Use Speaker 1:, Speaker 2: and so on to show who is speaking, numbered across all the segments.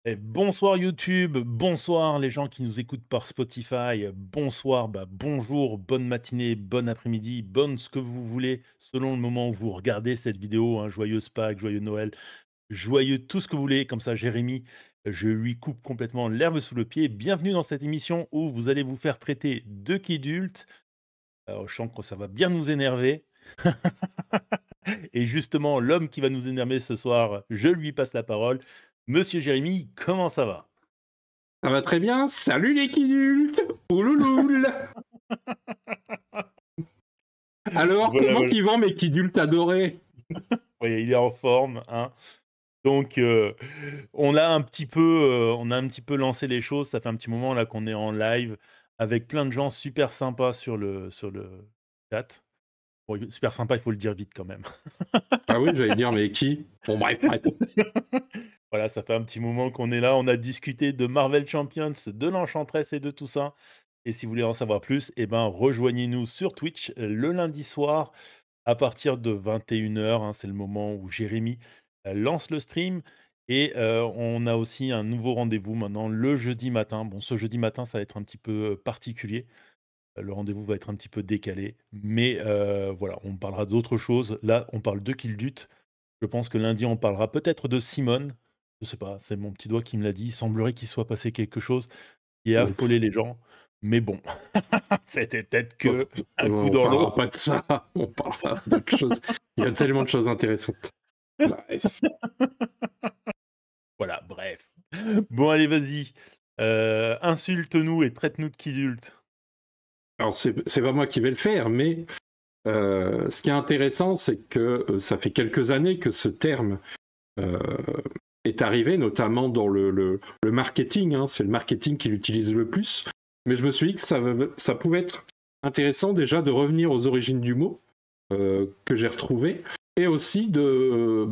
Speaker 1: Et bonsoir YouTube, bonsoir les gens qui nous écoutent par Spotify, bonsoir, bonjour, bonne matinée, bon après-midi, bonne ce que vous voulez, selon le moment où vous regardez cette vidéo, hein, joyeuse Pâques, joyeux Noël, joyeux tout ce que vous voulez, comme ça Jérémy, je lui coupe complètement l'herbe sous le pied. Bienvenue dans cette émission où vous allez vous faire traiter de qu'idultes. Alors je sens que ça va bien nous énerver. Et justement, l'homme qui va nous énerver ce soir, je lui passe la parole. Monsieur Jérémy, comment ça va?
Speaker 2: Ça va très bien, salut les kidultes. Oulouloul. Alors,
Speaker 1: Voilà,
Speaker 2: comment
Speaker 1: voilà.
Speaker 2: qu'ils vont mes kidultes adorés?
Speaker 1: Oui, il est en forme, hein. Donc, on a un petit peu lancé les choses. Ça fait un petit moment là qu'on est en live avec plein de gens super sympas sur le chat. Bon, super sympa, il faut le dire vite quand même.
Speaker 2: Ah oui, j'allais dire, mais qui? Bon, bref.
Speaker 1: Voilà, ça fait un petit moment qu'on est là. On a discuté de Marvel Champions, de l'Enchantress et de tout ça. Et si vous voulez en savoir plus, eh ben, rejoignez-nous sur Twitch le lundi soir à partir de 21h, hein. C'est le moment où Jérémy lance le stream. Et on a aussi un nouveau rendez-vous maintenant le jeudi matin. Bon, ce jeudi matin, ça va être un petit peu particulier. Le rendez-vous va être un petit peu décalé. Mais voilà, on parlera d'autres choses. Là, on parle de Kildut. Je pense que lundi, on parlera peut-être de Simone. Je sais pas, c'est mon petit doigt qui me l'a dit. Il semblerait qu'il soit passé quelque chose qui a affolé les gens. Mais bon, c'était peut-être que un coup
Speaker 2: On
Speaker 1: dans
Speaker 2: parlera
Speaker 1: l'eau.
Speaker 2: pas de ça, on parlera d'autre chose. Il y a tellement de choses intéressantes. Bref.
Speaker 1: Voilà, bref. Bon, allez, vas-y. Insulte-nous et traite-nous de kidulte.
Speaker 2: Alors, c'est pas moi qui vais le faire, mais ce qui est intéressant, c'est que ça fait quelques années que ce terme euh, est arrivé, notamment dans le marketing. Hein, c'est le marketing qui l'utilise le plus. Mais je me suis dit que ça pouvait être intéressant déjà de revenir aux origines du mot que j'ai retrouvé, et aussi de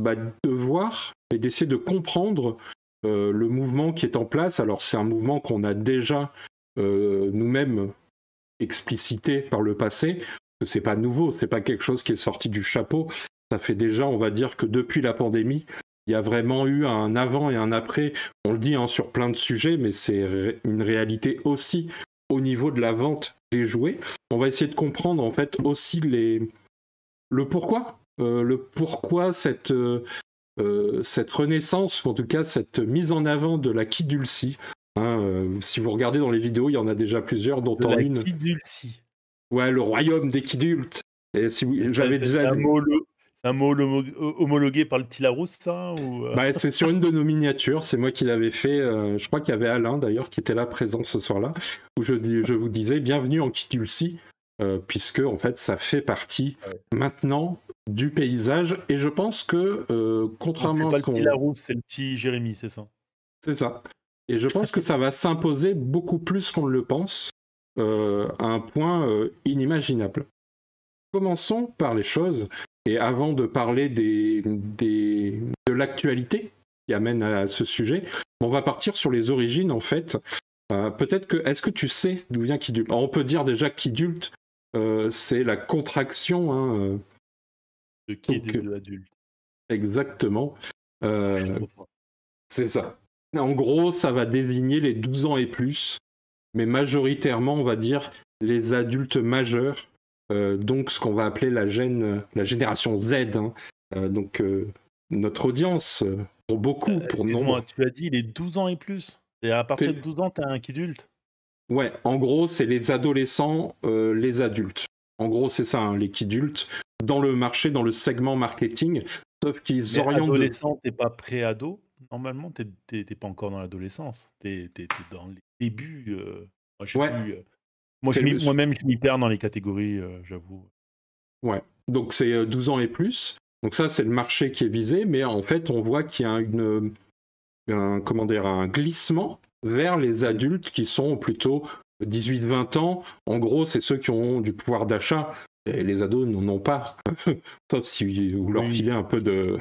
Speaker 2: voir et d'essayer de comprendre le mouvement qui est en place. Alors c'est un mouvement qu'on a déjà nous-mêmes explicité par le passé. C'est pas nouveau, c'est pas quelque chose qui est sorti du chapeau. Ça fait déjà, on va dire que depuis la pandémie, il y a vraiment eu un avant et un après. On le dit hein, sur plein de sujets, mais c'est une réalité aussi au niveau de la vente des jouets. On va essayer de comprendre en fait aussi le pourquoi cette renaissance, ou en tout cas cette mise en avant de la Kidulcie. Hein, si vous regardez dans les vidéos, il y en a déjà plusieurs, dont
Speaker 1: De
Speaker 2: en
Speaker 1: la
Speaker 2: une,
Speaker 1: kidulcie.
Speaker 2: ouais, le royaume des Kidultes. Et si
Speaker 1: Et
Speaker 2: j'avais déjà lu.
Speaker 1: c'est un mot homologué par le petit Larousse, ça ou
Speaker 2: Bah, c'est sur une de nos miniatures, c'est moi qui l'avais fait. Je crois qu'il y avait Alain d'ailleurs qui était là présent ce soir-là, où je vous disais bienvenue en Kidulcie, puisque en fait ça fait partie
Speaker 1: Ouais.
Speaker 2: maintenant du paysage. Et je pense que
Speaker 1: Donc c'est
Speaker 2: contrairement à
Speaker 1: pas
Speaker 2: ce
Speaker 1: le petit
Speaker 2: qu'on.
Speaker 1: Larousse, c'est le petit Jérémy, c'est ça?
Speaker 2: C'est ça. Et je pense que ça va s'imposer beaucoup plus qu'on ne le pense, à un point inimaginable. Commençons par les choses, et avant de parler de l'actualité qui amène à ce sujet, on va partir sur les origines en fait. Peut-être que, est-ce que tu sais d'où vient Kidult? On peut dire déjà Kidult, c'est la contraction, hein,
Speaker 1: De kid et
Speaker 2: donc
Speaker 1: de adulte.
Speaker 2: exactement.
Speaker 1: Ah, je suis
Speaker 2: Euh,
Speaker 1: trop fort.
Speaker 2: c'est ça. En gros, ça va désigner les 12 ans et plus, mais majoritairement, on va dire les adultes majeurs, donc ce qu'on va appeler la génération Z. Hein. Donc notre audience, pour beaucoup, pour
Speaker 1: Excuse-moi,
Speaker 2: nombre.
Speaker 1: tu as dit les 12 ans et plus? Et à partir de
Speaker 2: C'est-
Speaker 1: 12 ans, tu as un kidulte?
Speaker 2: Ouais, en gros, c'est les adolescents, les adultes. En gros, c'est ça, hein, les kidultes, dans le marché, dans le segment marketing, sauf qu'ils
Speaker 1: Mais
Speaker 2: orientent de.
Speaker 1: adolescent, t'es pas pré-ado? Normalement, t'es pas encore dans l'adolescence. T'es dans les débuts. Moi, je sais
Speaker 2: Ouais,
Speaker 1: plus. Moi,
Speaker 2: c'est le.
Speaker 1: moi-même, je m'y perds dans les catégories, j'avoue.
Speaker 2: Ouais, donc c'est 12 ans et plus. Donc ça, c'est le marché qui est visé, mais en fait, on voit qu'il y a comment dire, un glissement vers les adultes qui sont plutôt 18-20 ans. En gros, c'est ceux qui ont du pouvoir d'achat. Et les ados n'en ont pas, sauf si vous leur
Speaker 1: Oui,
Speaker 2: filez un peu de.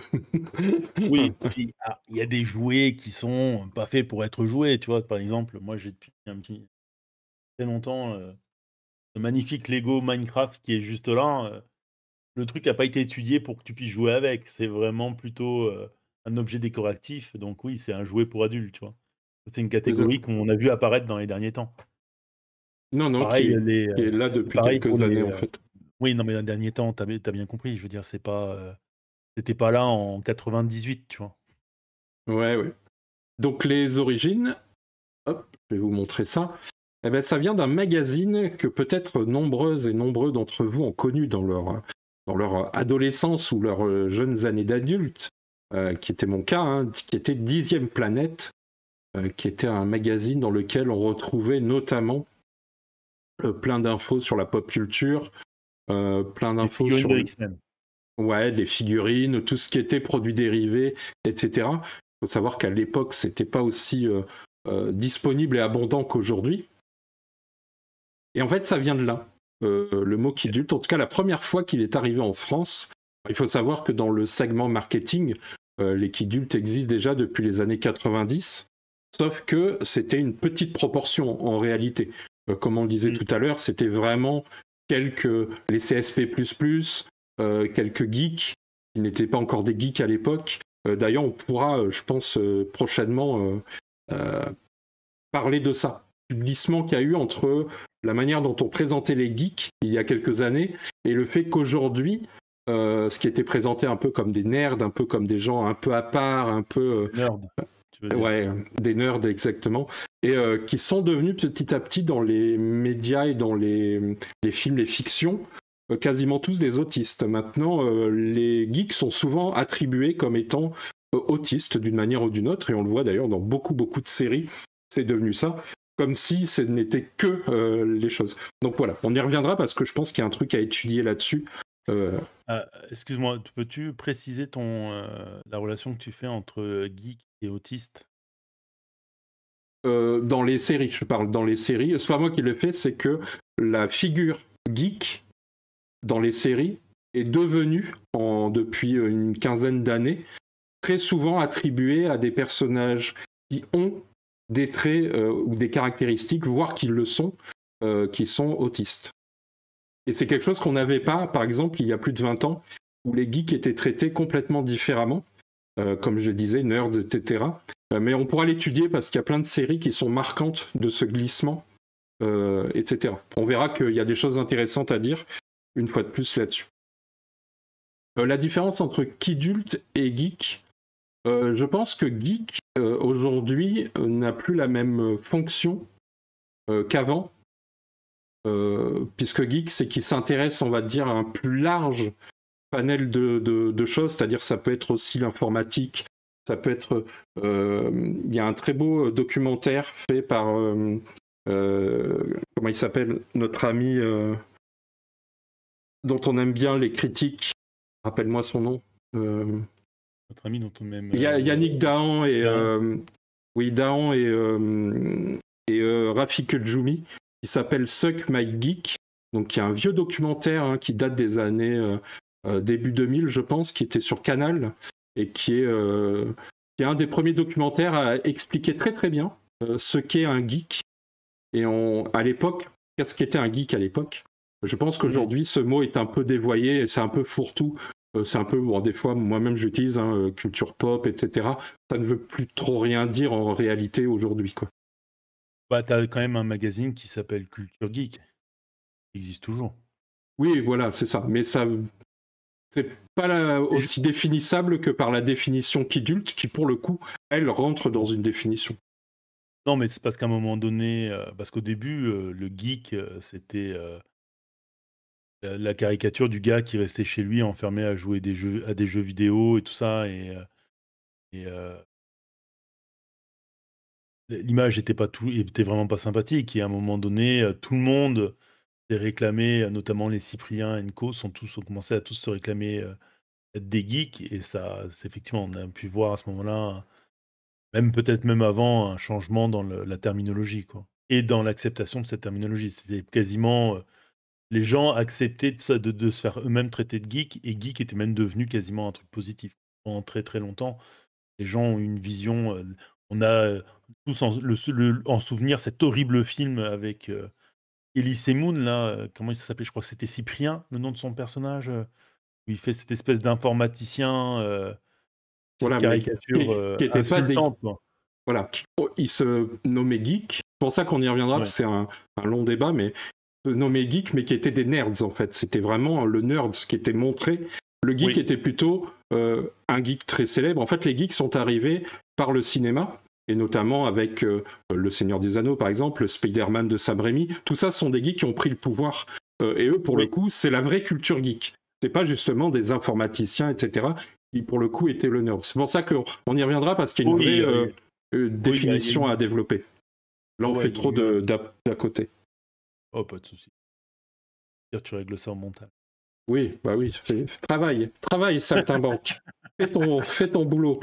Speaker 1: oui. Puis il y a des jouets qui sont pas faits pour être joués, tu vois. Par exemple, moi, j'ai depuis un petit très longtemps ce magnifique Lego Minecraft qui est juste là. Le truc a pas été étudié pour que tu puisses jouer avec. C'est vraiment plutôt un objet décoratif. Donc oui, c'est un jouet pour adultes, tu vois. C'est une
Speaker 2: C'est ça.
Speaker 1: catégorie qu'on a vu apparaître dans les derniers temps.
Speaker 2: Non, non,
Speaker 1: Pareil, les,
Speaker 2: qui est là
Speaker 1: c'est
Speaker 2: depuis
Speaker 1: pareil pour
Speaker 2: quelques
Speaker 1: les,
Speaker 2: années, en fait.
Speaker 1: oui, non, mais dans les derniers temps, tu bien compris. Je veux dire, c'était pas là en 98, tu vois?
Speaker 2: Ouais, ouais. Donc les origines, hop, je vais vous montrer ça. Eh ben, ça vient d'un magazine que peut-être nombreuses et nombreux d'entre vous ont connu dans leur adolescence ou leurs jeunes années d'adultes, qui était mon cas, hein, qui était Dixième Planète, qui était un magazine dans lequel on retrouvait notamment plein d'infos sur la pop culture, plein
Speaker 1: Les
Speaker 2: d'infos
Speaker 1: figurines
Speaker 2: sur
Speaker 1: de X-Men.
Speaker 2: ouais, les figurines, tout ce qui était produits dérivés, etc. Il faut savoir qu'à l'époque, c'était pas aussi disponible et abondant qu'aujourd'hui. Et en fait, ça vient de là. Le mot Kidult, en tout cas la première fois qu'il est arrivé en France, il faut savoir que dans le segment marketing, les Kidultes existent déjà depuis les années 90, sauf que c'était une petite proportion en réalité. Comme on le disait
Speaker 1: Mmh.
Speaker 2: tout à l'heure, c'était vraiment les CSP++, quelques geeks, qui n'étaient pas encore des geeks à l'époque. D'ailleurs, on pourra, je pense, prochainement parler de ça, du glissement qu'il y a eu entre la manière dont on présentait les geeks il y a quelques années et le fait qu'aujourd'hui, ce qui était présenté un peu comme des nerds, un peu comme des gens un peu à part, un peu
Speaker 1: Nerd, tu veux dire.
Speaker 2: ouais, des nerds exactement, et qui sont devenus petit à petit dans les médias et dans les films, les fictions, quasiment tous des autistes. Maintenant, les geeks sont souvent attribués comme étant autistes d'une manière ou d'une autre, et on le voit d'ailleurs dans beaucoup beaucoup de séries, c'est devenu ça, comme si ce n'était que les choses. Donc voilà, on y reviendra parce que je pense qu'il y a un truc à étudier là-dessus.
Speaker 1: Excuse-moi, peux-tu préciser la relation que tu fais entre, geek et autiste?
Speaker 2: Dans les séries, je parle dans les séries, c'est pas moi qui le fais, c'est que la figure geek dans les séries est devenue, depuis une quinzaine d'années, très souvent attribuée à des personnages qui ont des traits ou des caractéristiques, voire qui le sont, qui sont autistes. Et c'est quelque chose qu'on n'avait pas, par exemple, il y a plus de 20 ans, où les geeks étaient traités complètement différemment, comme je disais, nerds, etc. Mais on pourra l'étudier parce qu'il y a plein de séries qui sont marquantes de ce glissement, etc. On verra qu'il y a des choses intéressantes à dire, une fois de plus, là-dessus. La différence entre kidult et geek, je pense que geek, aujourd'hui, n'a plus la même fonction qu'avant, puisque geek, c'est qu'il s'intéresse, on va dire, à un plus large panel de choses, c'est-à-dire ça peut être aussi l'informatique, ça peut être... Il y a un très beau documentaire fait par... comment il s'appelle, notre ami dont on aime bien les critiques, rappelle-moi son nom.
Speaker 1: Notre ami dont on aime,
Speaker 2: Yannick Dahan et...
Speaker 1: Dahan.
Speaker 2: oui, Dahan et Rafik Djoumi, qui s'appelle Suck My Geek. Donc il y a un vieux documentaire hein, qui date des années début 2000, je pense, qui était sur Canal et qui est un des premiers documentaires à expliquer très très bien ce qu'est un geek. Et à l'époque, qu'est-ce qu'était un geek à l'époque? Je pense qu'aujourd'hui, ce mot est un peu dévoyé et c'est un peu fourre-tout. C'est un peu, bon, des fois, moi-même j'utilise culture pop, etc. Ça ne veut plus trop rien dire en réalité aujourd'hui, quoi.
Speaker 1: Bah, t'as quand même un magazine qui s'appelle Culture Geek. Il existe toujours.
Speaker 2: Oui, voilà, c'est ça. Mais ça, c'est pas aussi définissable que par la définition Kidult, qui pour le coup, elle rentre dans une définition.
Speaker 1: Non, mais c'est parce qu'à un moment donné, parce qu'au début, le geek, c'était, la caricature du gars qui restait chez lui enfermé à jouer à des jeux vidéo et tout ça et l'image était vraiment pas sympathique et à un moment donné, tout le monde s'est réclamé, notamment les Cyprien et co ont commencé à tous se réclamer, être des geeks et ça c'est effectivement, on a pu voir à ce moment-là, même peut-être même avant, un changement dans la terminologie, quoi et dans l'acceptation de cette terminologie. C'était quasiment, les gens acceptaient de se faire eux-mêmes traiter de geek et geek était même devenu quasiment un truc positif. Pendant très, très longtemps, les gens ont eu une vision, on a, tous en souvenir cet horrible film avec, Elise Moon là, comment il s'appelait? Je crois que c'était Cyprien, le nom de son personnage, où il fait cette espèce d'informaticien, cette
Speaker 2: Voilà, mais
Speaker 1: caricature,
Speaker 2: qui était pas
Speaker 1: insultante, quoi.
Speaker 2: voilà, il se nommait geek. C'est pour ça qu'on y reviendra,
Speaker 1: Ouais.
Speaker 2: parce que c'est un long débat, mais se nommait geek, mais qui étaient des nerds en fait. C'était vraiment le nerd qui était montré. Le geek
Speaker 1: Oui.
Speaker 2: était plutôt un geek très célèbre. En fait, les geeks sont arrivés par le cinéma, et notamment avec Le Seigneur des Anneaux, par exemple, le Spider-Man de Sam Raimi. Tout ça sont des geeks qui ont pris le pouvoir. Et eux, pour le
Speaker 1: Oui.
Speaker 2: coup, c'est la vraie culture geek. C'est pas justement des informaticiens, etc., qui pour le coup étaient le nerd. C'est pour ça qu'on y reviendra, parce qu'il y a une
Speaker 1: Oui,
Speaker 2: vraie
Speaker 1: oui,
Speaker 2: définition à développer. Là, on
Speaker 1: ouais,
Speaker 2: fait trop d'à côté.
Speaker 1: Oh, pas de souci. Tu règles ça en montage.
Speaker 2: Oui, bah oui. Travaille, saltimbanque. Fais ton boulot.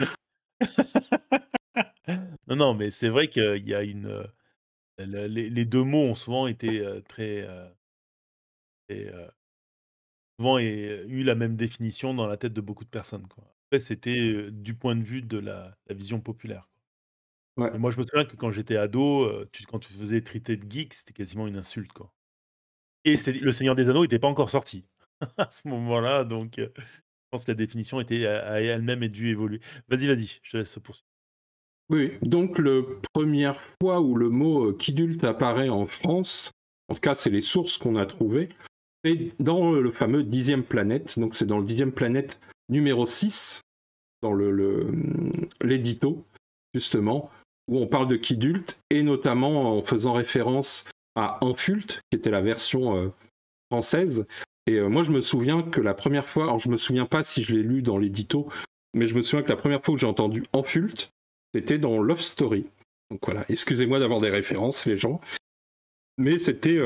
Speaker 1: Non, mais c'est vrai qu'il y a les 2 mots ont souvent été, très, et souvent eu la même définition dans la tête de beaucoup de personnes, quoi. Après, c'était, du point de vue de la vision populaire.
Speaker 2: Ouais.
Speaker 1: Et moi, je me souviens que quand j'étais ado, quand tu te faisais traiter de geek, c'était quasiment une insulte, quoi. Et c'est Le Seigneur des Anneaux était pas encore sorti à ce moment-là, donc je pense que la définition était a elle-même dû évoluer. Vas-y, je te laisse poursuivre.
Speaker 2: Oui, donc la première fois où le mot kidulte apparaît en France, en tout cas c'est les sources qu'on a trouvées, c'est dans le fameux 10e planète, donc c'est dans le 10e planète numéro 6, dans l'édito, justement, où on parle de kidulte, et notamment en faisant référence à Enfult, qui était la version française. Et moi je me souviens que la première fois, alors je me souviens pas si je l'ai lu dans l'édito, mais je me souviens que la première fois que j'ai entendu Enfult, c'était dans Love Story. Donc voilà, excusez-moi d'avoir des références, les gens. Mais c'était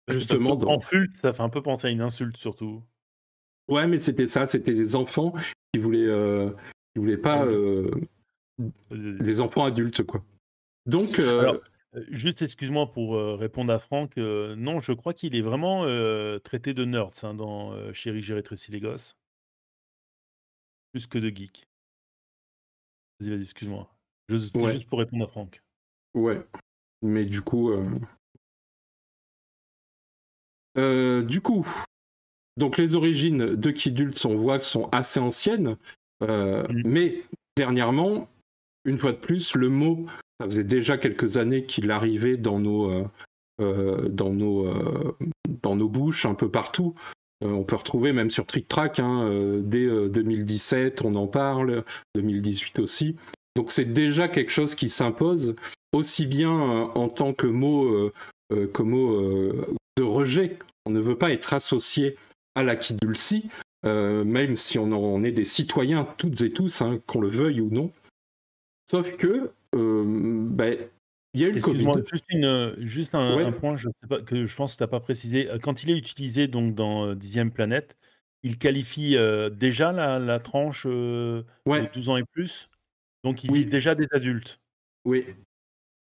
Speaker 1: Parce
Speaker 2: justement dans...
Speaker 1: qu'enfulte, ça fait un peu penser à une insulte surtout.
Speaker 2: Ouais, mais c'était ça, c'était des enfants qui voulaient pas...
Speaker 1: Vas-y, vas-y.
Speaker 2: des enfants adultes, quoi. Donc,
Speaker 1: Alors, juste excuse-moi pour, répondre à Franck, non, je crois qu'il est vraiment, traité de nerds, hein, dans, Chérie, j'ai rétréci les gosses, plus que de geek. Vas-y, excuse-moi. C'était
Speaker 2: ouais,
Speaker 1: juste pour répondre à Franck.
Speaker 2: ouais. Mais du coup, donc les origines de Kidult, on voit, sont assez anciennes,
Speaker 1: Mmh.
Speaker 2: mais dernièrement, une fois de plus, le mot, ça faisait déjà quelques années qu'il arrivait dans nos bouches un peu partout. On peut retrouver même sur Trick Track, dès 2017, on en parle, 2018 aussi. Donc c'est déjà quelque chose qui s'impose, aussi bien en tant que mot de rejet. On ne veut pas être associé à la kidulcie, même si on en est des citoyens toutes et tous, qu'on le veuille ou non. Sauf que, il y a eu le Covid.
Speaker 1: Excuse-moi, juste un
Speaker 2: Ouais,
Speaker 1: point, je sais pas que je pense que tu as pas précisé. Quand il est utilisé donc dans, 10e planète, il qualifie, déjà la tranche, de
Speaker 2: ouais,
Speaker 1: 12 ans et plus? Donc il vise
Speaker 2: oui,
Speaker 1: déjà des adultes?
Speaker 2: oui.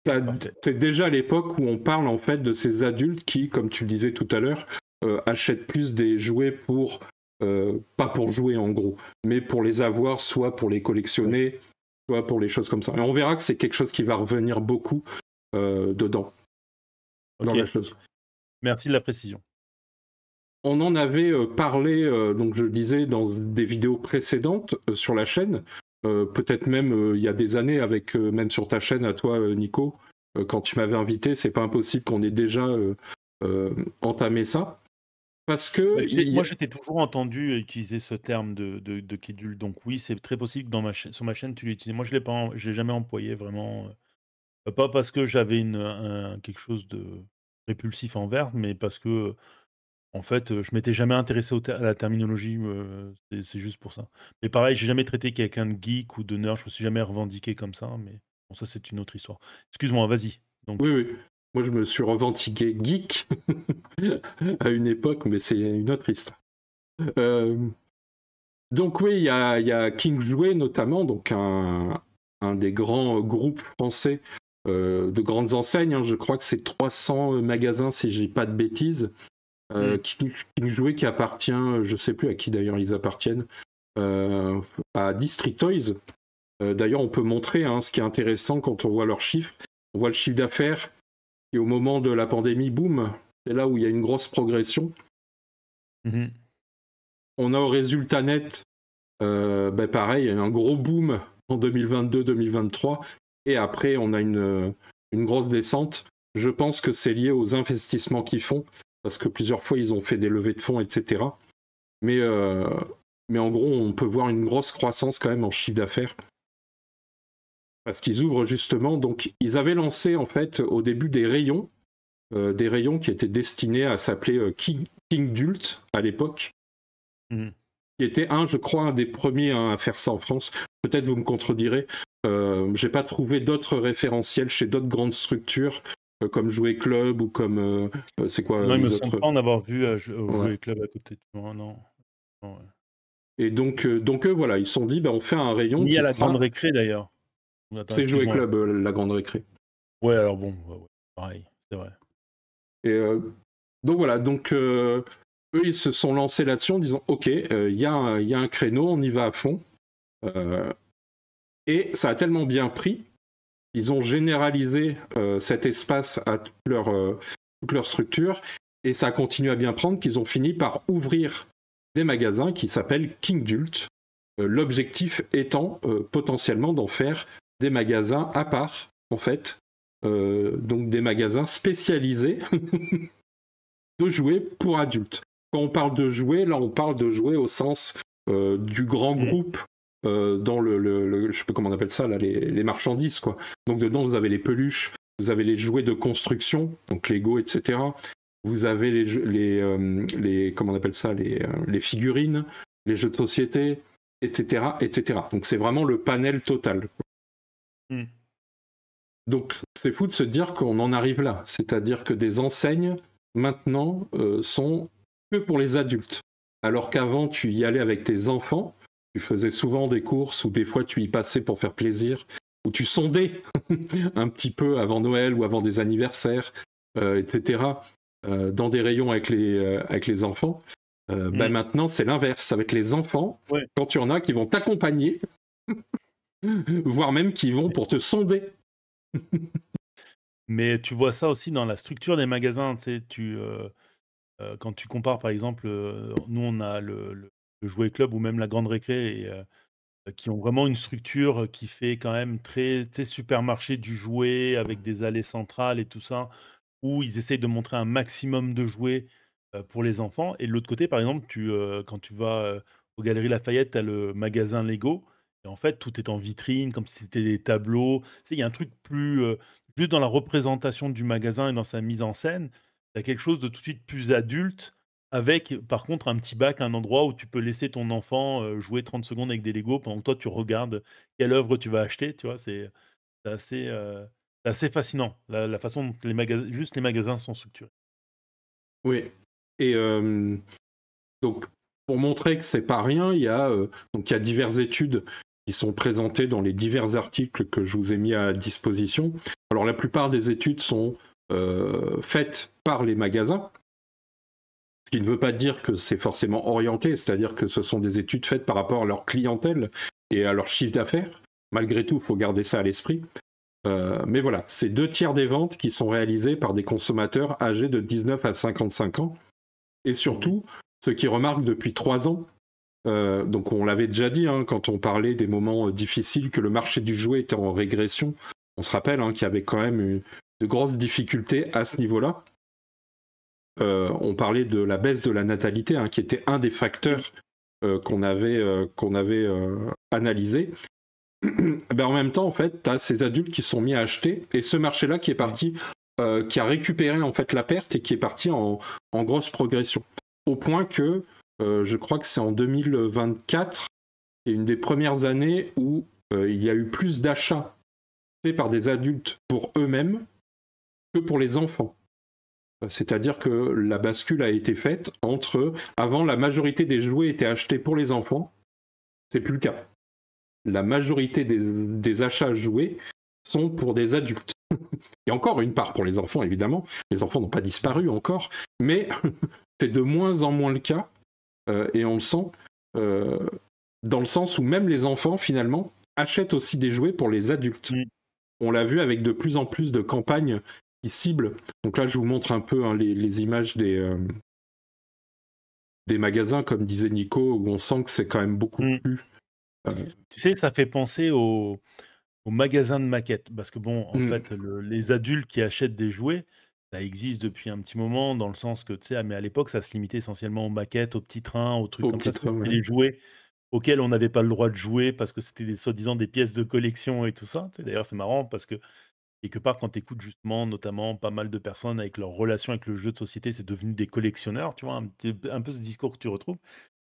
Speaker 2: Ça-
Speaker 1: Parfait.
Speaker 2: C'est déjà l'époque où on parle en fait de ces adultes qui, comme tu le disais tout à l'heure, achètent plus des jouets pas pour jouer en gros, mais pour les avoir, soit pour les
Speaker 1: Oui.
Speaker 2: collectionner, soit pour les choses comme ça. Et on verra que c'est quelque chose qui va revenir beaucoup dedans, dans
Speaker 1: OK.
Speaker 2: la chose.
Speaker 1: Merci de la précision.
Speaker 2: On en avait parlé, donc je le disais, dans des vidéos précédentes sur la chaîne, peut-être même il y a des années, avec même sur ta chaîne à toi, Nico, quand tu m'avais invité, c'est pas impossible qu'on ait déjà entamé ça. Parce que
Speaker 1: Bah, moi, j'étais toujours entendu utiliser ce terme de kédule, donc oui, c'est très possible que sur ma chaîne, tu l'utilises. Moi, je l'ai jamais employé vraiment, pas parce que j'avais quelque chose de répulsif envers, mais parce que, en fait, je m'étais jamais intéressé à la terminologie, c'est juste pour ça. Mais pareil, j'ai jamais traité quelqu'un de geek ou de nerd, je me suis jamais revendiqué comme ça, mais bon, ça, c'est une autre histoire. Excuse-moi, vas-y,
Speaker 2: oui,
Speaker 1: donc.
Speaker 2: oui, moi je me suis revendiqué geek à une époque, mais c'est une autre histoire. Euh, donc oui, il y a King Jouet notamment, donc un des grands groupes français de grandes enseignes. Je crois que c'est 300 magasins, si je dis pas de bêtises.
Speaker 1: Mmh.
Speaker 2: King Jouet qui appartient, je sais plus à qui d'ailleurs ils appartiennent, à District Toys. D'ailleurs, on peut montrer ce qui est intéressant quand on voit leurs chiffres. On voit le chiffre d'affaires et au moment de la pandémie, boum, c'est là où il y a une grosse progression.
Speaker 1: Mmh.
Speaker 2: On a au résultat net, pareil, un gros boom en 2022-2023. et après on a une grosse descente. Je pense que c'est lié aux investissements qu'ils font, parce que plusieurs fois ils ont fait des levées de fonds, etc. Mais en gros, on peut voir une grosse croissance quand même en chiffre d'affaires. Parce qu'ils ouvrent justement, donc ils avaient lancé en fait au début des rayons qui étaient destinés à s'appeler King Dult à l'époque, qui était je crois, un des premiers à faire ça en France. Peut-être vous me contredirez. J'ai pas trouvé d'autres référentiels chez d'autres grandes structures comme Jouet Club ou comme c'est quoi
Speaker 1: Non, il me
Speaker 2: les
Speaker 1: semble
Speaker 2: autres.
Speaker 1: pas en avoir vu au
Speaker 2: Ouais.
Speaker 1: Jouet Club à côté de moi, non. Non, ouais.
Speaker 2: Et donc eux, voilà, ils se sont dit, on fait un rayon
Speaker 1: Ni
Speaker 2: qui
Speaker 1: à la grande
Speaker 2: fera.
Speaker 1: récré d'ailleurs. Attends,
Speaker 2: C'est Jouet
Speaker 1: excuse-moi.
Speaker 2: Club, la grande récré.
Speaker 1: Ouais, alors bon, ouais, pareil, c'est vrai.
Speaker 2: Et donc voilà, eux, ils se sont lancés là-dessus en disant, ok, il y a un créneau, on y va à fond. Et ça a tellement bien pris, ils ont généralisé cet espace à toute leur structure, et ça continue à bien prendre qu'ils ont fini par ouvrir des magasins qui s'appellent King Dult. L'objectif étant potentiellement d'en faire des magasins à part, en fait. Donc des magasins spécialisés de jouets pour adultes. Quand on parle de jouets, là on parle de jouets au sens du grand groupe dans je sais pas comment on appelle ça, là, les marchandises, quoi. Donc dedans vous avez les peluches, vous avez les jouets de construction, donc Lego, etc. Vous avez les comment on appelle ça, les figurines, les jeux de société, etc., etc. Donc c'est vraiment le panel total. Donc c'est fou de se dire qu'on en arrive là, c'est-à-dire que des enseignes maintenant sont que pour les adultes, alors qu'avant tu y allais avec tes enfants, tu faisais souvent des courses ou des fois tu y passais pour faire plaisir, ou tu sondais un petit peu avant Noël ou avant des anniversaires, etc., dans des rayons avec les enfants. Maintenant c'est l'inverse, avec les enfants, quand tu en as qui vont t'accompagner, voire même qui vont pour te sonder.
Speaker 1: Mais tu vois ça aussi dans la structure des magasins, tu sais, quand tu compares par exemple, nous on a le Jouet Club ou même la Grande Récré qui ont vraiment une structure qui fait quand même très, tu sais, supermarché du jouet avec des allées centrales et tout ça, où ils essayent de montrer un maximum de jouets, pour les enfants et de l'autre côté, par exemple, quand tu vas, aux Galeries Lafayette, tu as le magasin Lego et en fait, tout est en vitrine comme si c'était des tableaux. Tu sais, il y a un truc plus, juste dans la représentation du magasin et dans sa mise en scène, tu as quelque chose de tout de suite plus adulte avec, par contre, un petit bac, un endroit où tu peux laisser ton enfant, jouer 30 secondes avec des Lego pendant que toi tu regardes quelle œuvre tu vas acheter, tu vois? C'est assez fascinant la façon dont les magasins sont structurés.
Speaker 2: Oui. Et donc, pour montrer que c'est pas rien, il y a diverses études qui sont présentées dans les divers articles que je vous ai mis à disposition. Alors, la plupart des études sont faites par les magasins, ce qui ne veut pas dire que c'est forcément orienté, c'est-à-dire que ce sont des études faites par rapport à leur clientèle et à leur chiffre d'affaires. Malgré tout, il faut garder ça à l'esprit. Mais voilà, c'est 2/3 des ventes qui sont réalisées par des consommateurs âgés de 19 à 55 ans. Et surtout, ce qui remarque depuis 3 ans, donc on l'avait déjà dit quand on parlait des moments difficiles, que le marché du jouet était en régression. On se rappelle qu'il y avait quand même de grosses difficultés à ce niveau-là. On parlait de la baisse de la natalité, qui était un des facteurs qu'on avait analysé. En même temps, en fait, tu as ces adultes qui sont mis à acheter, et ce marché-là qui est parti, qui a récupéré en fait la perte et qui est parti en grosse progression. Au point que, je crois que c'est en 2024, c'est une des premières années où il y a eu plus d'achats faits par des adultes pour eux-mêmes que pour les enfants. C'est-à-dire que la bascule a été faite entre, avant, la majorité des jouets étaient achetés pour les enfants, c'est plus le cas. La majorité des achats jouets sont pour des adultes. Il y a encore une part pour les enfants, évidemment. Les enfants n'ont pas disparu encore, mais c'est de moins en moins le cas. Et on le sent dans le sens où même les enfants, finalement, achètent aussi des jouets pour les adultes. On l'a vu avec de plus en plus de campagnes qui ciblent. Donc là, je vous montre un peu les images des magasins, comme disait Nico, où on sent que c'est quand même beaucoup plus...
Speaker 1: Tu sais, ça fait penser Au magasin de maquettes, parce que bon, en
Speaker 2: Mmh.
Speaker 1: fait, les adultes qui achètent des jouets, ça existe depuis un petit moment dans le sens que, tu sais, mais à l'époque, ça se limitait essentiellement aux maquettes, aux petits trains, aux trucs
Speaker 2: Au
Speaker 1: comme ça.
Speaker 2: petit
Speaker 1: Tu sais,
Speaker 2: train,
Speaker 1: c'était
Speaker 2: ouais.
Speaker 1: les jouets auxquels on n'avait pas le droit de jouer parce que c'était des soi-disant des pièces de collection et tout ça. Tu sais, d'ailleurs, c'est marrant parce que quelque part, quand tu écoutes justement, notamment pas mal de personnes avec leur relation avec le jeu de société, c'est devenu des collectionneurs, tu vois? Un peu ce discours que tu retrouves.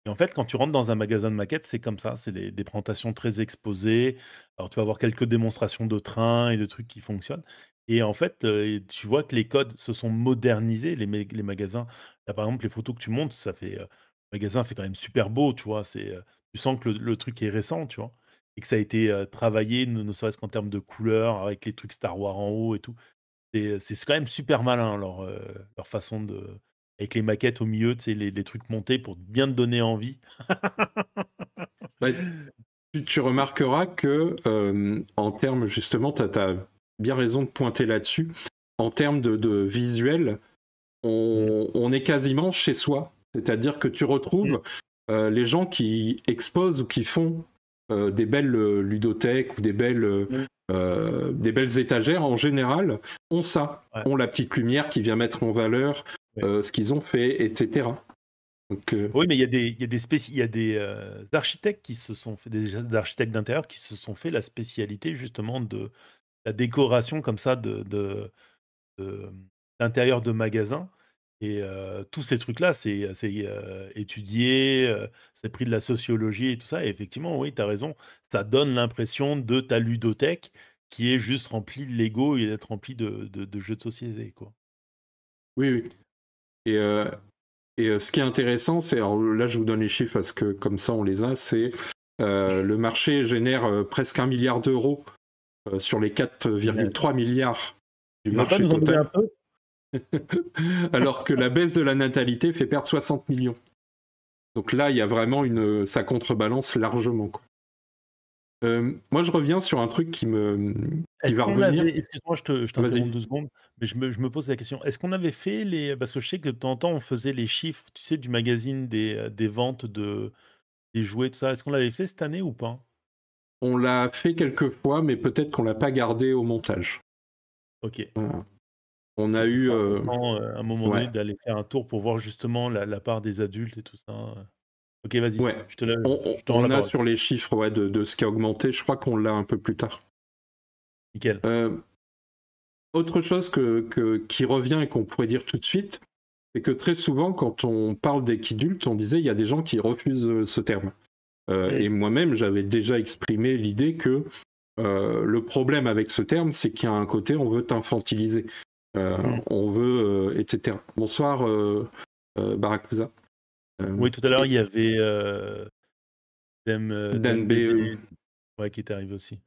Speaker 1: Et en fait, quand tu rentres dans un magasin de maquettes, c'est comme ça, c'est des présentations très exposées. Alors, tu vas avoir quelques démonstrations de trains et de trucs qui fonctionnent. Et en fait, tu vois que les codes se sont modernisés, les magasins. Là, par exemple, les photos que tu montes, ça fait, le magasin fait quand même super beau, tu vois? Tu sens que le truc est récent, tu vois? Et que ça a été, travaillé, ne serait-ce qu'en termes de couleurs, avec les trucs Star Wars en haut et tout. C'est quand même super malin leur façon de avec les maquettes au milieu, tu sais, les trucs montés pour bien te donner envie.
Speaker 2: Bah, tu remarqueras que, en termes, justement, tu as bien raison de pointer là-dessus, en termes de visuel,
Speaker 1: Mmh.
Speaker 2: on est quasiment chez soi. C'est-à-dire que tu
Speaker 1: Mmh.
Speaker 2: retrouves les gens qui exposent ou qui font des belles ludothèques ou
Speaker 1: Oui.
Speaker 2: des belles étagères, en général, ont ça,
Speaker 1: Ouais,
Speaker 2: ont la petite lumière qui vient mettre en valeur
Speaker 1: ouais.
Speaker 2: ce qu'ils ont fait, etc. Donc,
Speaker 1: Oui, mais il y a des, architectes qui se sont fait des architectes d'intérieur qui se sont fait la spécialité justement de la décoration comme ça de, d'intérieur de magasins et tous ces trucs-là, c'est étudié, c'est pris de la sociologie et tout ça et effectivement, oui, tu as raison, ça donne l'impression de ta ludothèque qui est juste remplie de Lego et d'être remplie de jeux de société, quoi.
Speaker 2: oui, oui. Et, ce qui est intéressant, c'est, alors là je vous donne les chiffres parce que comme ça on les a, c'est le marché génère presque 1 milliard d'euros sur les
Speaker 1: Génial.
Speaker 2: 4,3 milliards du
Speaker 1: Tu veux pas
Speaker 2: marché
Speaker 1: nous en donner un
Speaker 2: total,
Speaker 1: peu?
Speaker 2: alors que la baisse de la natalité fait perdre 60 millions. Donc là, il y a vraiment ça contrebalance largement, quoi. Moi, je reviens sur un truc qui
Speaker 1: Est-ce
Speaker 2: va
Speaker 1: qu'on
Speaker 2: revenir.
Speaker 1: avait excuse-moi, je t'interromps
Speaker 2: Vas-y.
Speaker 1: 2 secondes, mais je me pose la question. Est-ce qu'on avait fait les parce que je sais que de temps en temps, on faisait les chiffres, tu sais, du magazine des ventes des jouets, tout ça. Est-ce qu'on l'avait fait cette année ou pas?
Speaker 2: On l'a fait quelques fois, mais peut-être qu'on l'a pas gardé au montage.
Speaker 1: OK.
Speaker 2: Voilà. On
Speaker 1: Ça,
Speaker 2: a
Speaker 1: ce
Speaker 2: eu,
Speaker 1: sera important, à un moment donné
Speaker 2: ouais,
Speaker 1: d'aller faire un tour pour voir justement la part des adultes et tout ça, OK, vas-y,
Speaker 2: ouais.
Speaker 1: je te rends la
Speaker 2: On a
Speaker 1: parole.
Speaker 2: sur les chiffres, ouais, de ce qui a augmenté. Je crois qu'on l'a un peu plus tard.
Speaker 1: Nickel.
Speaker 2: Euh, Autre chose qui revient et qu'on pourrait dire tout de suite, c'est que très souvent, quand on parle d'équidulte, on disait il y a des gens qui refusent ce terme. Et
Speaker 1: Mmh.
Speaker 2: moi-même, j'avais déjà exprimé l'idée que le problème avec ce terme, c'est qu'il y a un côté, on veut t'infantiliser.
Speaker 1: Mmh.
Speaker 2: On veut, etc. Bonsoir, Barakusa.
Speaker 1: Oui, tout à l'heure,
Speaker 2: Et
Speaker 1: il y avait,
Speaker 2: Dan B,
Speaker 1: DMBD, ouais, qui est arrivé aussi.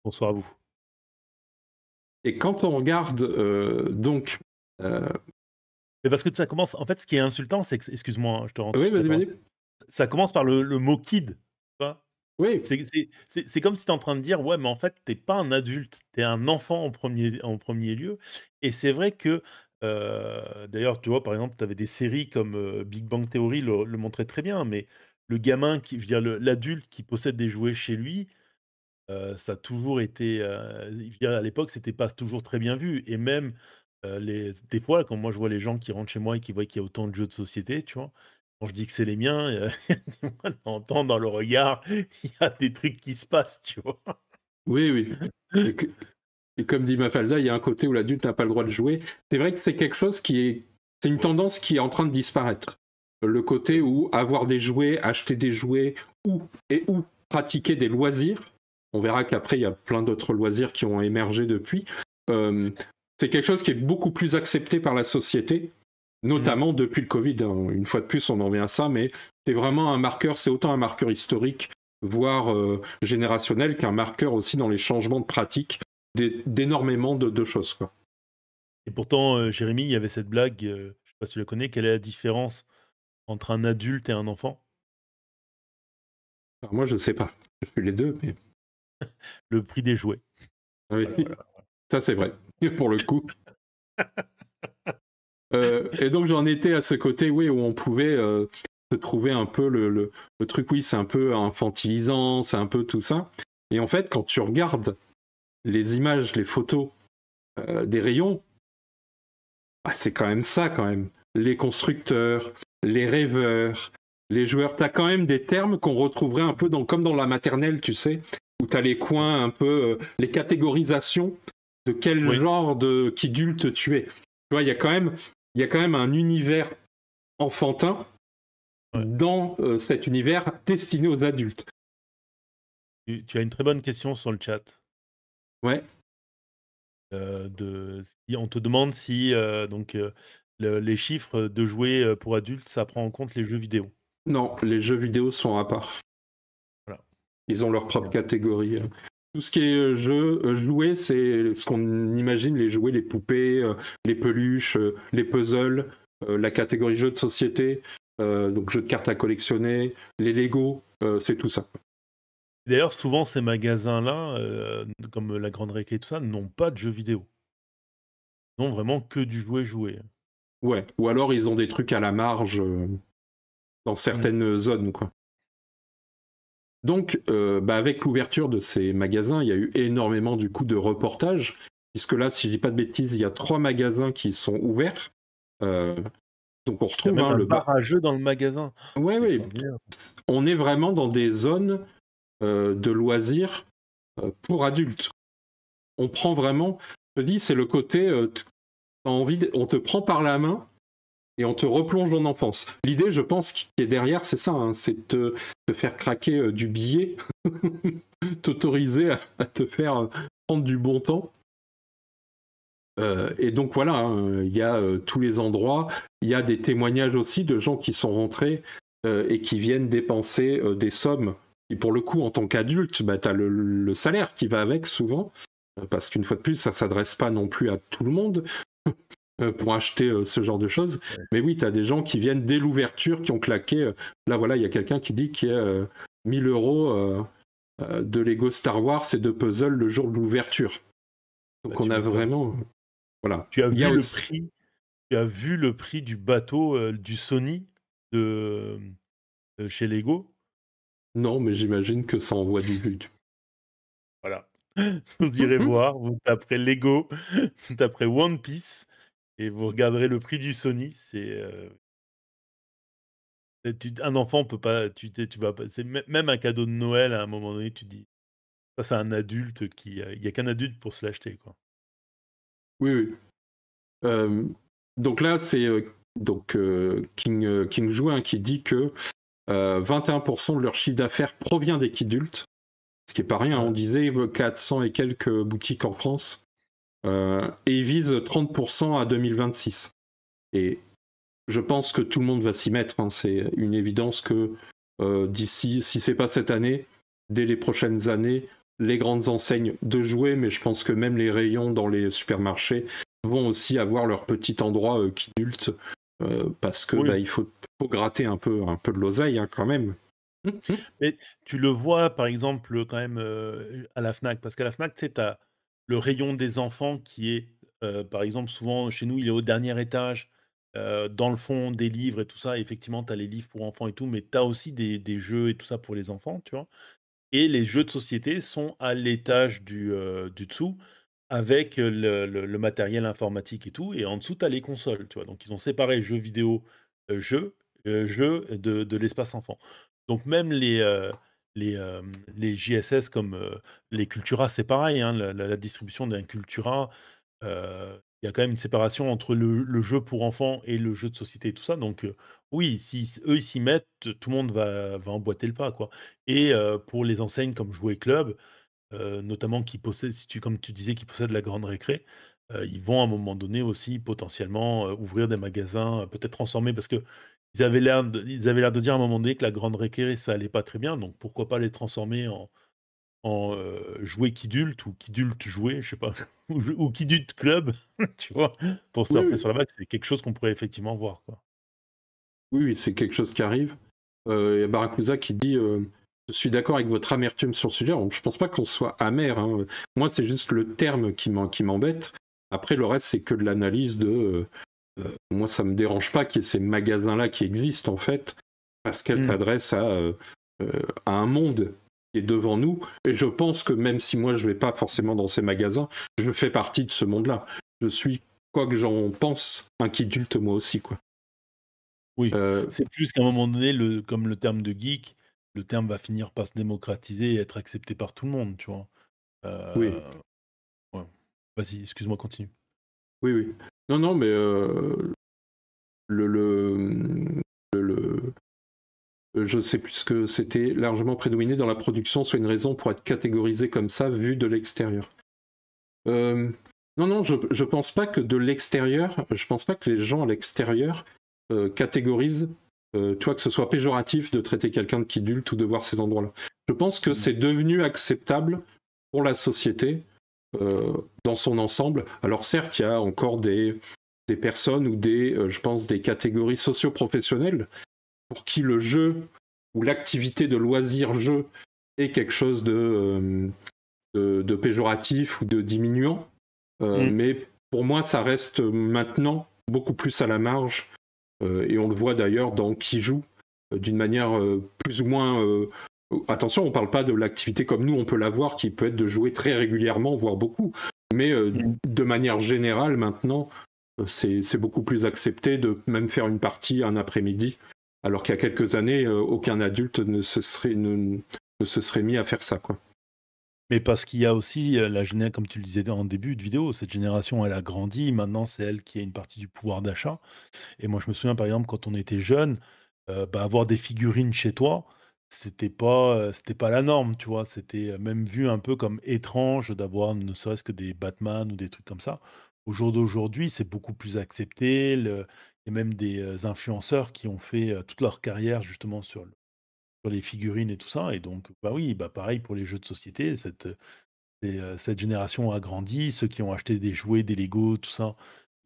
Speaker 1: Bonsoir à vous.
Speaker 2: et quand on regarde, donc. euh,
Speaker 1: Mais parce que ça commence en fait, ce qui est insultant, c'est que excuse-moi, hein, je te rends tout de
Speaker 2: oui,
Speaker 1: suite la
Speaker 2: vas-y,
Speaker 1: parole.
Speaker 2: vas-y.
Speaker 1: Ça commence par le mot kid, tu vois?
Speaker 2: Oui,
Speaker 1: C'est comme si tu es en train de dire: «Ouais, mais en fait, tu es pas un adulte, tu es un enfant en premier lieu» et c'est vrai que, d'ailleurs, tu vois, par exemple, tu avais des séries comme, Big Bang Theory le montrait très bien, mais le gamin qui je veux dire l'adulte qui possède des jouets chez lui, ça a toujours été, je veux dire à l'époque, c'était pas toujours très bien vu et même, des fois, quand moi je vois les gens qui rentrent chez moi et qui voient qu'il y a autant de jeux de société, tu vois? Quand je dis que c'est les miens, tu dans le regard, il y a des trucs qui se passent, tu vois?
Speaker 2: oui, oui. Et, que- et comme dit Mafalda, il y a un côté où l'adulte n'a pas le droit de jouer. C'est vrai que c'est quelque chose c'est une tendance qui est en train de disparaître. Le côté où avoir des jouets, acheter des jouets, ou pratiquer des loisirs. On verra qu'après, il y a plein d'autres loisirs qui ont émergé depuis. Euh, c'est quelque chose qui est beaucoup plus accepté par la société,
Speaker 1: Mmh.
Speaker 2: notamment depuis le Covid, hein. Une fois de plus, on en revient à ça, mais c'est vraiment un marqueur, c'est autant un marqueur historique, voire générationnel, qu'un marqueur aussi dans les changements de pratique d'énormément de choses, quoi.
Speaker 1: Et pourtant, Jérémy, il y avait cette blague, je sais pas si tu la connais, quelle est la différence entre un adulte et un enfant?
Speaker 2: Alors moi, je sais pas. Je fais les deux, mais
Speaker 1: Le prix des jouets.
Speaker 2: ah oui,
Speaker 1: Voilà, voilà.
Speaker 2: ça c'est vrai, pour le coup. Et donc j'en étais à ce côté, oui, où on pouvait se trouver un peu le truc, oui, c'est un peu infantilisant, c'est un peu tout ça. Et en fait, quand tu regardes les images, les photos des rayons, c'est quand même ça, quand même. Les constructeurs, les rêveurs, les joueurs, t'as quand même des termes qu'on retrouverait un peu comme dans la maternelle, tu sais, où t'as les coins un peu, les catégorisations de quel genre de qu'adulte tu es. Tu vois, il y a quand même un univers enfantin dans cet univers destiné aux adultes.
Speaker 1: Tu as une très bonne question sur le chat.
Speaker 2: Ouais.
Speaker 1: On te demande si les chiffres de jouets pour adultes, ça prend en compte les jeux vidéo.
Speaker 2: Non, les jeux vidéo sont à part.
Speaker 1: Voilà.
Speaker 2: Ils ont leur propre catégorie. Tout ce qui est jouets, c'est ce qu'on imagine, les jouets, les poupées, les peluches, les puzzles, la catégorie jeux de société, donc jeux de cartes à collectionner, les Lego, c'est tout ça.
Speaker 1: D'ailleurs, souvent, ces magasins-là, comme la Grande Récré et tout ça, n'ont pas de jeux vidéo. Ils n'ont vraiment que du jouet.
Speaker 2: Ouais, ou alors ils ont des trucs à la marge dans certaines zones, quoi. Donc, avec l'ouverture de ces magasins, il y a eu énormément du coup de reportages, puisque là, si je dis pas de bêtises, il y a 3 magasins qui sont ouverts. Donc on retrouve
Speaker 1: même un
Speaker 2: le
Speaker 1: bar à jeux dans le magasin.
Speaker 2: Ouais, oui. On est vraiment dans des zones de loisirs pour adultes. On prend vraiment, je te dis, c'est le côté, on te prend par la main et on te replonge en enfance. L'idée, je pense, qui est derrière, c'est ça, hein, c'est de te faire craquer du billet, t'autoriser à te faire prendre du bon temps. Et donc voilà, il y a tous les endroits, il y a des témoignages aussi de gens qui sont rentrés et qui viennent dépenser des sommes. Et pour le coup, en tant qu'adulte, tu as le salaire qui va avec souvent, parce qu'une fois de plus, ça ne s'adresse pas non plus à tout le monde pour acheter ce genre de choses. Ouais. Mais oui, tu as des gens qui viennent dès l'ouverture, qui ont claqué. Là, voilà, il y a quelqu'un qui dit qu'il y a 1000 € de Lego Star Wars et de puzzle le jour de l'ouverture. Donc on a vraiment... Voilà.
Speaker 1: Tu as vu le prix du bateau du Sony de chez Lego?
Speaker 2: Non, mais j'imagine que ça envoie du but.
Speaker 1: Voilà. Vous irez voir, vous taperez Lego, vous taperez One Piece et vous regarderez le prix du Sony. C'est un enfant peut pas, tu vas pas, c'est même un cadeau de Noël à un moment donné, tu dis, ça c'est un adulte il y a qu'un adulte pour se l'acheter, quoi.
Speaker 2: Oui. Donc là, c'est King Jouin qui dit que 21% de leur chiffre d'affaires provient des kidultes, ce qui est pas rien. On disait 400 et quelques boutiques en France, et ils visent 30% à 2026. Et je pense que tout le monde va s'y mettre. Hein. C'est une évidence que d'ici, si c'est pas cette année, dès les prochaines années, les grandes enseignes de jouets, mais je pense que même les rayons dans les supermarchés vont aussi avoir leur petit endroit kidulte, parce que il faut gratter un peu de l'oseille, hein, quand même.
Speaker 1: Mais tu le vois, par exemple, quand même à la Fnac, parce qu'à la Fnac, tu sais, tu as le rayon des enfants qui est, par exemple, souvent chez nous, il est au dernier étage, dans le fond, des livres et tout ça. Et effectivement, tu as les livres pour enfants et tout, mais tu as aussi des jeux et tout ça pour les enfants, tu vois. Et les jeux de société sont à l'étage du dessous, avec le matériel informatique et tout. Et en dessous, tu as les consoles, tu vois. Donc, ils ont séparé jeux vidéo, jeux de l'espace enfant. Donc, même les JSS comme les Cultura, c'est pareil, hein, la distribution d'un Cultura, il y a quand même une séparation entre le jeu pour enfants et le jeu de société et tout ça. Donc, oui, si eux ils s'y mettent, tout le monde va emboîter le pas, quoi. Et pour les enseignes comme Jouet Club, notamment qui possèdent, comme tu disais, qui possèdent la Grande Récré, ils vont à un moment donné aussi potentiellement ouvrir des magasins, peut-être transformés, parce que ils avaient l'air de dire à un moment donné que la Grande Récré, ça allait pas très bien, donc pourquoi pas les transformer en jouets Kidulte ou Kidulte jouets, je sais pas, ou Kidulte Club, tu vois, pour surfer sur la vague. C'est quelque chose qu'on pourrait effectivement voir, quoi.
Speaker 2: Oui, c'est quelque chose qui arrive. Il y a Barakuza qui dit je suis d'accord avec votre amertume sur le sujet. Je pense pas qu'on soit amer. Hein. Moi, c'est juste le terme qui m'embête. Après, le reste, c'est que de l'analyse de... moi, ça me dérange pas qu'il y ait ces magasins-là qui existent, en fait, parce qu'elles s'adressent à un monde est devant nous. Et je pense que même si moi je vais pas forcément dans ces magasins, je fais partie de ce monde-là. Je suis, quoi que j'en pense, un kidulte moi aussi, quoi.
Speaker 1: Oui, c'est plus qu'à un moment donné, comme le terme de geek, le terme va finir par se démocratiser et être accepté par tout le monde, tu vois?
Speaker 2: Oui,
Speaker 1: Ouais. Vas-y, excuse-moi, continue.
Speaker 2: oui, oui. Non, non, mais le, le, le, je sais plus que c'était largement prédominé dans la production, soit une raison pour être catégorisé comme ça, vu de l'extérieur. Non, non, je pense pas que de l'extérieur, je pense pas que les gens à l'extérieur catégorisent, toi, que ce soit péjoratif de traiter quelqu'un de kidulte ou de voir ces endroits-là. Je pense que c'est devenu acceptable pour la société dans son ensemble. Alors certes, il y a encore des personnes ou je pense, des catégories socio-professionnelles pour qui le jeu ou l'activité de loisir-jeu est quelque chose de péjoratif ou de diminuant. Mais pour moi, ça reste maintenant beaucoup plus à la marge. Et on le voit d'ailleurs dans Qui joue, d'une manière plus ou moins... attention, on ne parle pas de l'activité comme nous, on peut l'avoir, qui peut être de jouer très régulièrement, voire beaucoup. Mais de manière générale, maintenant, c'est beaucoup plus accepté de même faire une partie un après-midi, alors qu'il y a quelques années, aucun adulte ne se serait mis à faire ça, quoi.
Speaker 1: Mais parce qu'il y a aussi la génération, comme tu le disais en début de vidéo, cette génération, elle a grandi. Maintenant, c'est elle qui a une partie du pouvoir d'achat. Et moi, je me souviens, par exemple, quand on était jeune, avoir des figurines chez toi, c'était pas la norme, tu vois. C'était même vu un peu comme étrange d'avoir ne serait-ce que des Batman ou des trucs comme ça. Au jour d'aujourd'hui, c'est beaucoup plus accepté. Il y a même des influenceurs qui ont fait toute leur carrière justement sur les figurines et tout ça. Et donc, bah oui, bah pareil pour les jeux de société. Cette génération a grandi. Ceux qui ont acheté des jouets, des Lego, tout ça,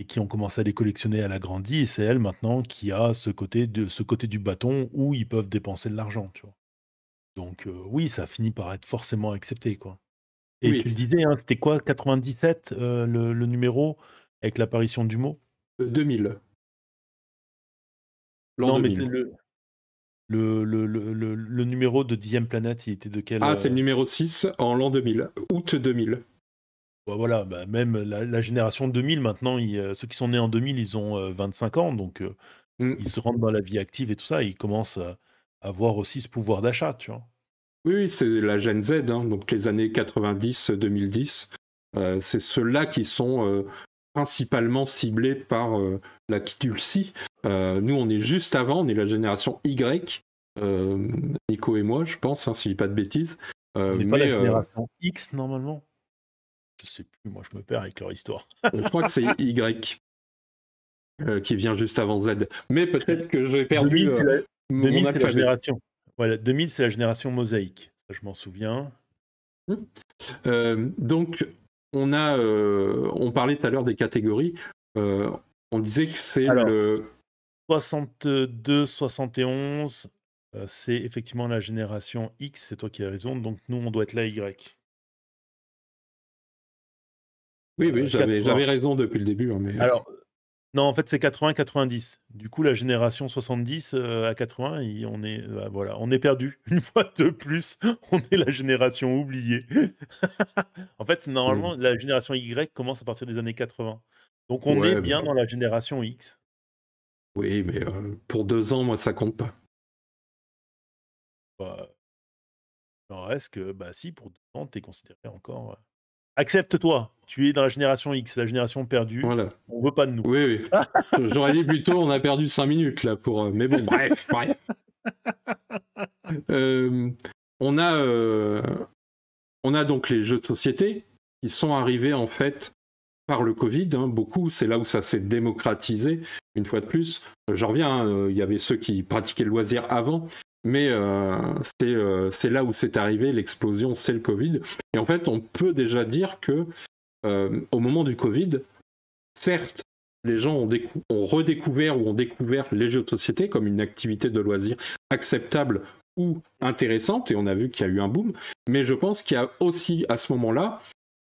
Speaker 1: et qui ont commencé à les collectionner, elle a grandi. Et c'est elle maintenant qui a ce côté du bâton où ils peuvent dépenser de l'argent, tu vois. Donc, oui, ça finit par être forcément accepté, quoi. Et tu
Speaker 2: Oui,
Speaker 1: le disais, hein, c'était quoi, 97, le numéro avec l'apparition du mot?
Speaker 2: 2000, l'an
Speaker 1: Non, mais
Speaker 2: 2000.
Speaker 1: le numéro de Dixième Planète, il était de quel,
Speaker 2: Ah, c'est le numéro 6 en l'an 2000, août 2000.
Speaker 1: bah, voilà, bah, même la génération 2000 maintenant, ceux qui sont nés en 2000, ils ont 25 ans, donc
Speaker 2: Mm.
Speaker 1: ils se rentrent dans la vie active et tout ça, et ils commencent à avoir aussi ce pouvoir d'achat, tu vois?
Speaker 2: Oui, oui, c'est la Gen Z, hein, donc les années 90-2010. C'est ceux-là qui sont principalement ciblés par la Kidulcie. Nous, on est juste avant, on est la génération Y, Nico et moi, je pense, hein, si je dis pas de bêtises.
Speaker 1: On n'est pas la génération X normalement? Je sais plus, moi je me perds avec leur histoire.
Speaker 2: Je crois que c'est Y qui vient juste avant Z. Mais peut-être que j'ai perdu
Speaker 1: 2000,
Speaker 2: mon
Speaker 1: 2000, c'est la
Speaker 2: alphabet.
Speaker 1: génération. Voilà, 2000, c'est la génération mosaïque. Ça, je m'en souviens.
Speaker 2: Donc, on parlait tout à l'heure des catégories. On disait que c'est
Speaker 1: Alors,
Speaker 2: le...
Speaker 1: 62, 71, c'est effectivement la génération X, c'est toi qui as raison, donc nous, on doit être la Y.
Speaker 2: Oui, oui,
Speaker 1: 80.
Speaker 2: j'avais raison depuis le début. Hein, mais...
Speaker 1: Alors, non, en fait, c'est 80-90. Du coup, la génération 70 à 80, voilà, on est perdu. Une fois de plus, on est la génération oubliée. En fait, normalement, la génération Y commence à partir des années 80. Donc, on est
Speaker 2: Ouais,
Speaker 1: bien dans la génération X.
Speaker 2: oui, mais pour 2 ans, moi, ça compte pas.
Speaker 1: Bah, il en reste que, bah si, pour 2 ans, tu es considéré encore. Accepte-toi, tu es dans la génération X, la génération perdue.
Speaker 2: Voilà.
Speaker 1: On veut pas de nous.
Speaker 2: Oui, oui. J'aurais dit plutôt, on a perdu 5 minutes là pour. Mais bon, bref. On a donc les jeux de société qui sont arrivés en fait par le Covid, hein, beaucoup. C'est là où ça s'est démocratisé, une fois de plus. Je reviens, il y avait ceux qui pratiquaient le loisir avant, mais c'est là où c'est arrivé, l'explosion, c'est le Covid. Et en fait, on peut déjà dire que au moment du Covid, certes, les gens ont redécouvert ou ont découvert les jeux de société comme une activité de loisir acceptable ou intéressante, et on a vu qu'il y a eu un boom, mais je pense qu'il y a aussi à ce moment-là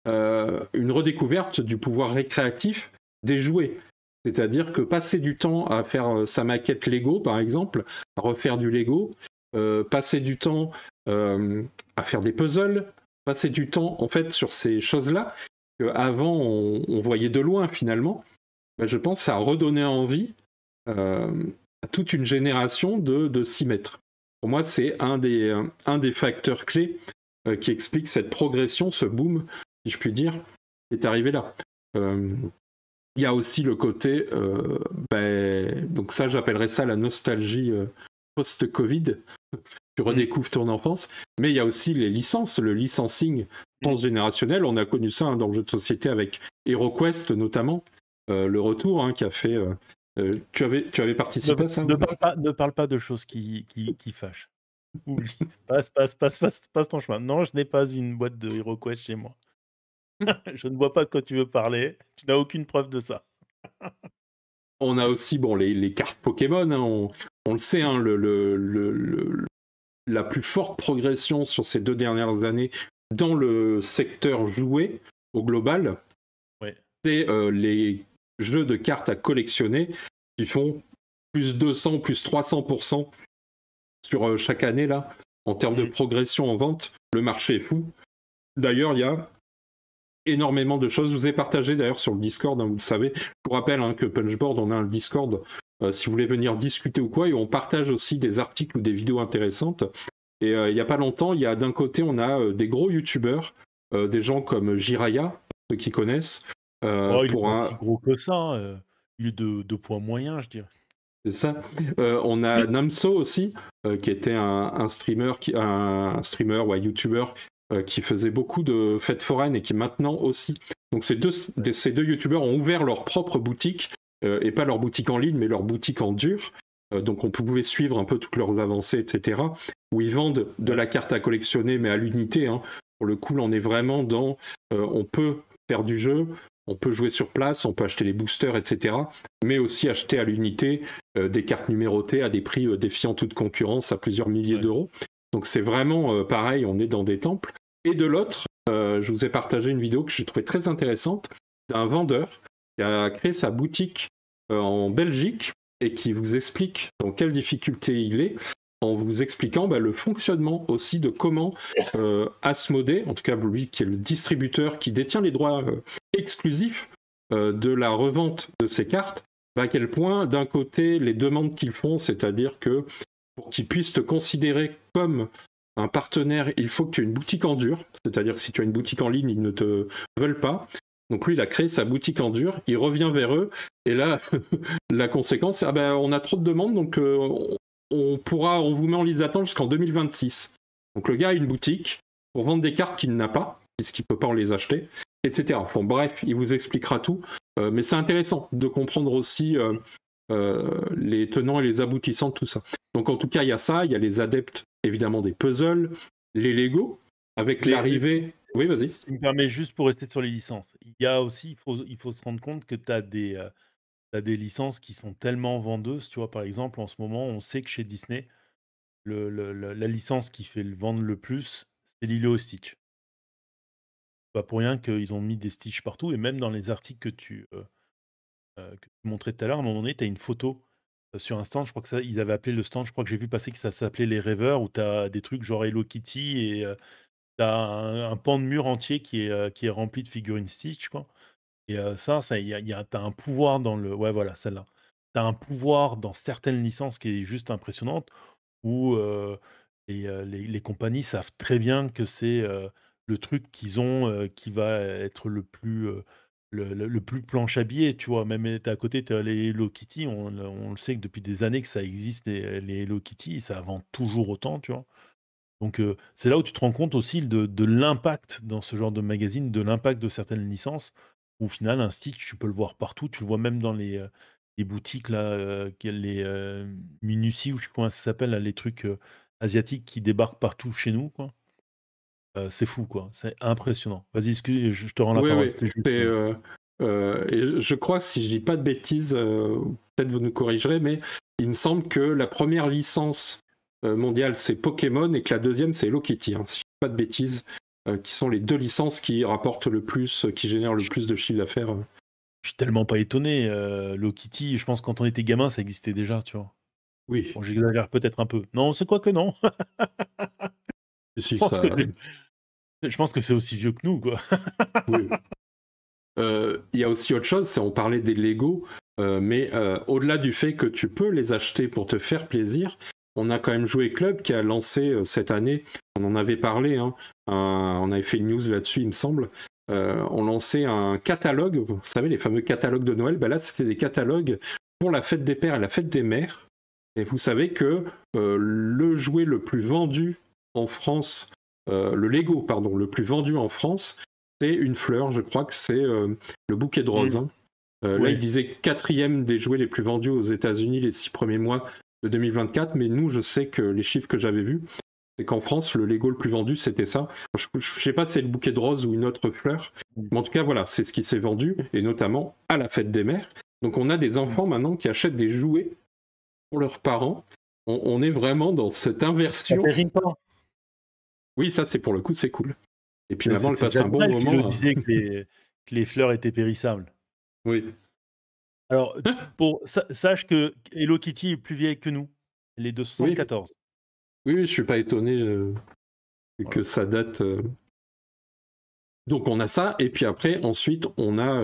Speaker 2: une redécouverte du pouvoir récréatif des jouets. C'est-à-dire que passer du temps à faire sa maquette Lego, par exemple, à refaire du Lego, passer du temps à faire des puzzles, passer du temps en fait sur ces choses-là qu'avant on voyait de loin finalement. Ben, je pense que ça a redonné envie à toute une génération de s'y mettre. Pour moi, c'est un des facteurs clés qui explique cette progression, ce boom, si je puis dire, qui est arrivé là. Il y a aussi le côté, donc ça j'appellerais ça la nostalgie post-Covid, tu redécouvres ton enfance, mais il y a aussi les licences, le licensing transgénérationnel, on a connu ça dans le jeu de société avec HeroQuest notamment, le retour qui a fait... tu avais participé à ça?
Speaker 1: Ne parle pas de choses qui fâchent. Oublie. Passe ton chemin. Non, je n'ai pas une boîte de HeroQuest chez moi. Je ne vois pas de quoi tu veux parler. Tu n'as aucune preuve de ça.
Speaker 2: On a aussi les cartes Pokémon, on le sait, la plus forte progression sur ces 2 dernières années dans le secteur jouet au global, c'est les jeux de cartes à collectionner qui font plus 200, plus 300% sur chaque année là, en termes de progression en vente. Le marché est fou. D'ailleurs, il y a énormément de choses. Je vous ai partagé d'ailleurs sur le Discord, vous le savez. Je vous rappelle que Punchboard, on a un Discord si vous voulez venir discuter ou quoi, et on partage aussi des articles ou des vidéos intéressantes. Et il n'y a pas longtemps, d'un côté, on a des gros youtubeurs, des gens comme Jiraya, ceux qui connaissent.
Speaker 1: Il est pas si gros que ça. Il est de poids moyen, je dirais.
Speaker 2: C'est ça. On a Namso aussi, qui était un streamer, un youtubeur qui faisait beaucoup de fêtes foraines et qui maintenant aussi. Donc ces deux youtubeurs ont ouvert leur propre boutique, et pas leur boutique en ligne, mais leur boutique en dur. Donc on pouvait suivre un peu toutes leurs avancées, etc. Où ils vendent de la carte à collectionner, mais à l'unité. Pour le coup, là, on est vraiment dans... on peut faire du jeu, on peut jouer sur place, on peut acheter les boosters, etc. Mais aussi acheter à l'unité des cartes numérotées à des prix défiant toute concurrence à plusieurs milliers d'euros. Donc c'est vraiment pareil, on est dans des temples. Et de l'autre, je vous ai partagé une vidéo que j'ai trouvée très intéressante d'un vendeur qui a créé sa boutique en Belgique et qui vous explique dans quelle difficulté il est, en vous expliquant le fonctionnement aussi de comment Asmodée, en tout cas lui qui est le distributeur qui détient les droits exclusifs de la revente de ces cartes, à quel point d'un côté les demandes qu'ils font, c'est-à-dire que pour qu'ils puissent te considérer comme un partenaire, il faut que tu aies une boutique en dur, c'est-à-dire que si tu as une boutique en ligne, ils ne te veulent pas. Donc lui, il a créé sa boutique en dur, il revient vers eux, et là, la conséquence, on a trop de demandes, donc on vous met en liste d'attente jusqu'en 2026. Donc le gars a une boutique pour vendre des cartes qu'il n'a pas, puisqu'il ne peut pas en les acheter, etc. Bon, bref, il vous expliquera tout, mais c'est intéressant de comprendre aussi les tenants et les aboutissants de tout ça. Donc en tout cas, il y a ça, il y a les adeptes, évidemment, des puzzles, les Lego, avec l'arrivée... Oui, vas-y.
Speaker 1: Si tu me permets, juste pour rester sur les licences, il y a aussi, il faut se rendre compte que tu as des licences qui sont tellement vendeuses. Tu vois, par exemple, en ce moment, on sait que chez Disney, la licence qui fait le vendre le plus, c'est Lilo et Stitch. Pas pour rien qu'ils ont mis des Stitch partout, et même dans les articles que tu montrais tout à l'heure, à un moment donné, tu as une photo sur un stand. Je crois que ça, ils avaient appelé le stand, je crois que j'ai vu passer que ça s'appelait les Rêveurs, où tu as des trucs genre Hello Kitty, et tu as un pan de mur entier qui est rempli de figurines Stitch, quoi. Et tu as un pouvoir dans le... Ouais, voilà, celle-là. Tu as un pouvoir dans certaines licences qui est juste impressionnante, où les compagnies savent très bien que c'est le truc qu'ils ont qui va être le plus planche à billets, tu vois. Même à côté, tu as les Hello Kitty, on le sait que depuis des années que ça existe, les Hello Kitty, et ça vend toujours autant, tu vois. Donc c'est là où tu te rends compte aussi de l'impact dans ce genre de magazine, de l'impact de certaines licences, où au final, un Stitch, tu peux le voir partout, tu le vois même dans les boutiques, là, les Minutie, ou je sais pas comment ça s'appelle, là, les trucs asiatiques qui débarquent partout chez nous, quoi. C'est fou, quoi, c'est impressionnant. Vas-y, excuse, je te rends la parole.
Speaker 2: Et je crois, si je dis pas de bêtises, peut-être vous nous corrigerez, mais il me semble que la première licence mondiale, c'est Pokémon, et que la deuxième, c'est Hello Kitty, si je dis pas de bêtises, qui sont les deux licences qui rapportent le plus, qui génèrent le plus de chiffre d'affaires.
Speaker 1: Je suis tellement pas étonné. Hello Kitty, je pense que quand on était gamin, ça existait déjà, tu vois.
Speaker 2: Oui,
Speaker 1: Bon, j'exagère peut-être un peu. Non, c'est quoi que non.
Speaker 2: si
Speaker 1: Je pense que
Speaker 2: ça,
Speaker 1: je pense que c'est aussi vieux que nous, quoi.
Speaker 2: oui. Il y a aussi autre chose, c'est on parlait des Lego, mais au-delà du fait que tu peux les acheter pour te faire plaisir, on a quand même Jouet Club qui a lancé cette année, on en avait parlé, hein, on avait fait une news là-dessus, il me semble. On lançait un catalogue, vous savez, les fameux catalogues de Noël. Ben là, c'était des catalogues pour la fête des pères et la fête des mères. Et vous savez que le jouet le plus vendu en France, le Lego, pardon, le plus vendu en France, c'est une fleur, je crois que c'est le bouquet de roses.
Speaker 1: Mmh.
Speaker 2: Hein. Là, il
Speaker 1: Ouais.
Speaker 2: disait quatrième des jouets les plus vendus aux États-Unis les 6 premiers mois de 2024, mais nous, je sais que les chiffres que j'avais vus, c'est qu'en France, le Lego le plus vendu, c'était ça. Je ne sais pas si c'est le bouquet de roses ou une autre fleur,
Speaker 1: Mmh.
Speaker 2: mais en tout cas, voilà, c'est ce qui s'est vendu, et notamment à la fête des mères. Donc, on a des
Speaker 1: Mmh.
Speaker 2: enfants maintenant qui achètent des jouets pour leurs parents. On est vraiment dans cette
Speaker 1: Ça
Speaker 2: inversion.
Speaker 1: périt pas.
Speaker 2: Oui, ça, c'est pour le coup, c'est cool. Et puis
Speaker 1: C'est
Speaker 2: maintenant,
Speaker 1: c'est
Speaker 2: elle
Speaker 1: c'est
Speaker 2: passe un
Speaker 1: Jacques
Speaker 2: bon
Speaker 1: Brel qui le
Speaker 2: moment.
Speaker 1: disait que les fleurs étaient périssables.
Speaker 2: Oui.
Speaker 1: Alors, pour sache que Hello Kitty est plus vieille que nous. Elle est de
Speaker 2: Oui,
Speaker 1: 74.
Speaker 2: oui, je suis pas étonné que
Speaker 1: Voilà.
Speaker 2: ça date. Donc on a ça, et puis après, ensuite, on a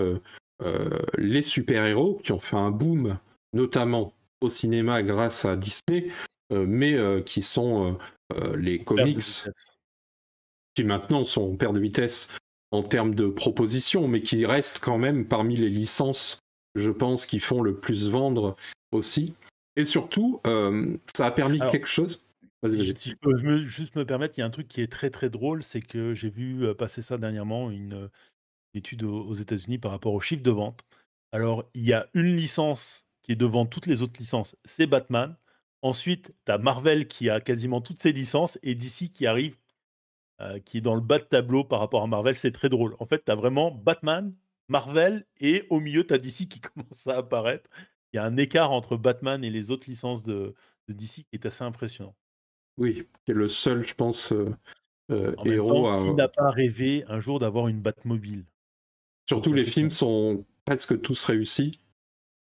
Speaker 2: les super-héros qui ont fait un boom, notamment au cinéma grâce à Disney, mais qui sont les
Speaker 1: Perte
Speaker 2: comics
Speaker 1: de vitesse.
Speaker 2: qui maintenant sont en perte de vitesse en termes de propositions, mais qui restent quand même parmi les licences, je pense, qui font le plus vendre aussi. Et surtout, ça a permis
Speaker 1: Alors,
Speaker 2: quelque chose. Vas-y, vas-y.
Speaker 1: si je peux juste me permettre, il y a un truc qui est très, très drôle, c'est que j'ai vu, passer ça dernièrement, une étude aux États-Unis par rapport aux chiffres de vente. Alors, il y a une licence qui est devant toutes les autres licences, c'est Batman. Ensuite, tu as Marvel qui a quasiment toutes ses licences et DC qui arrive, qui est dans le bas de tableau par rapport à Marvel. C'est très drôle. En fait, tu as vraiment Batman, Marvel et au milieu, tu as DC qui commence à apparaître. Il y a un écart entre Batman et les autres licences de DC qui est assez impressionnant.
Speaker 2: Oui, qui est le seul, je pense,
Speaker 1: En même temps,
Speaker 2: héros
Speaker 1: qui
Speaker 2: à,
Speaker 1: n'a pas rêvé un jour d'avoir une Batmobile? Pose
Speaker 2: surtout
Speaker 1: la
Speaker 2: les films
Speaker 1: question.
Speaker 2: sont presque tous réussis,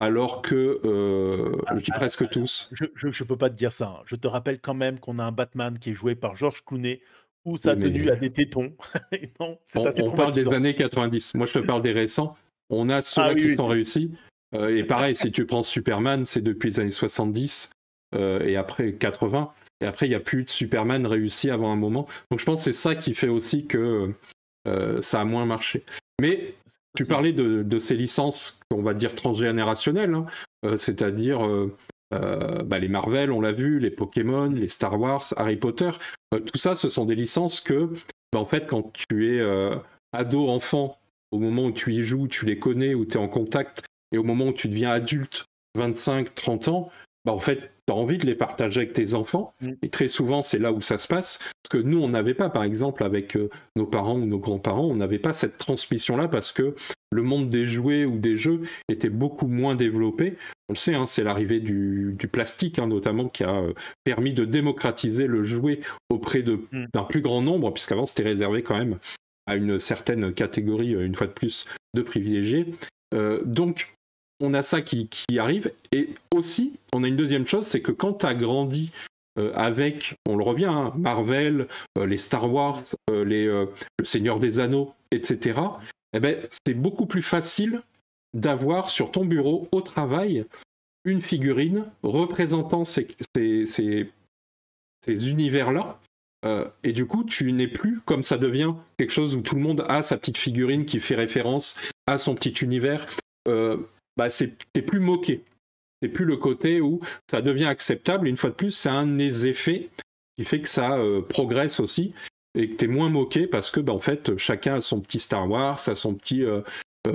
Speaker 2: alors que, je dis presque tous,
Speaker 1: Je peux pas te dire ça, hein. Je te rappelle quand même qu'on a un Batman qui est joué par George Clooney, où
Speaker 2: oui,
Speaker 1: sa tenue
Speaker 2: mais
Speaker 1: a des tétons et non, c'est assez
Speaker 2: on parle des
Speaker 1: traumatisant.
Speaker 2: années 90. Moi, je te parle des récents. On a
Speaker 1: Ah
Speaker 2: ceux-là qui
Speaker 1: oui,
Speaker 2: sont
Speaker 1: oui.
Speaker 2: réussis. Et pareil, si tu prends Superman, c'est depuis les années 70 et après 80. Et après, il n'y a plus de Superman réussi avant un moment. Donc, je pense que c'est ça qui fait aussi que ça a moins marché. Mais
Speaker 1: C'est
Speaker 2: tu
Speaker 1: possible.
Speaker 2: parlais de ces licences, on va dire transgénérationnelles, hein, c'est-à-dire bah, les Marvel, on l'a vu, les Pokémon, les Star Wars, Harry Potter. Tout ça, ce sont des licences que, bah, en fait, quand tu es ado, enfant, au moment où tu y joues, tu les connais, où tu es en contact, et au moment où tu deviens adulte, 25, 30 ans, bah, en fait, tu as envie de les partager avec tes enfants.
Speaker 1: Mmh.
Speaker 2: Et très souvent, c'est là où ça se passe. Parce que nous, on n'avait pas, par exemple, avec nos parents ou nos grands-parents, on n'avait pas cette transmission-là parce que le monde des jouets ou des jeux était beaucoup moins développé. On le sait, hein, c'est l'arrivée du plastique, hein, notamment, qui a permis de démocratiser le jouet auprès
Speaker 1: Mmh.
Speaker 2: d'un plus grand nombre, puisqu'avant, c'était réservé quand même à une certaine catégorie, une fois de plus, de privilégiés. Donc, on a ça qui arrive. Et aussi, on a une deuxième chose, c'est que quand tu as grandi avec, on le revient, hein, Marvel, les Star Wars, le Seigneur des Anneaux, etc., eh ben, c'est beaucoup plus facile d'avoir sur ton bureau, au travail, une figurine représentant ces univers-là. Et du coup, tu n'es plus comme ça devient quelque chose où tout le monde a sa petite figurine qui fait référence à son petit univers. Bah, t'es plus moqué. C'est plus le côté où ça devient acceptable. Et une fois de plus, c'est un des effets qui fait que ça progresse aussi et que t'es moins moqué parce que, bah, en fait, chacun a son petit Star Wars, a son petit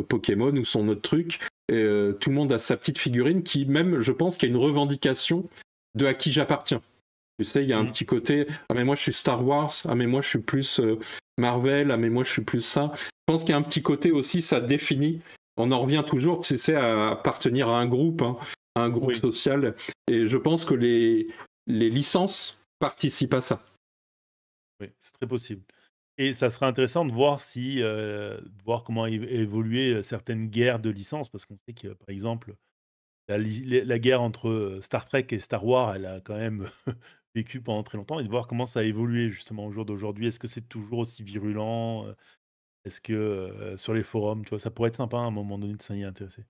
Speaker 2: Pokémon ou son autre truc. Et tout le monde a sa petite figurine qui, même, je pense qu'il y a une revendication de à qui j'appartiens. Tu sais, il y a un
Speaker 1: Mmh.
Speaker 2: petit côté, ah mais moi je suis Star Wars, ah mais moi je suis plus Marvel, ah mais moi je suis plus ça. Je pense qu'il y a un petit côté aussi, ça définit. On en revient toujours, tu sais, à appartenir hein, à un groupe
Speaker 1: Oui,
Speaker 2: social. Et je pense que les licences participent à ça.
Speaker 1: oui, c'est très possible et ça serait intéressant de voir si, de voir comment évoluer, certaines guerres de licences parce qu'on sait que, par exemple, la guerre entre Star Trek et Star Wars, elle a quand même vécu pendant très longtemps et de voir comment ça a évolué justement au jour d'aujourd'hui. Est-ce que c'est toujours aussi virulent? Est-ce que sur les forums, tu vois, ça pourrait être sympa à un moment donné de s'y intéresser.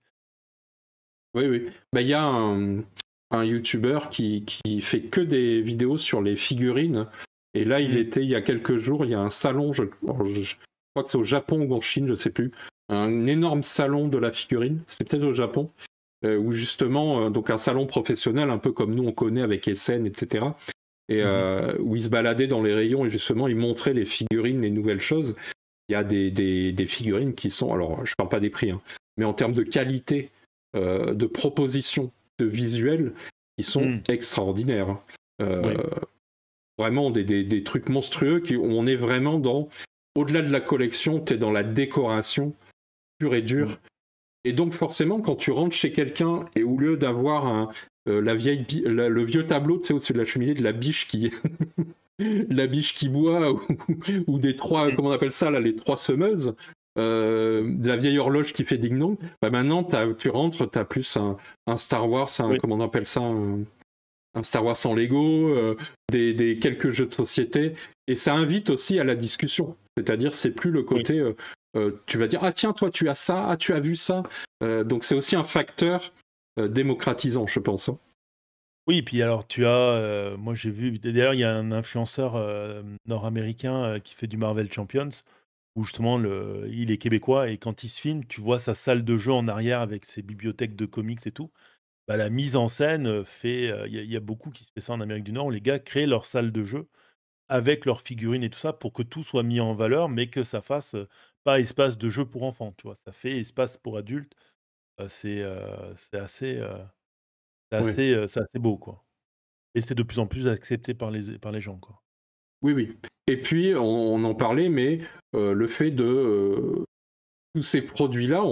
Speaker 2: Oui, oui. Bah, il y a un YouTuber qui fait que des vidéos sur les figurines. Et là, il y a quelques jours, il y a un salon, je crois que c'est au Japon ou en Chine, je sais plus. Un énorme salon de la figurine, c'était peut-être au Japon, où justement, donc un salon professionnel, un peu comme nous on connaît avec Essen, etc. Et où il se baladait dans les rayons et justement il montrait les figurines, les nouvelles choses. Il y a des figurines qui sont, alors je parle pas des prix, hein, mais en termes de qualité, de propositions, de visuels, qui sont extraordinaires. Oui. Vraiment des trucs monstrueux où on est vraiment dans, au-delà de la collection, tu es dans la décoration pure et dure. Et donc forcément, quand tu rentres chez quelqu'un et au lieu d'avoir le vieux tableau, tu sais, au-dessus de la cheminée de la biche qui la biche qui boit ou des trois, comment on appelle ça là, les trois semeuses, de la vieille horloge qui fait ding-dong, bah maintenant tu rentres, tu as plus un Star Wars, comment on appelle ça, un Star Wars en Lego, des quelques jeux de société, et ça invite aussi à la discussion. C'est-à-dire, c'est plus le côté, tu vas dire, ah tiens, toi tu as ça, ah tu as vu ça. Donc c'est aussi un facteur démocratisant, je pense. Hein.
Speaker 1: Oui, puis alors tu as, moi j'ai vu, d'ailleurs il y a un influenceur nord-américain qui fait du Marvel Champions, où justement il est québécois et quand il se filme, tu vois sa salle de jeu en arrière avec ses bibliothèques de comics et tout. Bah, la mise en scène fait, il y a beaucoup qui se fait ça en Amérique du Nord, où les gars créent leur salle de jeu avec leurs figurines et tout ça pour que tout soit mis en valeur, mais que ça fasse pas espace de jeu pour enfants, tu vois? Ça fait espace pour adultes, c'est assez,
Speaker 2: Ouais.
Speaker 1: c'est assez beau, quoi. Et c'est de plus en plus accepté par les gens, quoi.
Speaker 2: Oui, oui. Et puis, on en parlait, mais le fait de tous ces produits-là,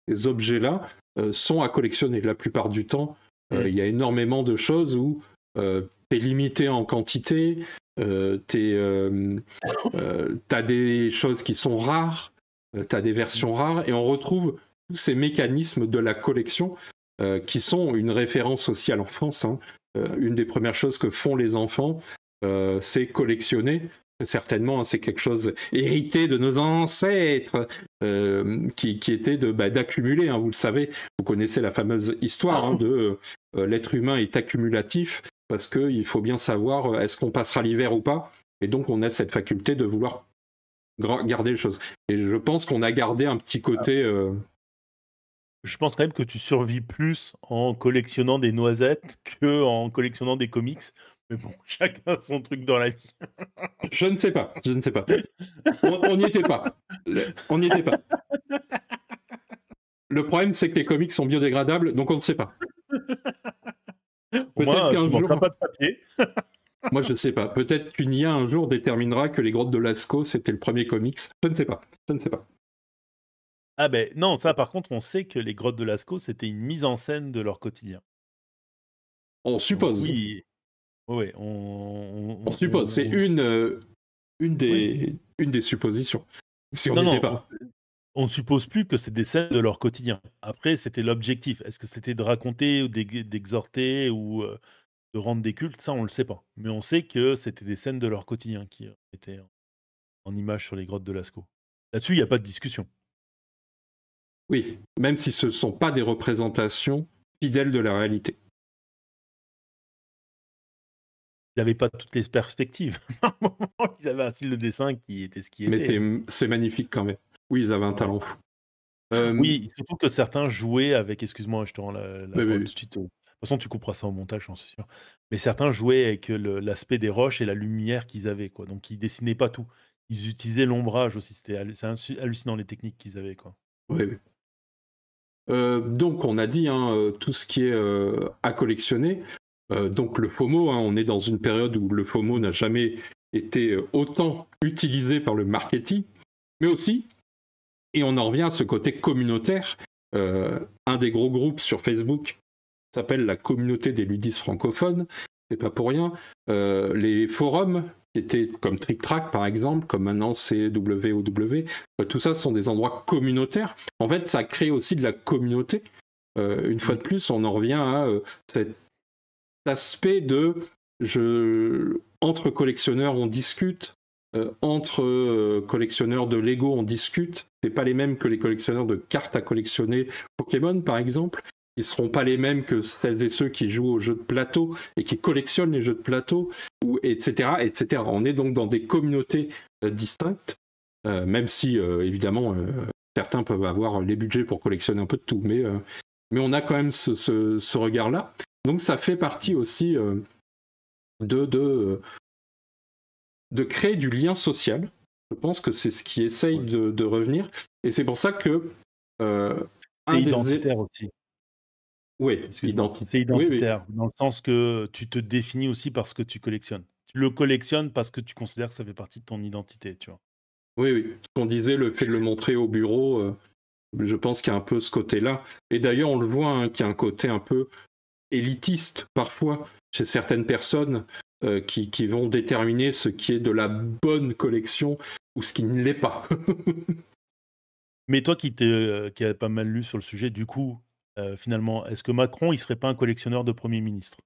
Speaker 2: ces objets-là, sont à collectionner. La plupart du temps, il y a énormément de choses où tu es limité en quantité, t'as des choses qui sont rares, t'as des versions rares, et on retrouve tous ces mécanismes de la collection qui sont une référence aussi à l'enfance. Hein. Une des premières choses que font les enfants, c'est collectionner. Certainement, hein, c'est quelque chose hérité de nos ancêtres qui était d'accumuler. Hein, vous le savez, vous connaissez la fameuse histoire hein, de l'être humain est accumulatif parce qu'il faut bien savoir est-ce qu'on passera l'hiver ou pas. Et donc, on a cette faculté de vouloir garder les choses. Et je pense qu'on a gardé un petit côté...
Speaker 1: Je pense quand même que tu survis plus en collectionnant des noisettes qu'en collectionnant des comics. Mais bon, chacun son truc dans la vie.
Speaker 2: Je ne sais pas. On n'y était pas. On n'y était pas. Le problème, c'est que les comics sont biodégradables, donc on ne sait pas.
Speaker 1: Au moins, tu manqueras pas de papier.
Speaker 2: Moi, je ne sais pas. Peut-être qu'une IA un jour déterminera que les Grottes de Lascaux, c'était le premier comics. Je ne sais pas.
Speaker 1: Ah ben non, ça par contre, on sait que les Grottes de Lascaux, c'était une mise en scène de leur quotidien.
Speaker 2: On suppose.
Speaker 1: Donc, oui, ouais,
Speaker 2: on suppose. C'est une des suppositions. Si on n'était pas.
Speaker 1: On ne suppose plus que c'est des scènes de leur quotidien. Après, c'était l'objectif. Est-ce que c'était de raconter ou d'exhorter ou de rendre des cultes? Ça, on le sait pas. Mais on sait que c'était des scènes de leur quotidien qui étaient en images sur les grottes de Lascaux. Là-dessus, il n'y a pas de discussion.
Speaker 2: Oui, même si ce ne sont pas des représentations fidèles de la réalité.
Speaker 1: Ils n'avaient pas toutes les perspectives. Ils avaient un style de dessin qui était ce qui était.
Speaker 2: Mais c'est magnifique quand même. Oui, ils avaient un talent fou.
Speaker 1: Oui, surtout que certains jouaient avec, excuse-moi, je te rends la parole tout de suite. De toute façon, tu couperas ça au montage, j'en suis sûr. Mais certains jouaient avec l'aspect des roches et la lumière qu'ils avaient, quoi. Donc, ils dessinaient pas tout. Ils utilisaient l'ombrage aussi. C'est hallucinant les techniques qu'ils avaient, quoi.
Speaker 2: Oui. Donc, on a dit hein, tout ce qui est à collectionner. Donc, le FOMO, hein, on est dans une période où le FOMO n'a jamais été autant utilisé par le marketing, mais aussi, et on en revient à ce côté communautaire, un des gros groupes sur Facebook s'appelle la communauté des ludistes francophones, c'est pas pour rien. Les forums, qui étaient comme Trick Track par exemple, comme maintenant c'est WOW, tout ça ce sont des endroits communautaires. En fait, ça crée aussi de la communauté. une fois
Speaker 1: Mmh.
Speaker 2: de plus, on en revient à cet aspect de entre collectionneurs, on discute. Entre collectionneurs de Lego, on discute. C'est pas les mêmes que les collectionneurs de cartes à collectionner Pokémon, par exemple. Ils seront pas les mêmes que celles et ceux qui jouent aux jeux de plateau et qui collectionnent les jeux de plateau, ou, etc., etc. On est donc dans des communautés distinctes, même si, évidemment, certains peuvent avoir les budgets pour collectionner un peu de tout, mais on a quand même ce regard-là. Donc ça fait partie aussi de créer du lien social. Je pense que c'est ce qui essaye
Speaker 1: Ouais.
Speaker 2: de revenir. Et c'est pour ça que
Speaker 1: C'est
Speaker 2: un des...
Speaker 1: identitaire aussi.
Speaker 2: Oui,
Speaker 1: Excuse-moi.
Speaker 2: identité.
Speaker 1: C'est
Speaker 2: Oui, oui.
Speaker 1: identitaire, dans le sens que tu te définis aussi par ce que tu collectionnes. Tu le collectionnes parce que tu considères que ça fait partie de ton identité, tu vois?
Speaker 2: Oui, oui. Ce qu'on disait, le fait de le montrer au bureau, je pense qu'il y a un peu ce côté-là. Et d'ailleurs, on le voit, hein, qu'il y a un côté un peu élitiste, parfois, chez certaines personnes qui vont déterminer ce qui est de la bonne collection ou ce qui ne l'est pas.
Speaker 1: Mais toi qui as pas mal lu sur le sujet, du coup, finalement, est-ce que Macron, il serait pas un collectionneur de Premier ministre?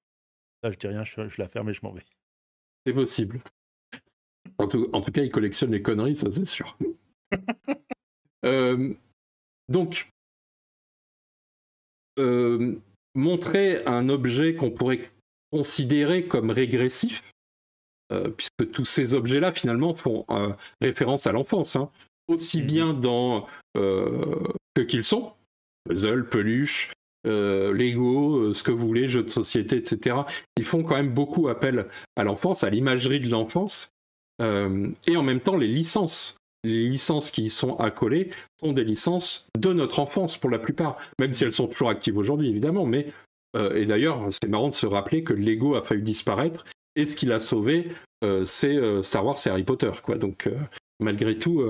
Speaker 1: Ça, je dis rien, je la ferme et je m'en vais.
Speaker 2: C'est possible. En tout cas, il collectionne les conneries, ça c'est sûr. Euh, donc, montrer un objet qu'on pourrait considérer comme régressif, puisque tous ces objets-là, finalement, font référence à l'enfance, hein, aussi
Speaker 1: Mmh.
Speaker 2: bien dans ce qu'ils sont, puzzle, peluche, Lego, ce que vous voulez, jeux de société, etc. Ils font quand même beaucoup appel à l'enfance, à l'imagerie de l'enfance, et en même temps, les licences qui y sont accolées sont des licences de notre enfance pour la plupart, même si elles sont toujours actives aujourd'hui, évidemment. Mais, et d'ailleurs, c'est marrant de se rappeler que Lego a failli disparaître, et ce qui l'a sauvé, c'est Star Wars et Harry Potter, quoi. Donc, malgré tout,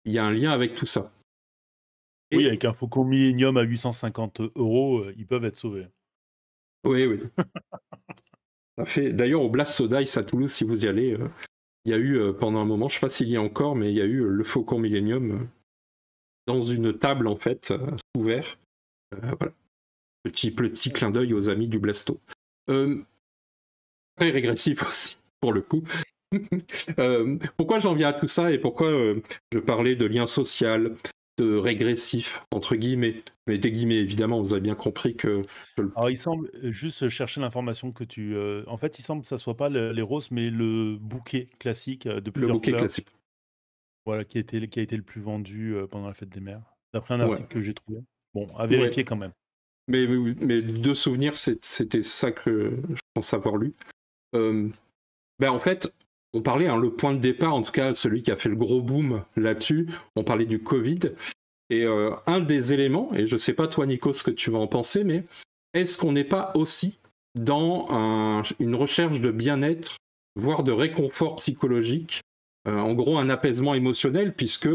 Speaker 2: il y a un lien avec tout ça.
Speaker 1: Oui,
Speaker 2: Et
Speaker 1: avec un Faucon Millenium à 850 €, ils peuvent être sauvés.
Speaker 2: oui, oui. Ça fait... D'ailleurs, au Blast Dice à Toulouse, si vous y allez, il y a eu pendant un moment, je ne sais pas s'il y a encore, mais il y a eu le Faucon Millennium dans une table, en fait, ouvert. Voilà. Petit clin d'œil aux amis du Blasto. Très régressif aussi, pour le coup. Pourquoi j'en viens à tout ça et pourquoi je parlais de lien social, de régressif, entre guillemets, mais des guillemets évidemment, vous avez bien compris que
Speaker 1: Alors, il semble, juste chercher l'information que tu, en fait, il semble que ça soit pas les roses, mais le bouquet classique, de
Speaker 2: le
Speaker 1: plusieurs
Speaker 2: bouquet
Speaker 1: couleurs,
Speaker 2: classique.
Speaker 1: voilà, qui a été le plus vendu, pendant la fête des mères, d'après un
Speaker 2: Ouais,
Speaker 1: article que j'ai trouvé. Bon, à
Speaker 2: ouais.
Speaker 1: vérifier quand même.
Speaker 2: Mais de souvenirs, c'était ça que je pense avoir lu. Euh, ben en fait, on parlait, hein, le point de départ, en tout cas celui qui a fait le gros boom là-dessus, on parlait du Covid. Et un des éléments, et je ne sais pas toi Nico ce que tu vas en penser, mais est-ce qu'on n'est pas aussi dans une recherche de bien-être, voire de réconfort psychologique, en gros un apaisement émotionnel, puisque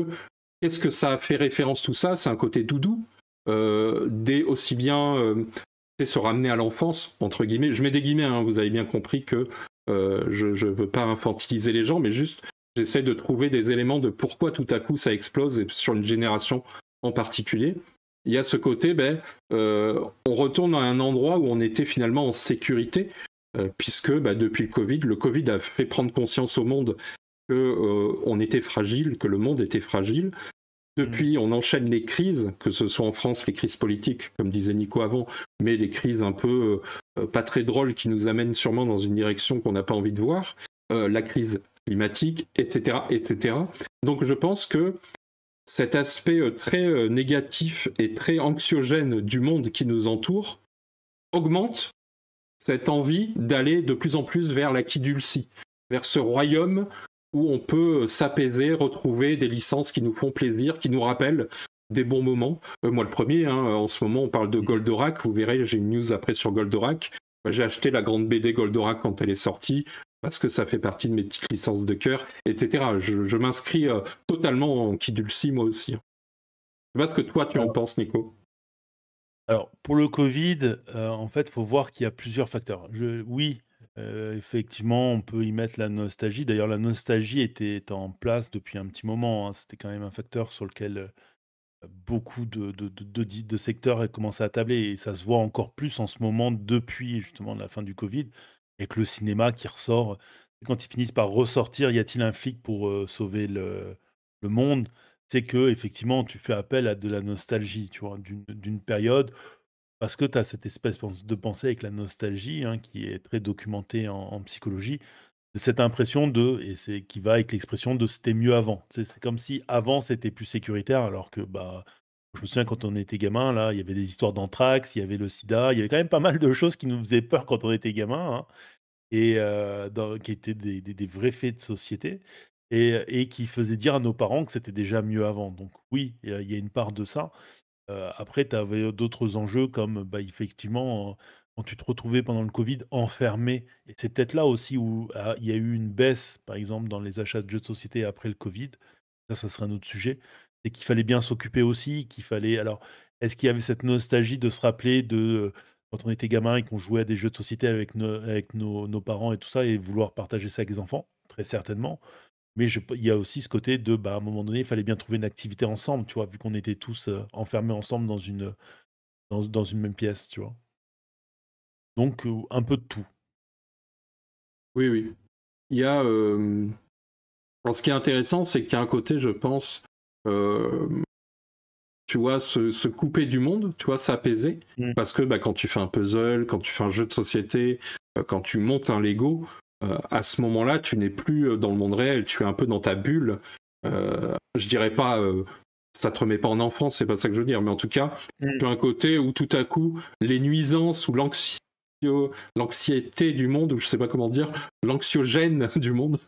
Speaker 2: qu'est-ce que ça a fait référence tout ça? C'est un côté doudou, aussi bien se ramener à l'enfance, entre guillemets. Je mets des guillemets, hein, vous avez bien compris que je ne veux pas infantiliser les gens, mais juste j'essaie de trouver des éléments de pourquoi tout à coup ça explose et sur une génération en particulier. Il y a ce côté, on retourne à un endroit où on était finalement en sécurité, puisque depuis le Covid a fait prendre conscience au monde que on était fragile, que le monde était fragile.
Speaker 1: Mmh.
Speaker 2: Depuis, on enchaîne les crises, que ce soit en France, les crises politiques, comme disait Nico avant, mais les crises un peu pas très drôles qui nous amènent sûrement dans une direction qu'on n'a pas envie de voir, la crise climatique, etc., etc. Donc je pense que cet aspect très négatif et très anxiogène du monde qui nous entoure augmente cette envie d'aller de plus en plus vers la quidulcie, vers ce royaume où on peut s'apaiser, retrouver des licences qui nous font plaisir, qui nous rappellent des bons moments. Moi, le premier, hein, en ce moment, on parle de
Speaker 1: Mmh.
Speaker 2: Goldorak. Vous verrez, j'ai une news après sur Goldorak. J'ai acheté la grande BD Goldorak quand elle est sortie, parce que ça fait partie de mes petites licences de cœur, etc. Je m'inscris totalement en Kidulcie, moi aussi. Je sais pas ce que toi, tu en
Speaker 1: Alors
Speaker 2: penses, Nico.
Speaker 1: alors, pour le Covid, en fait, il faut voir qu'il y a plusieurs facteurs. Oui, effectivement, on peut y mettre la nostalgie. D'ailleurs, la nostalgie était en place depuis un petit moment, hein. C'était quand même un facteur sur lequel, beaucoup de secteurs commençaient à tabler et ça se voit encore plus en ce moment depuis justement la fin du covid, avec le cinéma qui ressort. Quand ils finissent par ressortir «Y a-t-il un flic pour, sauver le monde?», c'est que effectivement tu fais appel à de la nostalgie, tu vois? D'une période parce que tu as cette espèce de pensée avec la nostalgie, hein, qui est très documentée en psychologie, de cette impression de et c'est qui va avec l'expression de: «C'était mieux avant». Tu sais, c'est comme si avant c'était plus sécuritaire alors que, bah, je me souviens quand on était gamin là, il y avait des histoires d'anthrax, il y avait le sida, il y avait quand même pas mal de choses qui nous faisaient peur quand on était gamin, hein et qui étaient des vrais faits de société et qui faisaient dire à nos parents que c'était déjà mieux avant. Donc oui, il y a une part de ça. Après, tu avais d'autres enjeux comme, bah, effectivement, quand tu te retrouvais pendant le covid enfermé et c'est peut-être là aussi où, il y a eu une baisse, par exemple, dans les achats de jeux de société après le covid. Ça serait un autre sujet. Et qu'il fallait bien s'occuper aussi, qu'il fallait alors, est-ce qu'il y avait cette nostalgie de se rappeler de, quand on était gamin et qu'on jouait à des jeux de société avec nos parents et tout ça et vouloir partager ça avec les enfants? Très certainement. Mais il y a aussi ce côté de, bah, à un moment donné, il fallait bien trouver une activité ensemble, tu vois? Vu qu'on était tous, enfermés ensemble dans une même pièce, tu vois? Donc un peu de tout.
Speaker 2: Oui, oui. Il y a, alors, ce qui est intéressant, c'est qu'il y a un côté, je pense, euh, tu vois, se couper du monde, tu vois, s'apaiser.
Speaker 1: Mmh.
Speaker 2: Parce que bah, quand tu fais un puzzle, quand tu fais un jeu de société, quand tu montes un Lego, à ce moment-là, tu n'es plus dans le monde réel, tu es un peu dans ta bulle. Je dirais pas, ça te remet pas en enfance, c'est pas ça que je veux dire, mais en tout cas,
Speaker 1: Mmh.
Speaker 2: tu as un côté où tout à coup, les nuisances ou l'anxiété du monde, ou je sais pas comment dire, l'anxiogène du monde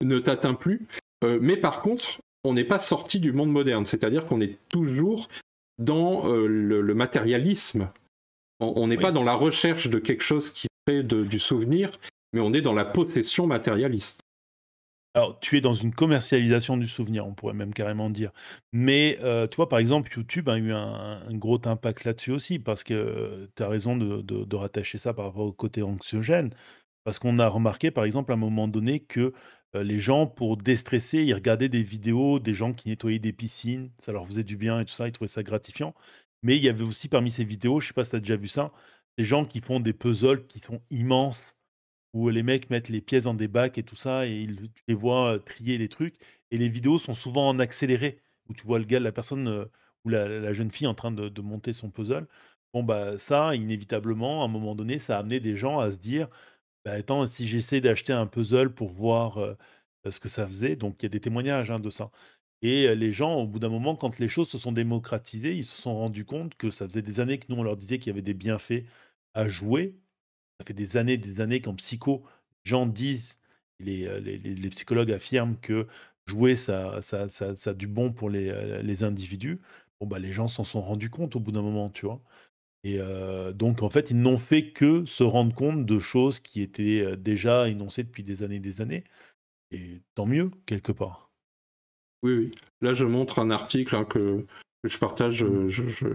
Speaker 2: ne t'atteint plus. Mais par contre, on n'est pas sorti du monde moderne, c'est-à-dire qu'on est toujours dans le matérialisme. On n'est pas
Speaker 1: Oui.
Speaker 2: dans la recherche de quelque chose qui serait du souvenir, mais on est dans la possession matérialiste.
Speaker 1: Alors, tu es dans une commercialisation du souvenir, on pourrait même carrément dire. Mais, tu vois, par exemple, YouTube a eu un gros impact là-dessus aussi parce que, tu as raison de rattacher ça par rapport au côté anxiogène. Parce qu'on a remarqué, par exemple, à un moment donné que, les gens, pour déstresser, ils regardaient des vidéos des gens qui nettoyaient des piscines, ça leur faisait du bien et tout ça, ils trouvaient ça gratifiant. Mais il y avait aussi parmi ces vidéos, je sais pas si tu as déjà vu ça, des gens qui font des puzzles qui sont immenses où les mecs mettent les pièces dans des bacs et tout ça et tu les vois, trier les trucs et les vidéos sont souvent en accéléré, où tu vois le gars, la personne, ou la jeune fille en train de monter son puzzle. Bon, bah, ça, inévitablement, à un moment donné, ça a amené des gens à se dire: «Bah, attends, si j'essaie d'acheter un puzzle pour voir, ce que ça faisait», donc il y a des témoignages, hein, de ça et les gens, au bout d'un moment, quand les choses se sont démocratisées, ils se sont rendus compte que ça faisait des années que nous, on leur disait qu'il y avait des bienfaits à jouer. Ça fait des années qu'en psycho, les gens disent, les psychologues affirment que jouer, ça a du bon pour les individus. Bon, bah, les gens s'en sont rendus compte au bout d'un moment, tu vois? Et donc en fait, ils n'ont fait que se rendre compte de choses qui étaient, déjà énoncées depuis des années et tant mieux, quelque part.
Speaker 2: Oui, oui. Là, je montre un article hein, que je partage,
Speaker 1: Mmh.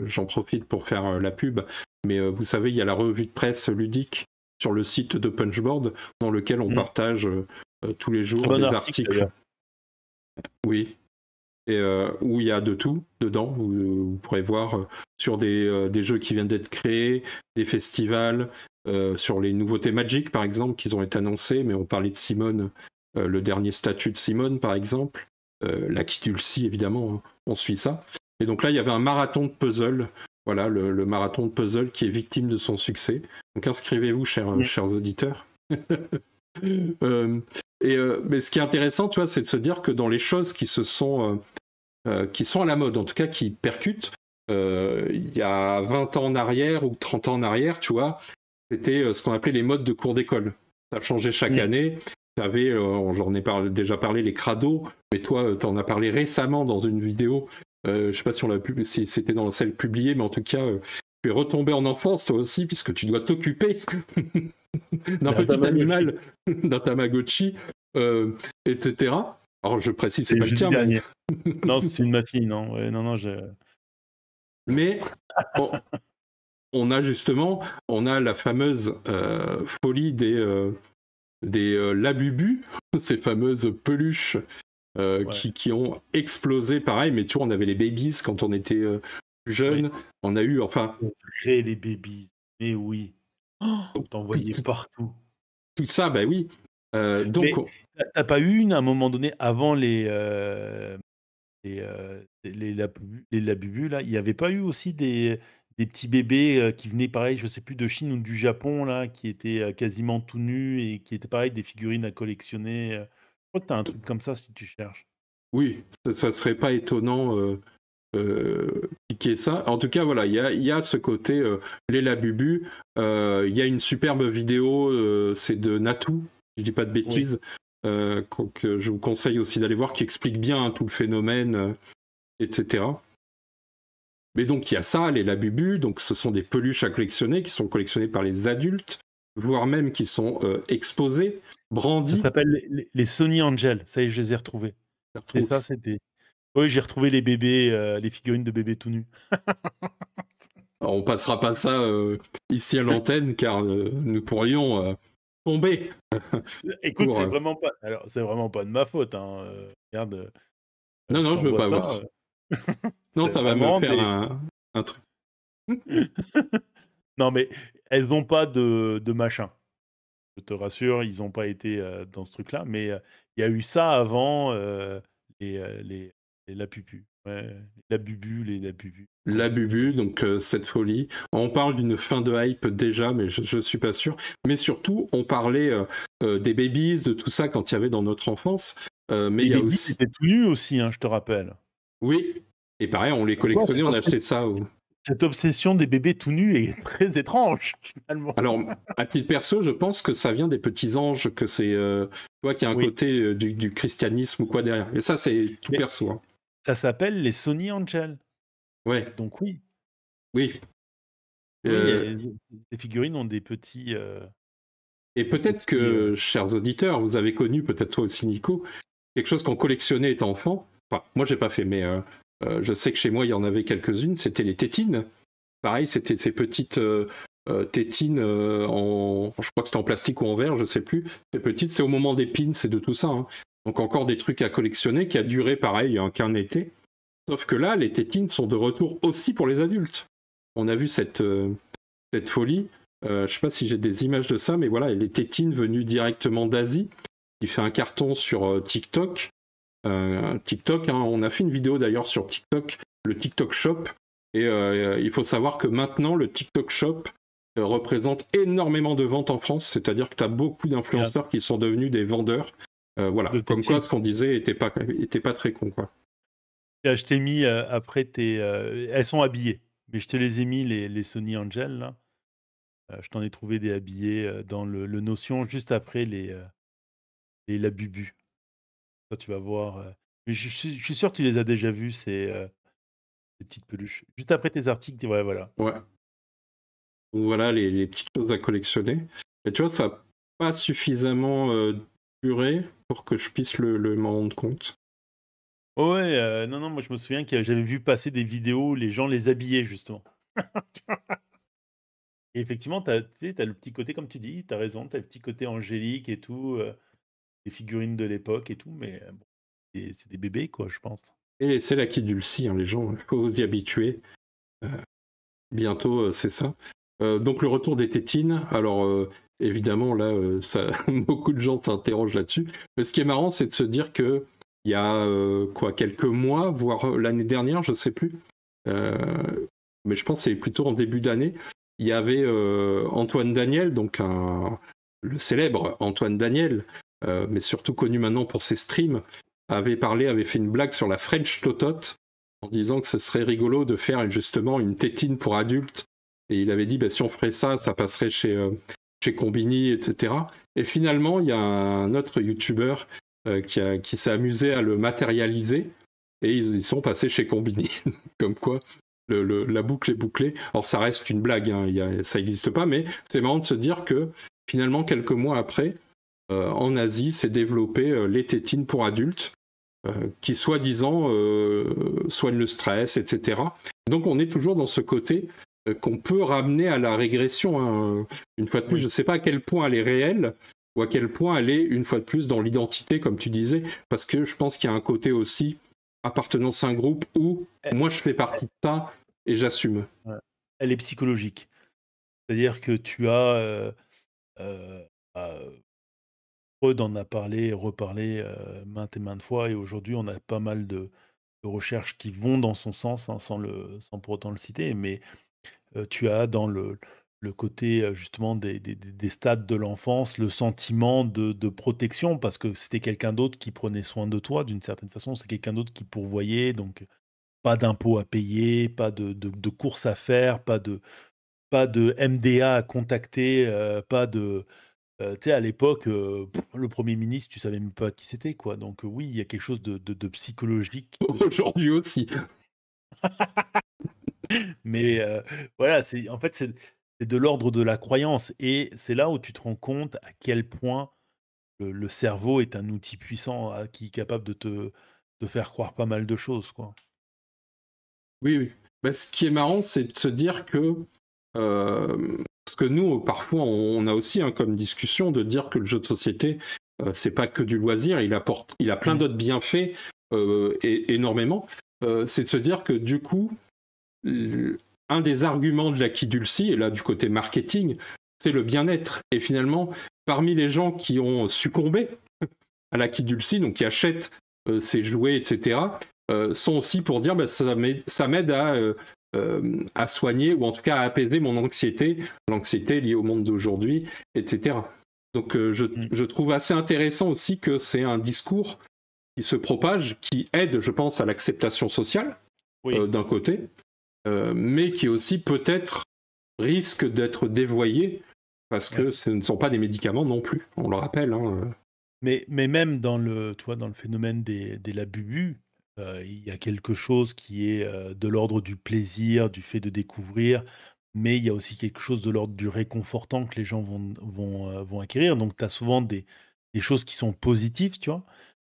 Speaker 2: j'en profite pour faire la pub. Mais vous savez, il y a la revue de presse ludique sur le site de Punchboard, dans lequel on
Speaker 1: Mmh.
Speaker 2: partage tous les
Speaker 1: Très
Speaker 2: jours
Speaker 1: bon
Speaker 2: des
Speaker 1: article
Speaker 2: articles.
Speaker 1: d'ailleurs.
Speaker 2: Oui. Et où il y a de tout dedans, où vous pourrez voir sur des jeux qui viennent d'être créés, des festivals, sur les nouveautés Magic par exemple, qui ont été annoncées, mais on parlait de Simone, le dernier statut de Simone par exemple, la Dulcie évidemment, hein, on suit ça. Et donc là, il y avait un marathon de puzzle, voilà, le marathon de puzzle qui est victime de son succès. Donc inscrivez-vous,
Speaker 1: Mmh.
Speaker 2: chers auditeurs. Euh, mais ce qui est intéressant, tu vois, c'est de se dire que dans les choses qui sont à la mode, en tout cas qui percutent. Il y a 20 ans en arrière ou 30 ans en arrière, tu vois, c'était ce qu'on appelait les modes de cours d'école. Ça a changé chaque
Speaker 1: Mmh.
Speaker 2: année. Tu avais, j'en ai déjà parlé, les crados, mais toi, tu en as parlé récemment dans une vidéo. Je sais pas si, si c'était dans celle publiée, mais en tout cas, tu es retombé en enfance toi aussi, puisque tu dois t'occuper d'un
Speaker 1: La
Speaker 2: petit
Speaker 1: Tamagotchi,
Speaker 2: animal, d'un Tamagotchi, etc. Alors je précise, c'est
Speaker 1: c'est
Speaker 2: pas le
Speaker 1: jeudi
Speaker 2: tien, mais
Speaker 1: dernier. Non, c'est une de ma fille, non, ouais, non, non, je
Speaker 2: mais on a justement, on a la fameuse folie des Labubu, ces fameuses peluches qui ont explosé pareil, mais tu vois, on avait les babies quand on était plus jeune, on a eu, enfin...
Speaker 1: Créer les babies, mais oui. T'en
Speaker 2: tout,
Speaker 1: voyais
Speaker 2: tout,
Speaker 1: partout.
Speaker 2: tout ça, bah oui.
Speaker 1: Mais
Speaker 2: Donc,
Speaker 1: t'as pas eu à un moment donné, avant les Labubu, là, il n'y avait pas eu aussi des petits bébés qui venaient, pareil, je sais plus, de Chine ou du Japon, là, qui étaient quasiment tout nus et qui étaient, pareil, des figurines à collectionner. Je crois que tu as un truc comme ça si tu cherches.
Speaker 2: oui, ça serait pas étonnant qu'il y ait ça. En tout cas, voilà, il y a ce côté les Labubu. Il y a une superbe vidéo, c'est de Natou, je dis pas de bêtises, que je vous conseille aussi d'aller voir, qui explique bien tout le phénomène, etc. Mais donc il y a ça, les Labubu, donc ce sont des peluches à collectionner qui sont collectionnées par les adultes, voire même qui sont exposées,
Speaker 1: Ça
Speaker 2: brandies.
Speaker 1: s'appelle les Sony Angel. Ça y est, je les ai retrouvés. C'est ça, c'était. Oui, j'ai retrouvé les bébés, les figurines de bébés tout nus.
Speaker 2: Alors, on passera pas ça ici à l'antenne car nous pourrions tomber.
Speaker 1: Écoute,
Speaker 2: pour,
Speaker 1: c'est vraiment pas de ma faute, hein. Regarde,
Speaker 2: Non,
Speaker 1: je
Speaker 2: non, je veux
Speaker 1: t'envoie
Speaker 2: pas
Speaker 1: ça.
Speaker 2: voir. Non,
Speaker 1: C'est
Speaker 2: ça va me
Speaker 1: vraiment
Speaker 2: faire
Speaker 1: des.
Speaker 2: un truc.
Speaker 1: Non, mais elles ont pas de machin. Je te rassure, ils ont pas été dans ce truc-là. Mais il y a eu ça avant les, les Lapupu. Ouais, les Labubu, les Lapupu. Comment
Speaker 2: La
Speaker 1: ça s'appelle?
Speaker 2: Bubu, donc cette folie. On parle d'une fin de hype déjà, mais je suis pas sûr. Mais surtout, on parlait des babies, de tout ça quand il y avait dans notre enfance. Mais
Speaker 1: Les
Speaker 2: il y a
Speaker 1: bébés
Speaker 2: aussi...
Speaker 1: étaient tout nus aussi, hein, je te rappelle.
Speaker 2: Oui, et pareil, on les
Speaker 1: Comme quoi,
Speaker 2: collectionnait, on achetait ça.
Speaker 1: cette obsession des bébés tout nus est très étrange, finalement.
Speaker 2: Alors, à titre perso, je pense que ça vient des petits anges, que c'est... toi qui a un
Speaker 1: Oui.
Speaker 2: côté du christianisme ou quoi derrière. Et ça, c'est tout
Speaker 1: Mais
Speaker 2: perso. Hein.
Speaker 1: ça s'appelle les Sony Angel.
Speaker 2: Ouais,
Speaker 1: Donc oui.
Speaker 2: oui.
Speaker 1: Oui, ces figurines ont des petits.
Speaker 2: Et peut-être que, chers auditeurs, vous avez connu, peut-être toi aussi Nico, quelque chose qu'on collectionnait étant enfant. Enfin, moi j'ai pas fait, mais je sais que chez moi il y en avait quelques-unes. C'était les tétines. Pareil, c'était ces petites tétines je crois que c'était en plastique ou en verre, je sais plus. Ces petites, c'est au moment des pins, c'est de tout ça. Hein. Donc encore des trucs à collectionner qui a duré pareil qu'un été. Sauf que là, les tétines sont de retour aussi pour les adultes. On a vu cette folie. Je sais pas si j'ai des images de ça, mais voilà, les tétines venues directement d'Asie, qui fait un carton sur TikTok. TikTok, hein, on a fait une vidéo d'ailleurs sur TikTok, le TikTok Shop, et il faut savoir que maintenant le TikTok Shop représente énormément de ventes en France, c'est-à-dire que tu as beaucoup d'influenceurs qui sont devenus des vendeurs. Voilà, comme quoi ce qu'on disait était pas très con, quoi.
Speaker 1: Je t'ai mis après tes. Elles sont habillées, mais je te les ai mis, les Sony Angel, là. Je t'en ai trouvé des habillés dans le Notion, juste après les Labubu. Ça, tu vas voir. Mais je suis sûr que tu les as déjà vus, ces petites peluches. Juste après tes articles, ouais, voilà.
Speaker 2: Ouais. Donc voilà les petites choses à collectionner. Et tu vois, ça n'a pas suffisamment duré pour que je puisse m'en rendre compte.
Speaker 1: Ouais, non, non, moi je me souviens que j'avais vu passer des vidéos où les gens les habillaient, justement. Et effectivement, tu sais, le petit côté, comme tu dis, tu as raison, tu as le petit côté angélique et tout, les figurines de l'époque et tout, mais bon, c'est des bébés, quoi, je pense.
Speaker 2: Et c'est la qui dulcie, hein, les gens, il faut vous y habituer. Bientôt, c'est ça. Donc le retour des tétines, alors évidemment là, beaucoup de gens s'interrogent là-dessus. Mais ce qui est marrant, c'est de se dire que il y a quelques mois, voire l'année dernière, je sais plus, mais je pense que c'est plutôt en début d'année, il y avait Antoine Daniel, donc le célèbre Antoine Daniel, mais surtout connu maintenant pour ses streams, avait fait une blague sur la French Totote en disant que ce serait rigolo de faire justement une tétine pour adultes. Et il avait dit, si on ferait ça, ça passerait chez Combini, etc. Et finalement, il y a un autre YouTuber qui s'est amusé à le matérialiser, et ils sont passés chez Combini. Comme quoi, la boucle est bouclée. Alors ça reste une blague, hein, ça n'existe pas, mais c'est marrant de se dire que finalement, quelques mois après, en Asie, s'est développé les tétines pour adultes, qui soi-disant soignent le stress, etc. Donc on est toujours dans ce côté qu'on peut ramener à la régression. Hein. Une fois de plus, je ne sais pas à quel point elle est réelle, ou à quel point elle est, une fois de plus, dans l'identité, comme tu disais, parce que je pense qu'il y a un côté aussi appartenance à un groupe où
Speaker 1: Eh,
Speaker 2: moi je fais partie de ça et j'assume.
Speaker 1: ouais. Elle est psychologique. C'est-à-dire que tu as, bah, Freud en a parlé et reparlé, maintes et maintes fois et aujourd'hui on a pas mal de recherches qui vont dans son sens, hein, sans pour autant le citer. Mais, tu as dans le côté, justement des stades de l'enfance, le sentiment de protection parce que c'était quelqu'un d'autre qui prenait soin de toi d'une certaine façon. C'est quelqu'un d'autre qui pourvoyait donc pas d'impôts à payer, pas de courses à faire, pas de MDA à contacter, pas de tu sais, à l'époque, le premier ministre, tu savais même pas qui c'était, quoi. Donc, oui, il y a quelque chose de psychologique qui peut se
Speaker 2: Aujourd'hui aussi.
Speaker 1: mais, voilà, c'est en fait, c'est de l'ordre de la croyance et c'est là où tu te rends compte à quel point le cerveau est un outil puissant, qui est capable de faire croire pas mal de choses, quoi.
Speaker 2: Oui, oui. Bah, ce qui est marrant, c'est de se dire que parce que nous, parfois, on a aussi comme discussion de dire que le jeu de société, c'est pas que du loisir, il a plein
Speaker 1: Mmh.
Speaker 2: d'autres bienfaits et énormément. C'est de se dire que du coup, un des arguments de l'acquidulcie, et là du côté marketing, c'est le bien-être. Et finalement, parmi les gens qui ont succombé à l'acquidulcie, donc qui achètent ces jouets, etc., sont aussi pour dire bah, ça m'aide à soigner ou en tout cas à apaiser mon anxiété, l'anxiété liée au monde d'aujourd'hui, etc. Donc
Speaker 1: Mmh.
Speaker 2: je trouve assez intéressant aussi que c'est un discours qui se propage, qui aide, je pense, à l'acceptation sociale
Speaker 1: Oui.
Speaker 2: d'un côté, mais qui aussi peut-être risque d'être dévoyé parce
Speaker 1: Ouais.
Speaker 2: que ce ne sont pas des médicaments non plus, on le rappelle. Hein.
Speaker 1: Mais même dans tu vois, dans le phénomène des labubus, il y a quelque chose qui est, de l'ordre du plaisir, du fait de découvrir, mais il y a aussi quelque chose de l'ordre du réconfortant que les gens vont acquérir. Donc tu as souvent des choses qui sont positives, tu vois?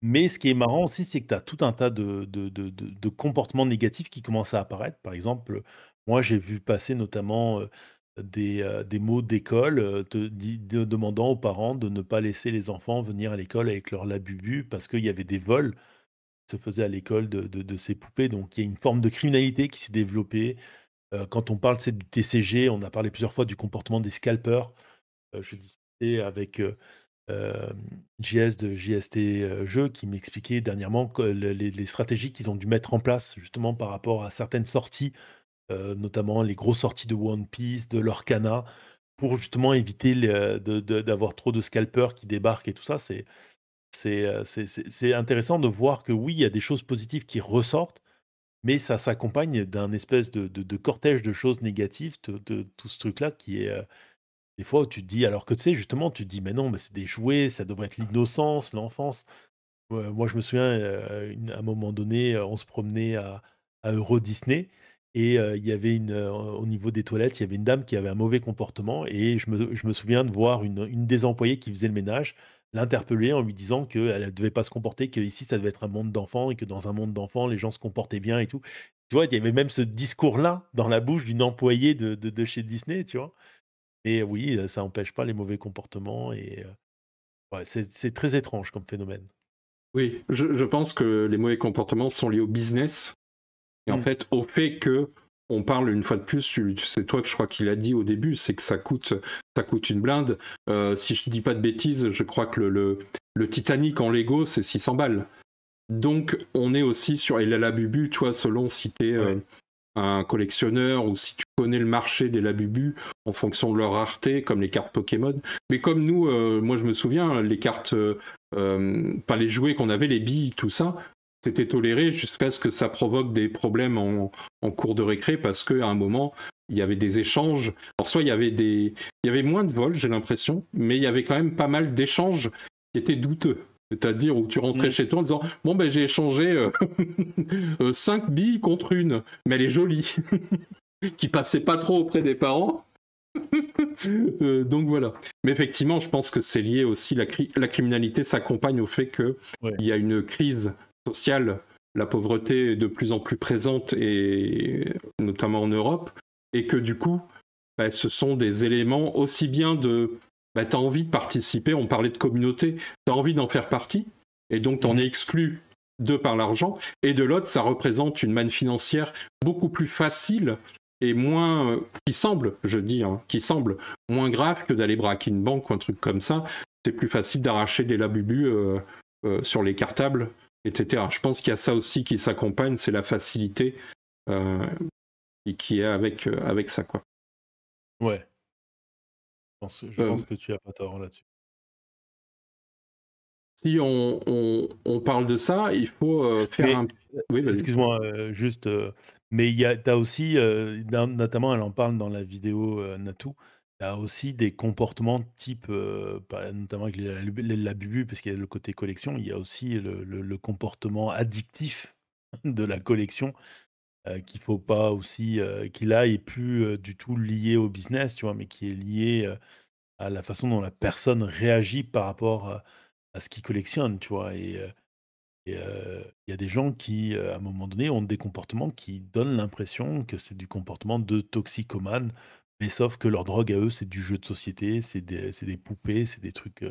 Speaker 1: Mais ce qui est marrant aussi, c'est que tu as tout un tas de comportements négatifs qui commencent à apparaître. Par exemple, moi j'ai vu passer notamment, des mots d'école, demandant aux parents de ne pas laisser les enfants venir à l'école avec leurs labubus parce qu'il y avait des vols qui se faisaient à l'école de ces poupées. Donc il y a une forme de criminalité qui s'est développée. Quand on parle, c'est du TCG, on a parlé plusieurs fois du comportement des scalpers. Je discutais avec, JS de JST, Jeux qui m'expliquait dernièrement que les stratégies qu'ils ont dû mettre en place justement par rapport à certaines sorties, notamment les grosses sorties de One Piece, de Lorcana, pour justement éviter d'avoir trop de scalpers qui débarquent et tout ça. C'est intéressant de voir que oui, il y a des choses positives qui ressortent, mais ça s'accompagne d'un espèce de cortège de choses négatives, de tout ce truc-là qui est, des fois où tu te dis alors que tu sais justement, tu te dis: «Mais non, mais c'est des jouets, ça devrait être l'innocence, l'enfance». Moi, je me souviens, à un moment donné, on se promenait à Euro Disney et il y avait au niveau des toilettes, il y avait une dame qui avait un mauvais comportement et je me souviens de voir une des employées qui faisait le ménage, l'interpeller en lui disant qu'elle ne devait pas se comporter, qu'ici, ça devait être un monde d'enfants et que dans un monde d'enfants, les gens se comportaient bien et tout. Tu vois? Il y avait même ce discours-là dans la bouche d'une employée de chez Disney, tu vois? Et oui, ça empêche pas les mauvais comportements et ouais, c'est très étrange comme phénomène.
Speaker 2: Oui, je pense que les mauvais comportements sont liés au business et en
Speaker 1: Mmh.
Speaker 2: fait au fait que on parle une fois de plus, c'est toi que je crois qu'il a dit au début, c'est que ça coûte une blinde. Si je ne dis pas de bêtises, je crois que le Titanic en Lego c'est 600 balles. Donc on est aussi sur et la Labubu, toi selon si t'es
Speaker 1: Ouais.
Speaker 2: un collectionneur ou si tu connais le marché des Labubu en fonction de leur rareté, comme les cartes Pokémon. Mais comme nous, moi je me souviens, les cartes, pas les jouets qu'on avait, les billes, tout ça, c'était toléré jusqu'à ce que ça provoque des problèmes en cours de récré parce qu'à un moment, il y avait des échanges. Alors soit il y avait moins de vols, j'ai l'impression, mais il y avait quand même pas mal d'échanges qui étaient douteux. C'est-à-dire où tu rentrais
Speaker 1: Mmh.
Speaker 2: chez toi en disant bon ben j'ai échangé 5 billes contre une, mais elle est jolie, qui passait pas trop auprès des parents. Donc voilà. Mais effectivement, je pense que c'est lié aussi, la criminalité s'accompagne au fait qu'il
Speaker 1: Ouais.
Speaker 2: y a une crise sociale, la pauvreté est de plus en plus présente, et notamment en Europe, et que du coup, bah, ce sont des éléments aussi bien bah, tu as envie de participer, on parlait de communauté, tu as envie d'en faire partie, et donc tu en es exclu de par l'argent, et de l'autre, ça représente une manne financière beaucoup plus facile et moins, qui semble, je dis, hein, qui semble moins grave que d'aller braquer une banque ou un truc comme ça. C'est plus facile d'arracher des labubus sur les cartables, etc. Je pense qu'il y a ça aussi qui s'accompagne, c'est la facilité et qui est avec ça, quoi.
Speaker 1: Ouais. Je pense que tu as pas tort là-dessus.
Speaker 2: Si on parle de ça, il faut faire un... Oui, vas-y.
Speaker 1: Excuse-moi, juste, mais t'as aussi, notamment, elle en parle dans la vidéo, Natou, il y a aussi des comportements type, notamment avec la bubu, parce qu'il y a le côté collection, il y a aussi le comportement addictif de la collection, qu'il faut pas aussi, qui là est plus, du tout lié au business, tu vois? Mais qui est lié, à la façon dont la personne réagit par rapport à ce qu'il collectionne, tu vois? Il y a des gens qui, à un moment donné, ont des comportements qui donnent l'impression que c'est du comportement de toxicomane, mais sauf que leur drogue à eux, c'est du jeu de société, c'est des poupées, c'est des trucs,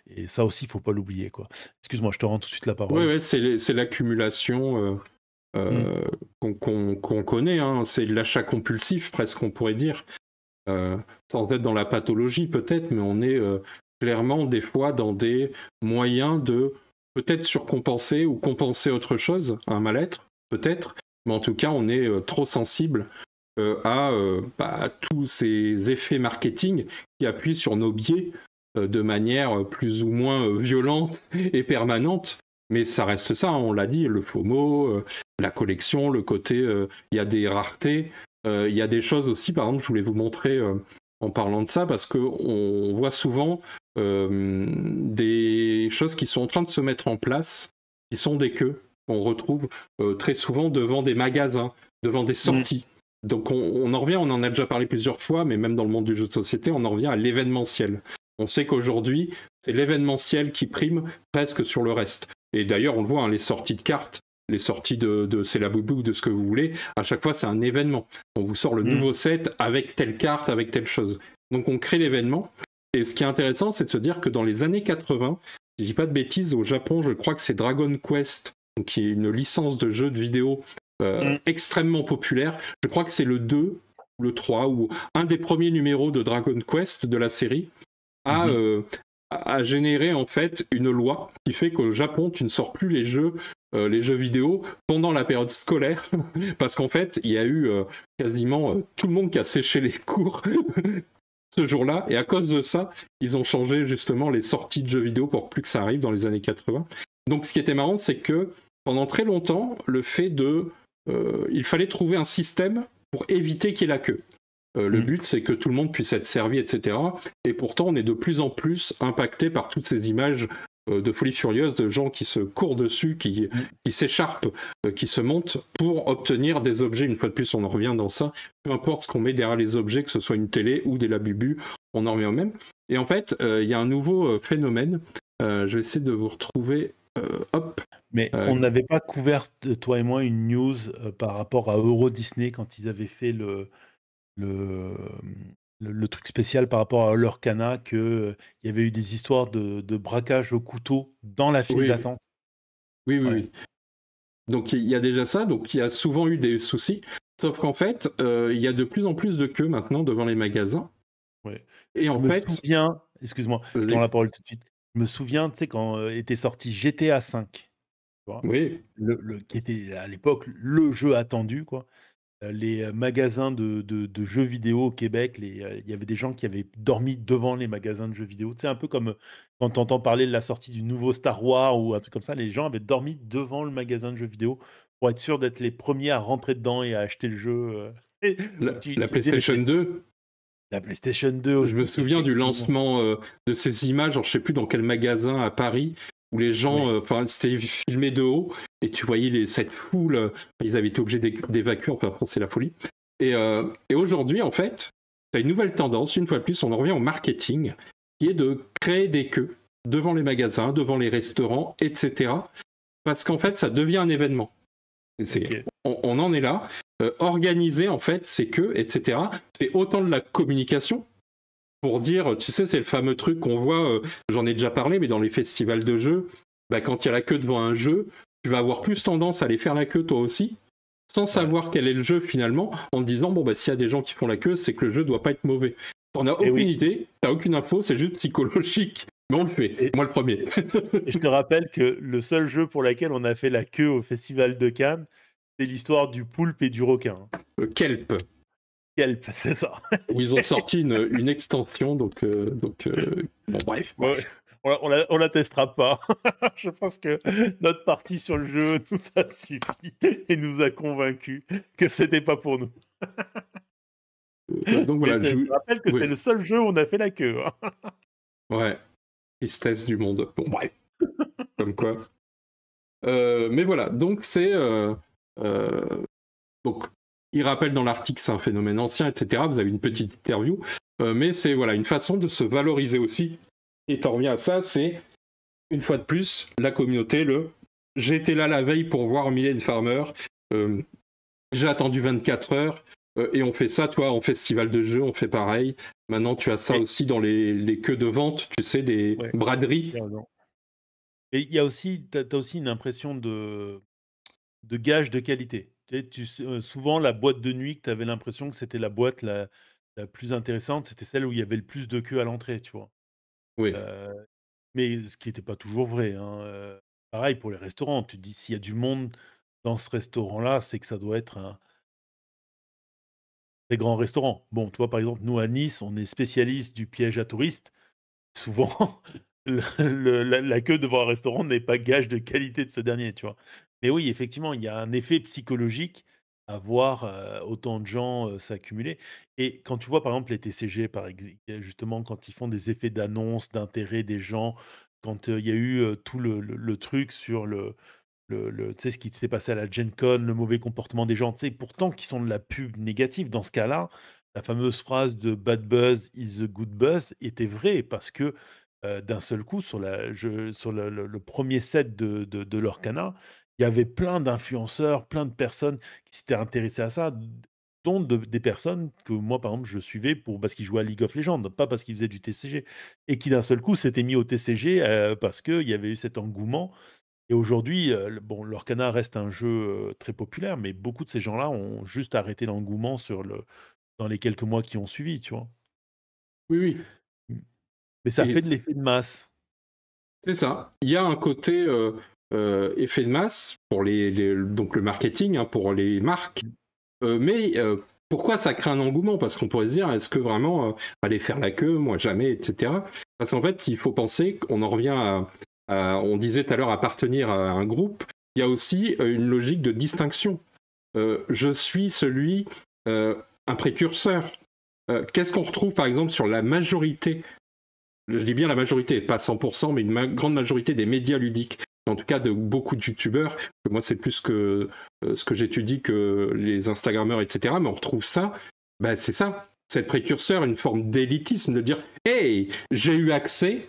Speaker 1: et ça aussi, il faut pas l'oublier, quoi. Excuse-moi, je te rends tout de suite la
Speaker 2: Oui,
Speaker 1: parole.
Speaker 2: ouais, c'est l'accumulation
Speaker 1: Mmh.
Speaker 2: qu'on connaît, hein. C'est l'achat compulsif, presque, on pourrait dire. Sans être dans la pathologie peut-être, mais on est clairement des fois dans des moyens de peut-être surcompenser ou compenser autre chose, un mal-être, peut-être, mais en tout cas on est trop sensible à tous ces effets marketing qui appuient sur nos biais de manière plus ou moins violente et permanente. Mais ça reste ça, hein, on l'a dit, le FOMO, la collection, le côté, il y a des raretés, il y a des choses aussi, par exemple, je voulais vous montrer en parlant de ça, parce qu'on voit souvent des choses qui sont en train de se mettre en place, qui sont des queues qu'on retrouve très souvent devant des magasins, devant des
Speaker 1: Mmh.
Speaker 2: sorties. Donc on en revient, on en a déjà parlé plusieurs fois, mais même dans le monde du jeu de société, on en revient à l'événementiel. On sait qu'aujourd'hui, c'est l'événementiel qui prime presque sur le reste. Et d'ailleurs, on le voit, hein, les sorties de cartes, les sorties de C'est la boubou, de ce que vous voulez, à chaque fois c'est un événement. On vous sort le nouveau set avec telle carte, avec telle chose. Donc on crée l'événement. Et ce qui est intéressant, c'est de se dire que dans les années 80, si je dis pas de bêtises, au Japon, je crois que c'est Dragon Quest, donc qui est une licence de jeu de vidéo extrêmement populaire. Je crois que c'est le 2, le 3, ou un des premiers numéros de Dragon Quest de la série, a généré en fait une loi qui fait qu'au Japon, tu ne sors plus les jeux vidéo pendant la période scolaire, parce qu'en fait, il y a eu quasiment tout le monde qui a séché les cours ce jour-là, et à cause de ça, ils ont changé justement les sorties de jeux vidéo pour plus que ça arrive dans les années 80. Donc ce qui était marrant, c'est que pendant très longtemps, le fait il fallait trouver un système pour éviter qu'il y ait la queue. Le but, c'est que tout le monde puisse être servi, etc. Et pourtant, on est de plus en plus impacté par toutes ces images de folie furieuse, de gens qui se courent dessus, qui s'écharpent, qui se montent pour obtenir des objets. Une fois de plus, on en revient dans ça. Peu importe ce qu'on met derrière les objets, que ce soit une télé ou des labubus, on en revient au même. Et en fait, il y a un nouveau phénomène. Je vais essayer de vous retrouver. Hop.
Speaker 1: Mais on n'avait pas couvert, toi et moi, une news par rapport à Euro Disney quand ils avaient fait le truc spécial par rapport à leur cana, qu'il y avait eu des histoires de braquage au couteau dans la file d'attente.
Speaker 2: Oui. Donc il y a déjà ça, donc il y a souvent eu des soucis, sauf qu'en fait, il y a de plus en plus de queues maintenant devant les magasins.
Speaker 1: Ouais.
Speaker 2: Et en fait...
Speaker 1: Excuse-moi, je prends la parole tout de suite. Je me souviens, tu sais, quand était sorti GTA V, tu vois, qui était à l'époque le jeu attendu, quoi. Les magasins de jeux vidéo au Québec, il y avait des gens qui avaient dormi devant les magasins de jeux vidéo. Tu sais, un peu comme quand tu entends parler de la sortie du nouveau Star Wars ou un truc comme ça, les gens avaient dormi devant le magasin de jeux vidéo pour être sûr d'être les premiers à rentrer dedans et à acheter le jeu.
Speaker 2: La PlayStation 2.
Speaker 1: La PlayStation 2 aussi.
Speaker 2: Je me souviens du lancement de ces images, alors je sais plus dans quel magasin à Paris, où les gens, c'était filmé de haut, et tu voyais cette foule, ils avaient été obligés d'évacuer, enfin c'est la folie. Et aujourd'hui, en fait, tu as une nouvelle tendance, une fois de plus, on en revient au marketing, qui est de créer des queues devant les magasins, devant les restaurants, etc. Parce qu'en fait, ça devient un événement. On en est là. Organiser, en fait, ces queues, etc. C'est autant de la communication, pour dire, tu sais, c'est le fameux truc qu'on voit, j'en ai déjà parlé, mais dans les festivals de jeux, bah, quand il y a la queue devant un jeu, tu vas avoir plus tendance à aller faire la queue toi aussi, sans savoir quel est le jeu finalement, en te disant, bon, bah, s'il y a des gens qui font la queue, c'est que le jeu doit pas être mauvais. T'en as aucune idée, t'as aucune info, c'est juste psychologique, mais on le fait, moi le premier.
Speaker 1: Et je te rappelle que le seul jeu pour lequel on a fait la queue au Festival de Cannes, c'est l'histoire du poulpe et du requin.
Speaker 2: Kelp.
Speaker 1: Kelp, c'est ça.
Speaker 2: Où ils ont sorti une extension, donc bon, bref.
Speaker 1: Ouais. On la testera pas. Je pense que notre partie sur le jeu nous a suffi et nous a convaincus que c'était pas pour nous.
Speaker 2: Donc voilà,
Speaker 1: je rappelle que c'est le seul jeu où on a fait la queue.
Speaker 2: Ouais, tristesse du monde. Bon, bref. Comme quoi. Mais voilà, donc c'est... donc, il rappelle dans l'article, c'est un phénomène ancien, etc. Vous avez une petite interview. Mais c'est voilà, une façon de se valoriser aussi. Et t'en reviens à ça, c'est, une fois de plus, la communauté, j'ai été là la veille pour voir Mylène Farmer. J'ai attendu 24 heures. Et on fait ça, toi, en festival de jeux, on fait pareil. Maintenant, tu as ça aussi dans les queues de vente, tu sais, des braderies.
Speaker 1: Et il y a aussi, t'as aussi une impression de gage de qualité. Tu sais, souvent, la boîte de nuit, que tu avais l'impression que c'était la boîte la plus intéressante, c'était celle où il y avait le plus de queue à l'entrée, tu vois?
Speaker 2: Oui.
Speaker 1: Mais ce qui n'était pas toujours vrai, hein, pareil pour les restaurants, tu te dis: «S'il y a du monde dans ce restaurant-là, c'est que ça doit être un très grand restaurant». Bon, tu vois, par exemple, nous, à Nice, on est spécialiste du piège à touristes. Souvent, la queue devant un restaurant n'est pas gage de qualité de ce dernier, tu vois? Mais oui, effectivement, il y a un effet psychologique à voir, autant de gens, s'accumuler et quand tu vois, par exemple, les TCG, justement, quand ils font des effets d'annonce, d'intérêt des gens, quand, il y a eu, tout le truc sur tu sais, ce qui s'est passé à la Gen Con, le mauvais comportement des gens, tu sais, pourtant qui sont de la pub négative. Dans ce cas-là, la fameuse phrase de «Bad buzz is a good buzz» était vraie parce que, d'un seul coup, sur le 1er set de l'Orcana, il y avait plein d'influenceurs, plein de personnes qui s'étaient intéressées à ça, dont des personnes que moi, par exemple, je suivais parce qu'ils jouaient à League of Legends, pas parce qu'ils faisaient du TCG et qui, d'un seul coup, s'étaient mis au TCG, parce qu'il y avait eu cet engouement et aujourd'hui, l'Orcana reste un jeu, très populaire, mais beaucoup de ces gens-là ont juste arrêté l'engouement dans les quelques mois qui ont suivi, tu vois?
Speaker 2: Oui, oui.
Speaker 1: Mmh. Mais ça
Speaker 2: Et
Speaker 1: fait de l'effet de masse.
Speaker 2: c'est ça. Il y a un côté effet de masse pour donc le marketing, hein, pour les marques. Mais pourquoi ça crée un engouement? Parce qu'on pourrait se dire, est-ce que vraiment aller faire la queue, moi jamais, etc. Parce qu'en fait, il faut penser qu'on en revient on disait tout à l'heure appartenir à un groupe. Il y a aussi une logique de distinction. Je suis un précurseur. Qu'est-ce qu'on retrouve par exemple sur la majorité, je dis bien la majorité, pas 100%, mais une grande majorité des médias ludiques, en tout cas de beaucoup de youtubeurs, moi c'est plus que ce que j'étudie que les instagrammeurs, etc., mais on retrouve ça, c'est ça, cette précurseur, une forme d'élitisme, de dire « Hey, j'ai eu accès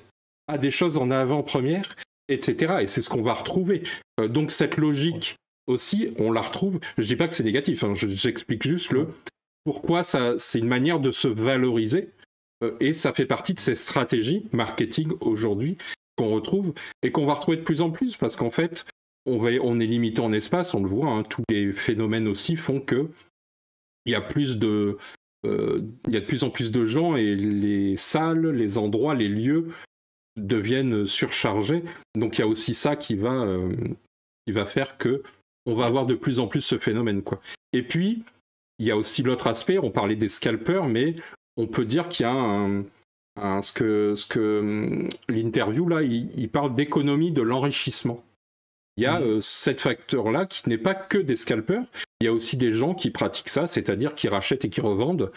Speaker 2: à des choses en avant-première », etc., et c'est ce qu'on va retrouver. Donc cette logique aussi, on la retrouve, je dis pas que c'est négatif, hein, j'explique juste pourquoi c'est une manière de se valoriser, et ça fait partie de ces stratégies marketing aujourd'hui qu'on retrouve et qu'on va retrouver de plus en plus parce qu'en fait, on est limité en espace, on le voit, hein, tous les phénomènes aussi font que il y a il y a de plus en plus de gens et les salles, les endroits, les lieux deviennent surchargés. Donc il y a aussi ça qui va faire que on va avoir de plus en plus ce phénomène, quoi. Et puis, il y a aussi l'autre aspect, on parlait des scalpers, mais on peut dire qu'il y a ce que l'interview là, il parle d'économie de l'enrichissement. Il y a cet facteur-là qui n'est pas que des scalpers, il y a aussi des gens qui pratiquent ça, c'est-à-dire qui rachètent et qui revendent,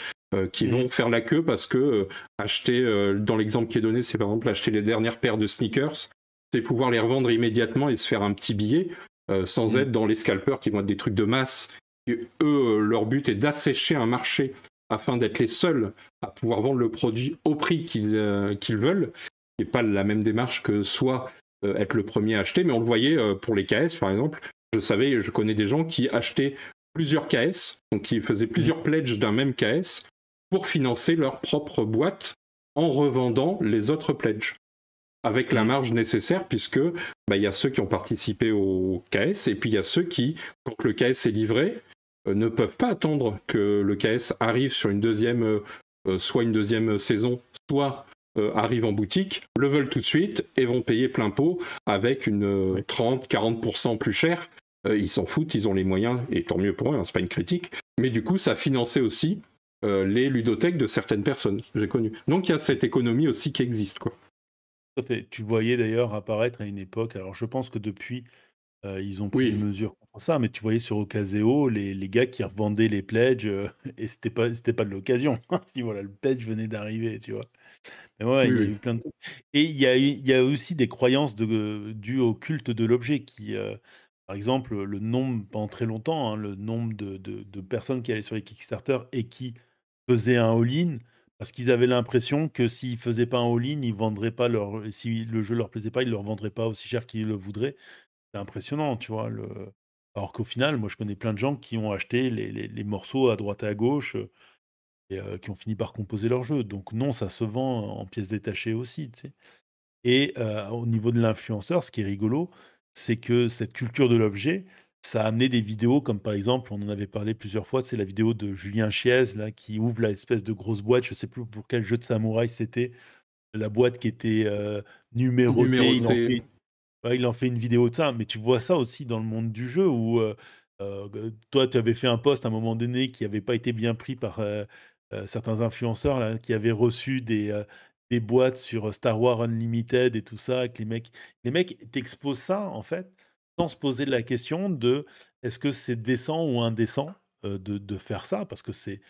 Speaker 2: qui vont faire la queue parce que acheter, dans l'exemple qui est donné, c'est par exemple acheter les dernières paires de sneakers, c'est pouvoir les revendre immédiatement et se faire un petit billet, sans être dans les scalpers qui vont être des trucs de masse. Et eux, leur but est d'assécher un marché afin d'être les seuls à pouvoir vendre le produit au prix qu'ils veulent, qui n'est pas la même démarche que soit être le premier à acheter, mais on le voyait pour les KS par exemple. Je connais des gens qui achetaient plusieurs KS, donc qui faisaient plusieurs pledges d'un même KS pour financer leur propre boîte en revendant les autres pledges, avec la marge nécessaire, puisque il y a ceux qui ont participé au KS, et puis il y a ceux qui, quand le KS est livré, ne peuvent pas attendre que le KS arrive sur une deuxième, soit une deuxième saison, soit arrive en boutique, le veulent tout de suite et vont payer plein pot avec une 30-40% plus cher. Ils s'en foutent, ils ont les moyens, et tant mieux pour eux, hein, c'est pas une critique. Mais du coup, ça a financé aussi les ludothèques de certaines personnes, j'ai connu. Donc il y a cette économie aussi qui existe, quoi.
Speaker 1: Tout à fait. Tu le voyais d'ailleurs apparaître à une époque. Alors, je pense que depuis, ils ont pris des
Speaker 2: Oui,
Speaker 1: mesures contre ça, mais tu voyais sur Ocaseo les gars qui revendaient les pledges, et c'était pas de l'occasion. Si voilà, le pledge venait d'arriver, tu vois? Mais ouais,
Speaker 2: oui,
Speaker 1: il y a
Speaker 2: oui.
Speaker 1: eu plein de trucs et il y a aussi des croyances dues au culte de l'objet qui, par exemple, le nombre pendant très longtemps, hein, le nombre de personnes qui allaient sur les Kickstarter et qui faisaient un all-in, parce qu'ils avaient l'impression que s'ils faisaient pas un all-in, ils vendraient pas si le jeu leur plaisait pas, ils le revendraient pas aussi cher qu'ils le voudraient. C'est impressionnant, tu vois? Alors qu'au final, moi, je connais plein de gens qui ont acheté les morceaux à droite et à gauche, et qui ont fini par composer leur jeu. Donc non, ça se vend en pièces détachées aussi, tu sais? Et au niveau de l'influenceur, ce qui est rigolo, c'est que cette culture de l'objet, ça a amené des vidéos comme, par exemple, on en avait parlé plusieurs fois, c'est la vidéo de Julien Chiez, là, qui ouvre la espèce de grosse boîte, je sais plus pour quel jeu de samouraï c'était, la boîte qui était, numérotée,
Speaker 2: Numéroté.
Speaker 1: ouais, il en fait une vidéo de ça, mais tu vois ça aussi dans le monde du jeu où, toi, tu avais fait un post à un moment donné qui avait pas été bien pris par, certains influenceurs là, qui avaient reçu des boîtes sur Star Wars Unlimited et tout ça, que les mecs t'exposent ça, en fait, sans se poser la question de: «Est-ce que c'est décent ou indécent, de faire ça?» parce que c'est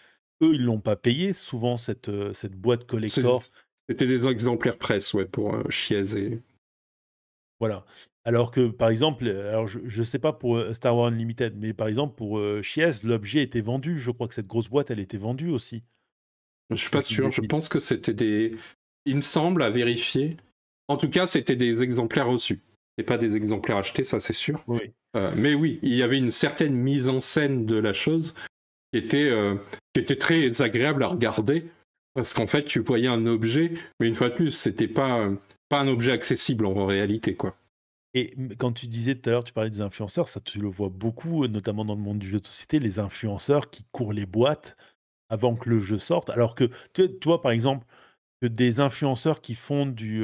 Speaker 1: eux, ils l'ont pas payé souvent cette boîte collector.
Speaker 2: C'était des exemplaires presse, ouais, pour Chiez et...
Speaker 1: Voilà. Alors que, par exemple, alors je sais pas pour, Star Wars Unlimited, mais par exemple pour, Chiez, l'objet était vendu. Je crois que cette grosse boîte, elle était vendue aussi,
Speaker 2: Je
Speaker 1: si
Speaker 2: suis
Speaker 1: je dis pas
Speaker 2: pas
Speaker 1: de
Speaker 2: sûr, je
Speaker 1: bêtises.
Speaker 2: pense que c'était des... Il me semble, à vérifier. En tout cas, c'était des exemplaires reçus. Et pas des exemplaires achetés, ça c'est sûr.
Speaker 1: Oui.
Speaker 2: Mais oui, il y avait une certaine mise en scène de la chose qui était très agréable à regarder. Parce qu'en fait, tu voyais un objet, mais une fois de plus, c'était pas un objet accessible en réalité, quoi.
Speaker 1: Et quand tu disais tout à l'heure, tu parlais des influenceurs, ça tu le vois beaucoup, notamment dans le monde du jeu de société, les influenceurs qui courent les boîtes avant que le jeu sorte. Alors que tu vois, par exemple, que des influenceurs qui font du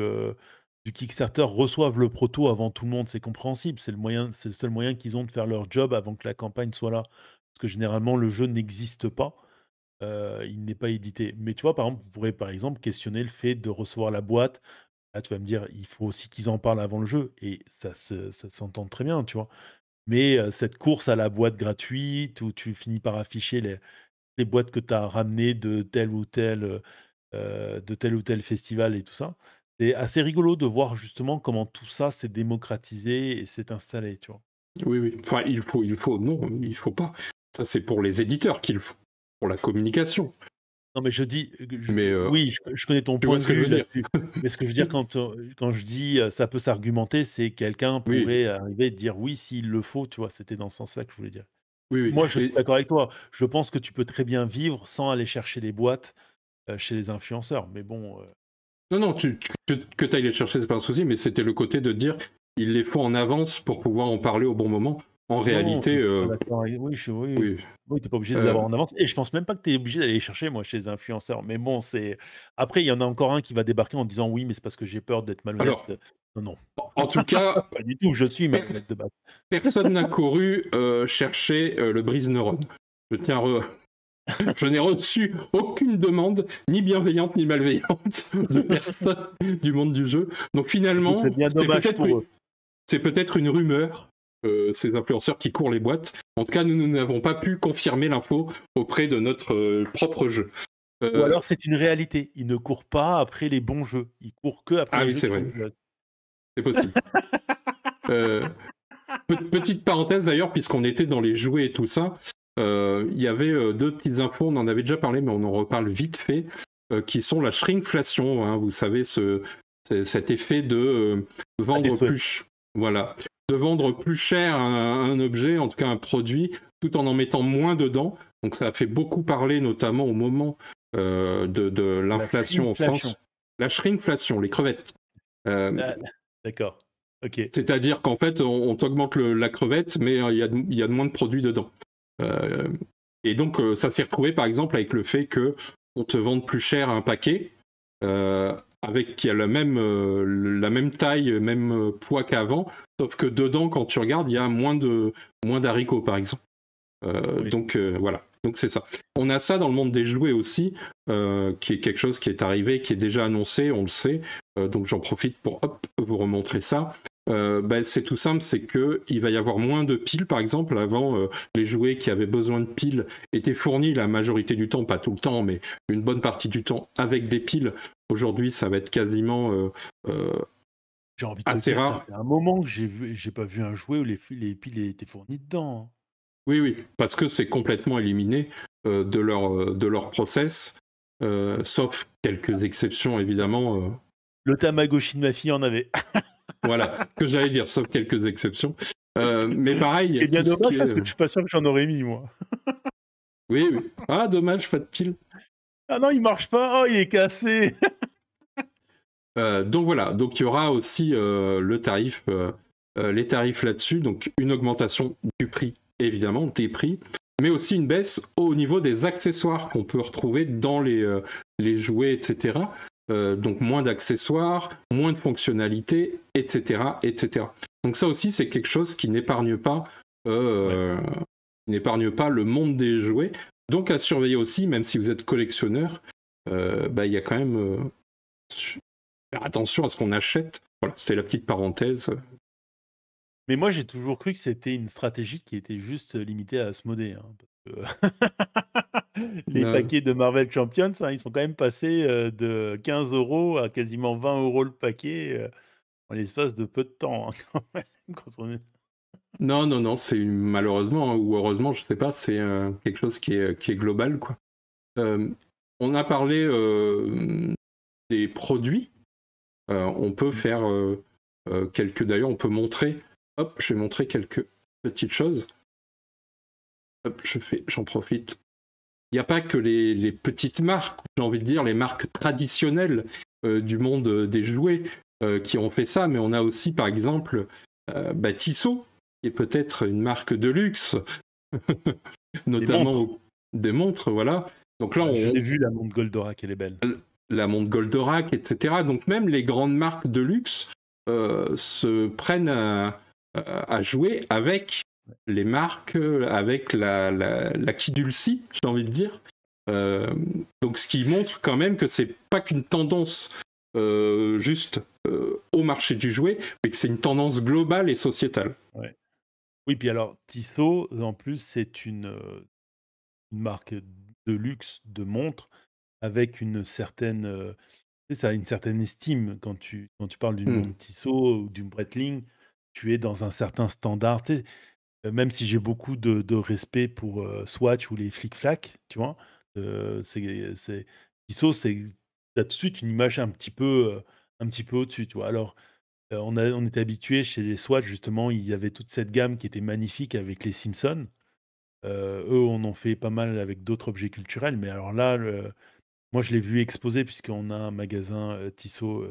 Speaker 1: Kickstarter reçoivent le proto avant tout le monde, c'est compréhensible. C'est le seul moyen qu'ils ont de faire leur job avant que la campagne soit là. Parce que généralement, le jeu n'existe pas, il n'est pas édité. Mais tu vois, par exemple, on pourrait, par exemple, questionner le fait de recevoir la boîte. Là, tu vas me dire, il faut aussi qu'ils en parlent avant le jeu et ça s'entend très bien, tu vois? Mais cette course à la boîte gratuite où tu finis par afficher les boîtes que tu as ramenées de tel ou tel festival et tout ça. C'est assez rigolo de voir justement comment tout ça s'est démocratisé et s'est installé, tu vois?
Speaker 2: Oui, oui. Enfin, non, il faut pas. Ça, c'est pour les éditeurs qu'il faut, pour la communication.
Speaker 1: Non, mais je dis,
Speaker 2: Mais
Speaker 1: oui, je connais ton
Speaker 2: tu
Speaker 1: point
Speaker 2: vois
Speaker 1: de
Speaker 2: ce que je
Speaker 1: vue
Speaker 2: veux dire.
Speaker 1: là-dessus. Mais ce que je veux dire quand je dis, ça peut s'argumenter, c'est quelqu'un
Speaker 2: Oui,
Speaker 1: pourrait arriver et dire: «Oui, s'il le faut», tu vois? C'était dans ce sens-là que je voulais dire.
Speaker 2: oui, oui.
Speaker 1: Moi, je suis
Speaker 2: Et
Speaker 1: d'accord avec toi. Je pense que tu peux très bien vivre sans aller chercher les boîtes, chez les influenceurs. Mais bon,
Speaker 2: non, non, que tu ailles les chercher, c'est pas un souci, mais c'était le côté de dire il les faut en avance pour pouvoir en parler au bon moment. En
Speaker 1: non, je
Speaker 2: réalité,
Speaker 1: suis pas d'accord avec oui, oui, oui.
Speaker 2: oui.
Speaker 1: Oui, tu es pas obligé de
Speaker 2: Euh,
Speaker 1: l'avoir en avance et je pense même pas que tu es obligé d'aller les chercher, moi, chez les influenceurs. Mais bon, c'est après, il y en a encore un qui va débarquer en disant: «Oui, mais c'est parce que j'ai peur d'être malhonnête».
Speaker 2: alors,
Speaker 1: Non, non,
Speaker 2: en tout cas,
Speaker 1: pas du tout, je suis malhonnête de base.
Speaker 2: personne n'a couru chercher le brise-neurone. Je tiens à Je n'ai reçu aucune demande, ni bienveillante ni malveillante, de personne du monde du jeu. Donc
Speaker 1: Écoute, c'est
Speaker 2: finalement,
Speaker 1: bien dommage pour eux.
Speaker 2: c'est peut-être une rumeur, ces influenceurs qui courent les boîtes. En tout cas, nous n'avons pas pu confirmer l'info auprès de notre propre jeu.
Speaker 1: Ou
Speaker 2: Euh,
Speaker 1: alors c'est une réalité. Ils ne courent pas après les bons jeux. Ils courent que après
Speaker 2: ah
Speaker 1: les
Speaker 2: oui,
Speaker 1: jeux
Speaker 2: c'est
Speaker 1: qui ont
Speaker 2: vrai,
Speaker 1: du buzz.
Speaker 2: c'est possible. Euh, Petite parenthèse d'ailleurs, puisqu'on était dans les jouets et tout ça, il y avait deux petites infos, on en avait déjà parlé, mais on en reparle vite fait, qui sont la shrinkflation, hein, vous savez, cet effet de
Speaker 1: À
Speaker 2: vendre
Speaker 1: détruire.
Speaker 2: plus, voilà, de vendre plus cher un objet, en tout cas un produit, tout en mettant moins dedans. Donc ça a fait beaucoup parler, notamment au moment de
Speaker 1: La
Speaker 2: l'inflation en
Speaker 1: shrinkflation.
Speaker 2: France. la shrinkflation, les crevettes. Euh,
Speaker 1: Ah, d'accord. OK.
Speaker 2: C'est-à-dire qu'en fait, on t'augmente la crevette, mais il y a moins de produits dedans. Euh, et donc, ça s'est retrouvé par exemple avec le fait que on te vende plus cher un paquet avec qui a la même taille, même poids qu'avant, sauf que dedans, quand tu regardes, il y a moins d'haricots par exemple.
Speaker 1: Oui.
Speaker 2: Donc voilà. Donc c'est ça. On a ça dans le monde des jouets aussi, qui est quelque chose qui est arrivé, qui est déjà annoncé, on le sait. Donc j'en profite pour vous remontrer ça. C'est tout simple, c'est que il va y avoir moins de piles, par exemple. Avant, les jouets qui avaient besoin de piles étaient fournis la majorité du temps, pas tout le temps, mais une bonne partie du temps avec des piles. Aujourd'hui, ça va être quasiment
Speaker 1: J'ai envie de te
Speaker 2: assez
Speaker 1: dire, ça
Speaker 2: rare.
Speaker 1: fait un moment que j'ai pas vu un jouet où les piles étaient fournies dedans, hein.
Speaker 2: Oui, oui, parce que c'est complètement éliminé de leur process, sauf quelques exceptions évidemment.
Speaker 1: Le Tamagotchi de ma fille en avait.
Speaker 2: Voilà, que j'allais dire, sauf quelques exceptions. Mais pareil,
Speaker 1: Ce
Speaker 2: il y
Speaker 1: qui
Speaker 2: a
Speaker 1: est bien
Speaker 2: tout ce qui
Speaker 1: dommage
Speaker 2: est.
Speaker 1: parce que je suis pas sûr que j'en aurais mis, moi.
Speaker 2: Oui, oui. Ah, dommage, pas de pile.
Speaker 1: Ah non, il marche pas. Oh, il est cassé.
Speaker 2: Donc voilà, donc il y aura aussi les tarifs là-dessus, donc une augmentation du prix, évidemment, des prix, mais aussi une baisse au niveau des accessoires qu'on peut retrouver dans les jouets, etc. Donc moins d'accessoires, moins de fonctionnalités, etc., etc. Donc ça aussi, c'est quelque chose qui
Speaker 1: Ouais.
Speaker 2: n'épargne pas le monde des jouets. Donc à surveiller aussi, même si vous êtes collectionneur, il y a quand même faire attention à ce qu'on achète. Voilà, c'était la petite parenthèse.
Speaker 1: Mais moi, j'ai toujours cru que c'était une stratégie qui était juste limitée à Asmodée, hein, parce que les
Speaker 2: Euh,
Speaker 1: paquets de Marvel Champions, hein, ils sont quand même passés de 15 € à quasiment 20 € le paquet en l'espace de peu de temps, hein, quand même, quand on est-
Speaker 2: non, non, non, c'est malheureusement ou heureusement, je sais pas, c'est quelque chose qui est global, quoi. Euh, on a parlé des produits. On peut faire quelques. D'ailleurs, on peut montrer. Hop, je vais montrer quelques petites choses. Hop, j'en profite. Il n'y a pas que les petites marques, j'ai envie de dire, les marques traditionnelles du monde des jouets qui ont fait ça, mais on a aussi, par exemple, Tissot, qui est peut-être une marque de luxe,
Speaker 1: Les
Speaker 2: notamment
Speaker 1: montres.
Speaker 2: des montres, voilà. Donc là,
Speaker 1: Ah, je l'ai vu, la montre Goldorak, elle est belle.
Speaker 2: la montre Goldorak, etc. Donc même les grandes marques de luxe se prennent à jouer avec les marques, avec la Kidulsi, j'ai envie de dire. Euh, donc ce qui montre quand même que c'est pas qu'une tendance juste au marché du jouet, mais que c'est une tendance globale et sociétale.
Speaker 1: Ouais. Oui, puis alors, Tissot, en plus, c'est une marque de luxe de montres avec une certaine, tu sais, ça a une certaine estime quand tu parles d'une
Speaker 2: Hmm.
Speaker 1: montre Tissot ou d'une Breitling, tu es dans un certain standard. Tu sais, même si j'ai beaucoup de respect pour, Swatch ou les Flic-Flac, tu vois? C'est Tissot, c'est tu as tout de suite une image un petit peu au-dessus, tu vois? Alors, on était habitué chez les Swatch justement, il y avait toute cette gamme qui était magnifique avec les Simpsons. Eux en ont fait pas mal avec d'autres objets culturels, mais alors là, moi je l'ai vu exposer puisqu'on a un magasin, Tissot,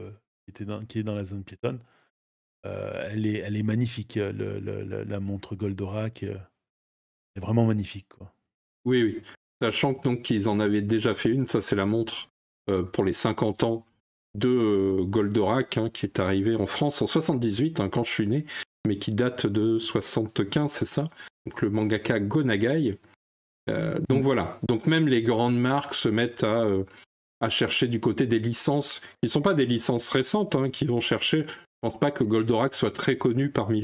Speaker 1: qui est dans la zone piétonne. Elle est magnifique, la montre Goldorak, est vraiment magnifique, quoi.
Speaker 2: Oui, oui. Sachant que donc qu'ils en avaient déjà fait une, ça c'est la montre pour les 50 ans de Goldorak, hein, qui est arrivée en France en 78, hein, quand je suis né, mais qui date de 75, c'est ça? Donc le mangaka Gonagai. Donc
Speaker 1: Mmh.
Speaker 2: voilà. Donc même les grandes marques se mettent à chercher du côté des licences, qui ne sont pas des licences récentes, hein, qui vont chercher. Je pense pas que Goldorak soit très connu parmi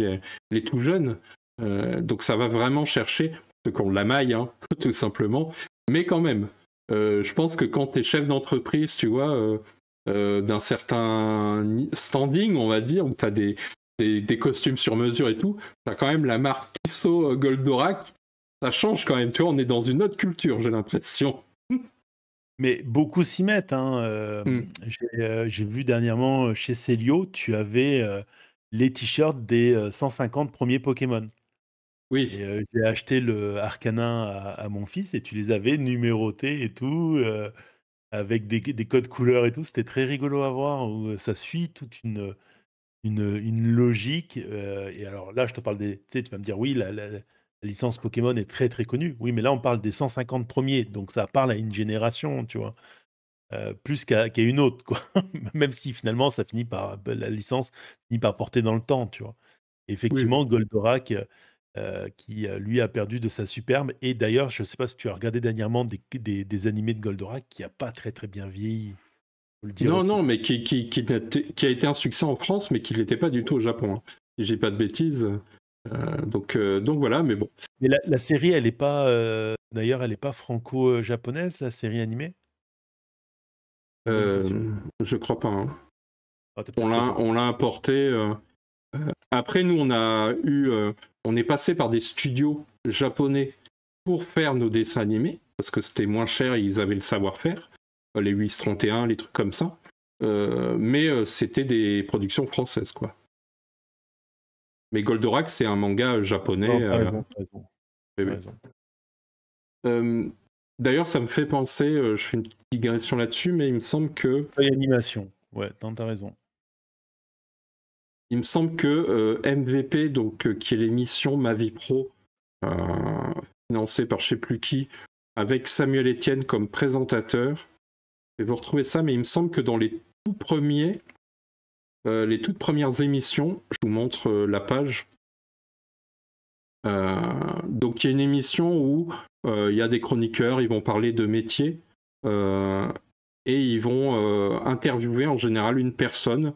Speaker 2: les tout jeunes. Donc ça va vraiment chercher ceux qu'on la maille, hein, tout simplement. Mais quand même, je pense que quand tu es chef d'entreprise, tu vois, d'un certain standing, on va dire, où tu as des costumes sur mesure et tout, tu as quand même la marque Tissot Goldorak. Ça change quand même, tu vois, on est dans une autre culture, j'ai l'impression.
Speaker 1: Mais beaucoup s'y mettent, hein,
Speaker 2: Hmm.
Speaker 1: j'ai vu dernièrement, chez Célio, tu avais, les t-shirts des, 150 premiers Pokémon
Speaker 2: Oui,
Speaker 1: et j'ai acheté le Arcanin à mon fils et tu les avais numérotés et tout, avec des codes couleurs et tout. C'était très rigolo à voir où ça suit toute une logique, et alors là, je te parle des tu sais, tu vas me dire: «Oui, la licence Pokémon est très, très connue». Oui, mais là, on parle des 150 premiers, donc ça parle à une génération, tu vois? Plus qu'à une autre, quoi. Même si finalement ça finit par la licence finit par porter dans le temps, tu vois?
Speaker 2: Oui, oui.
Speaker 1: Effectivement, Goldorak, qui, lui, a perdu de sa superbe, et d'ailleurs, je ne sais pas si tu as regardé dernièrement des animés de Goldorak qui a pas très, très bien vieilli, faut le dire
Speaker 2: Non,
Speaker 1: aussi.
Speaker 2: non, mais qui a été un succès en France, mais qui l'était pas du tout au Japon, hein. Si j'ai pas de bêtises. Donc voilà, mais bon.
Speaker 1: Mais la série, elle est pas, d'ailleurs, elle est pas franco-japonaise, la série animée? Bonne question.
Speaker 2: Je crois pas, hein.
Speaker 1: Ah, tu as peut-être raison.
Speaker 2: On l'a importé. Après, nous, on est passé par des studios japonais pour faire nos dessins animés, parce que c'était moins cher et ils avaient le savoir-faire, les 831, les trucs comme ça. Mais c'était des productions françaises, quoi. Mais Goldorak, c'est un manga japonais.
Speaker 1: Non, tu as raison, tu as raison,
Speaker 2: Oui,
Speaker 1: tu as
Speaker 2: oui.
Speaker 1: raison.
Speaker 2: D'ailleurs, ça me fait penser, je fais une petite digression là-dessus, mais
Speaker 1: Feuille animation, ouais, non, tu as raison.
Speaker 2: il me semble que MVP, donc, qui est l'émission Ma Vie Pro, financée par je sais plus qui, avec Samuel Etienne comme présentateur. Et vous retrouvez ça, mais il me semble que dans les toutes premières émissions, je vous montre la page. Donc il y a une émission où il y a des chroniqueurs, ils vont parler de métiers et ils vont interviewer en général une personne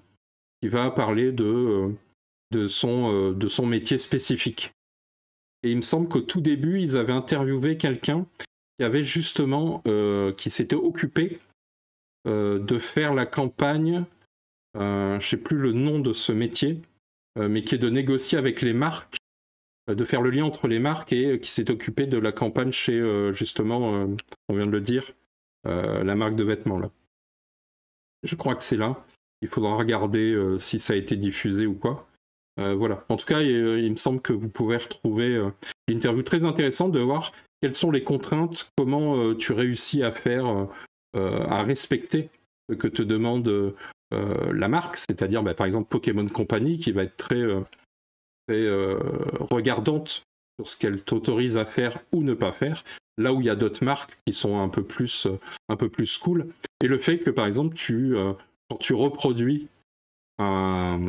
Speaker 2: qui va parler de son métier spécifique. Et il me semble qu'au tout début, ils avaient interviewé quelqu'un qui avait justement qui s'était occupé de faire la campagne, je ne sais plus le nom de ce métier, mais qui est de négocier avec les marques, de faire le lien entre les marques, et qui s'est occupé de la campagne chez, justement, on vient de le dire, la marque de vêtements là. Je crois que c'est là. Il faudra regarder si ça a été diffusé ou quoi. Voilà. En tout cas, il me semble que vous pouvez retrouver une interview très intéressante de voir quelles sont les contraintes, comment tu réussis à faire, à respecter ce que te demande la marque, c'est-à-dire par exemple Pokémon Company qui va être très regardante sur ce qu'elle t'autorise à faire ou ne pas faire, là où il y a d'autres marques qui sont un peu plus cool. Et le fait que par exemple quand tu reproduis un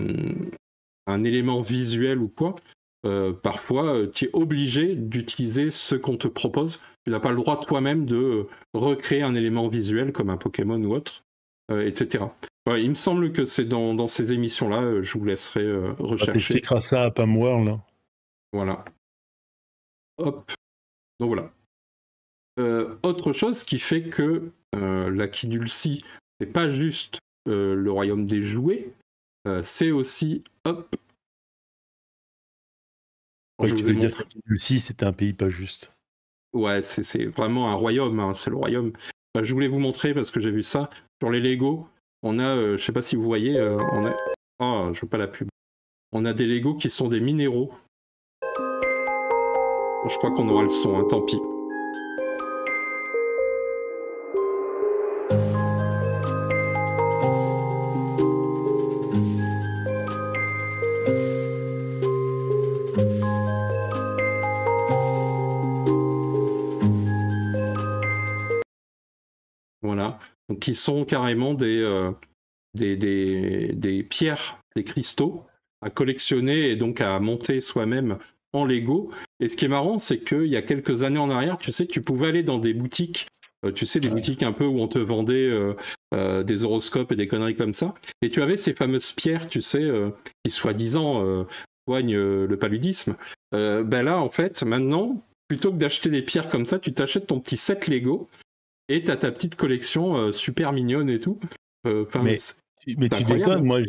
Speaker 2: élément visuel ou quoi, parfois tu es obligé d'utiliser ce qu'on te propose. Tu n'as pas le droit toi-même de recréer un élément visuel comme un Pokémon ou autre, etc. Ouais, il me semble que c'est dans ces émissions-là, je vous laisserai rechercher.
Speaker 1: T'expliqueras ça à Pam World, là.
Speaker 2: Voilà. Hop. Donc voilà. Autre chose qui fait que la Kidulsi, c'est pas juste le royaume des jouets, c'est aussi, hop.
Speaker 1: Ouais,
Speaker 2: Je
Speaker 1: tu
Speaker 2: vous ai
Speaker 1: veux dire
Speaker 2: montré.
Speaker 1: que Dulcie, c'était un pays pas juste.
Speaker 2: Ouais, c'est vraiment un royaume, hein, c'est le royaume. Je voulais vous montrer parce que j'ai vu ça sur les Lego. On a, je sais pas si vous voyez, on a. Oh, je veux pas la pub. On a des Lego qui sont des minéraux. Je crois qu'on aura le son, hein, tant pis. Voilà. Donc, qui sont carrément des pierres, des cristaux à collectionner et donc à monter soi-même en Lego. Et ce qui est marrant, c'est qu'il y a quelques années en arrière, tu sais, tu pouvais aller dans des boutiques, tu sais, des boutiques un peu où on te vendait des horoscopes et des conneries comme ça. Et tu avais ces fameuses pierres, tu sais, qui soi-disant soignent le paludisme. Là, en fait, maintenant, plutôt que d'acheter des pierres comme ça, tu t'achètes ton petit set Lego et t'as ta petite collection super mignonne et tout.
Speaker 1: Mais tu
Speaker 2: Incroyable.
Speaker 1: déconnes, moi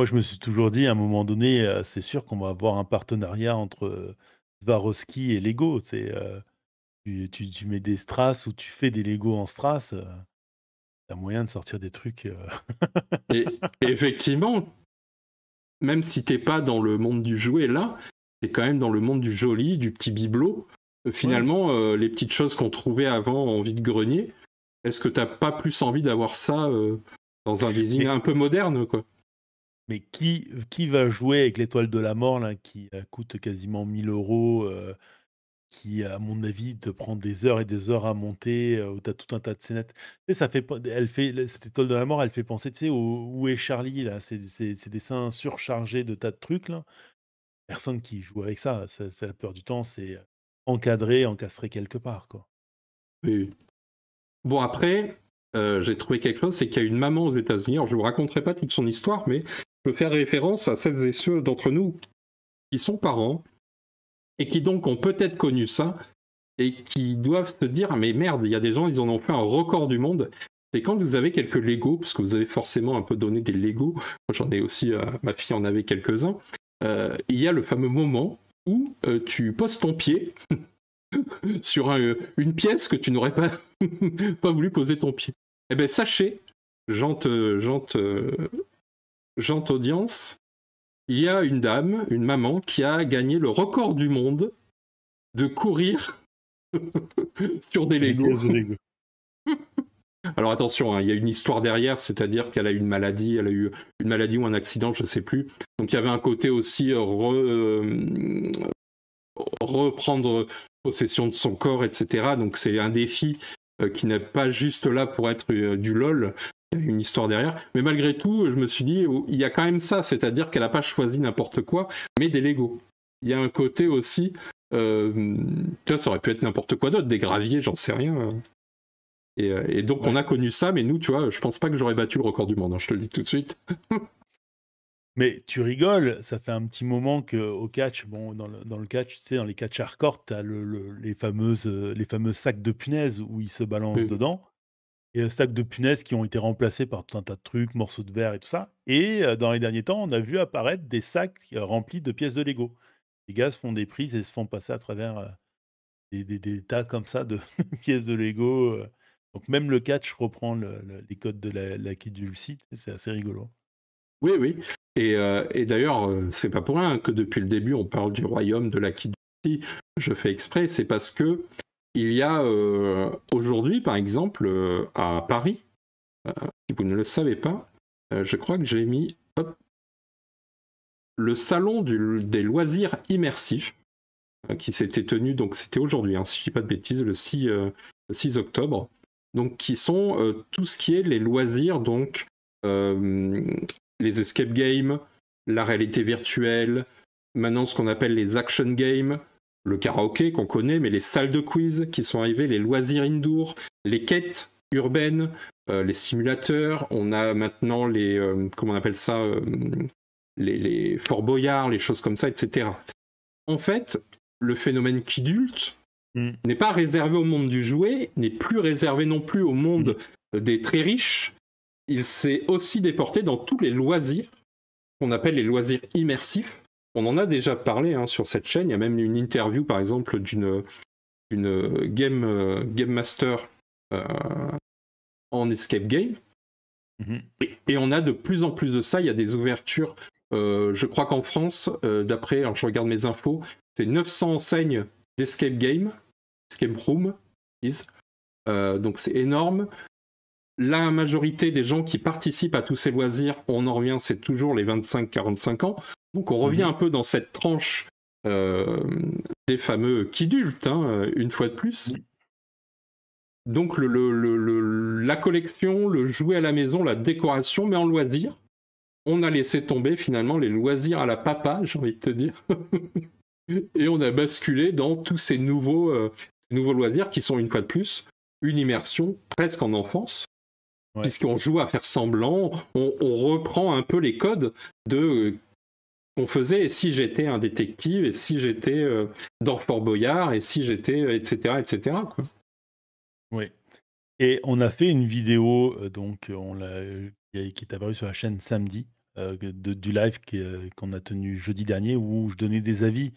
Speaker 1: je me suis toujours dit à un moment donné, c'est sûr qu'on va avoir un partenariat entre, Swarovski et Lego. Tu mets des strass ou tu fais des Lego en strass, tu as moyen de sortir des trucs,
Speaker 2: Et effectivement, même si t'es pas dans le monde du jouet là, t'es quand même dans le monde du joli, du petit bibelot.
Speaker 1: Ouais.
Speaker 2: Finalement, les petites choses qu'on trouvait avant en vide-grenier, est-ce que t'as pas plus envie d'avoir ça dans un design
Speaker 1: Mais
Speaker 2: un peu moderne, quoi?
Speaker 1: mais qui va jouer avec l'étoile de la mort là, qui, coûte quasiment 1 000 €, qui à mon avis te prend des heures et des heures à monter, où tu as tout un tas de scénettes. Tu sais, ça fait pas elle fait cette étoile de la mort, elle fait penser, tu sais, au Où est Charlie là? Ces dessins surchargés de tas de trucs là. Personne qui joue avec ça. C'est la plupart du temps, c'est, encadré, encastré quelque part, quoi.
Speaker 2: Oui, oui. Bon après, j'ai trouvé quelque chose, c'est qu'il y a une maman aux États-Unis. Alors je vous raconterai pas toute son histoire, mais je peux faire référence à celles et ceux d'entre nous qui sont parents et qui donc ont peut-être connu ça et qui doivent se dire mais merde, il y a des gens, ils en ont fait un record du monde. C'est quand vous avez quelques Lego, parce que vous avez forcément un peu donné des Lego. Moi, j'en ai aussi, ma fille en avait quelques-uns. Il y a le fameux moment où tu poses ton pied sur une pièce que tu n'aurais pas, pas voulu poser ton pied. Eh bien, sachez, gente audience, il y a une dame, une maman, qui a gagné le record du monde de courir sur des
Speaker 1: Des
Speaker 2: Lego.
Speaker 1: pièces de Lego.
Speaker 2: Alors attention, hein, il y a une histoire derrière, c'est-à-dire qu'elle a eu une maladie, ou un accident, je ne sais plus. Donc il y avait un côté aussi reprendre possession de son corps, etc. Donc c'est un défi qui n'est pas juste là pour être du lol. Il y a une histoire derrière. Mais malgré tout, je me suis dit, il y a quand même ça, c'est-à-dire qu'elle n'a pas choisi n'importe quoi, mais des Lego. Il y a un côté aussi, tu vois, ça aurait pu être n'importe quoi d'autre, des graviers, j'en sais rien. Et donc on
Speaker 1: Ouais.
Speaker 2: a connu ça, mais nous, tu vois, je pense pas que j'aurais battu le record du monde, hein, je te le dis tout de suite.
Speaker 1: Mais tu rigoles, ça fait un petit moment qu'au catch, bon, dans le catch, tu sais, dans les catchs hardcore, tu as les fameux sacs de punaises où ils se balancent
Speaker 2: Oui,
Speaker 1: dedans et sacs de punaises qui ont été remplacés par tout un tas de trucs, morceaux de verre et tout ça et dans les derniers temps, on a vu apparaître des sacs, remplis de pièces de Lego. Les gars se font des prises et se font passer à travers, des tas comme ça de pièces de Lego, donc même le catch reprend les codes de la Kid Ulci, c'est assez rigolo.
Speaker 2: oui, oui. Et d'ailleurs, c'est pas pour rien que depuis le début, on parle du royaume de la Kid. Je fais exprès, c'est parce que il y a aujourd'hui, par exemple, à Paris, si vous ne le savez pas, je crois que j'ai mis hop, le salon des loisirs immersifs qui s'était tenu, donc c'était aujourd'hui, hein, si je dis pas de bêtises, le 6 octobre. Donc qui sont tout ce qui est les loisirs, donc euh, les escape games, la réalité virtuelle, maintenant ce qu'on appelle les action games, le karaoké qu'on connaît, mais les salles de quiz qui sont arrivées, les loisirs indoor, les quêtes urbaines, les simulateurs, on a maintenant les, comment on appelle ça, les Fort Boyard, les choses comme ça, etc. En fait, le phénomène Kidult
Speaker 1: Mmh.
Speaker 2: n'est pas réservé au monde du jouet, n'est plus réservé non plus au
Speaker 1: Mmh.
Speaker 2: monde des très riches. Il s'est aussi déporté dans tous les loisirs, qu'on appelle les loisirs immersifs. On en a déjà parlé hein, sur cette chaîne. Il y a même une interview, par exemple, d'une game master euh, en escape game.
Speaker 1: Mmh.
Speaker 2: Et on a de plus en plus de ça. Il y a des ouvertures. Je crois qu'en France, d'après, alors je regarde mes infos, c'est 900 enseignes d'escape game, escape room, donc c'est énorme. La majorité des gens qui participent à tous ces loisirs, on en revient, c'est toujours les 25-45 ans. Donc on revient
Speaker 1: Mmh.
Speaker 2: un peu dans cette tranche euh, des fameux kidultes, hein, une fois de plus.
Speaker 1: Mmh.
Speaker 2: Donc la collection, le jouet à la maison, la décoration, mais en loisir. On a laissé tomber finalement les loisirs à la papa, j'ai envie de te dire. Et on a basculé dans tous ces nouveaux loisirs qui sont une fois de plus une immersion presque en enfance,
Speaker 1: Ouais.
Speaker 2: puisqu'on joue à faire semblant, on reprend un peu les codes de qu'on faisait et si j'étais un détective et si j'étais dans Fort Boyard et si j'étais etc etc quoi.
Speaker 1: Oui. Et on a fait une vidéo, donc on l'a, qui est apparue sur la chaîne samedi, du live qu'on a tenu jeudi dernier où je donnais des avis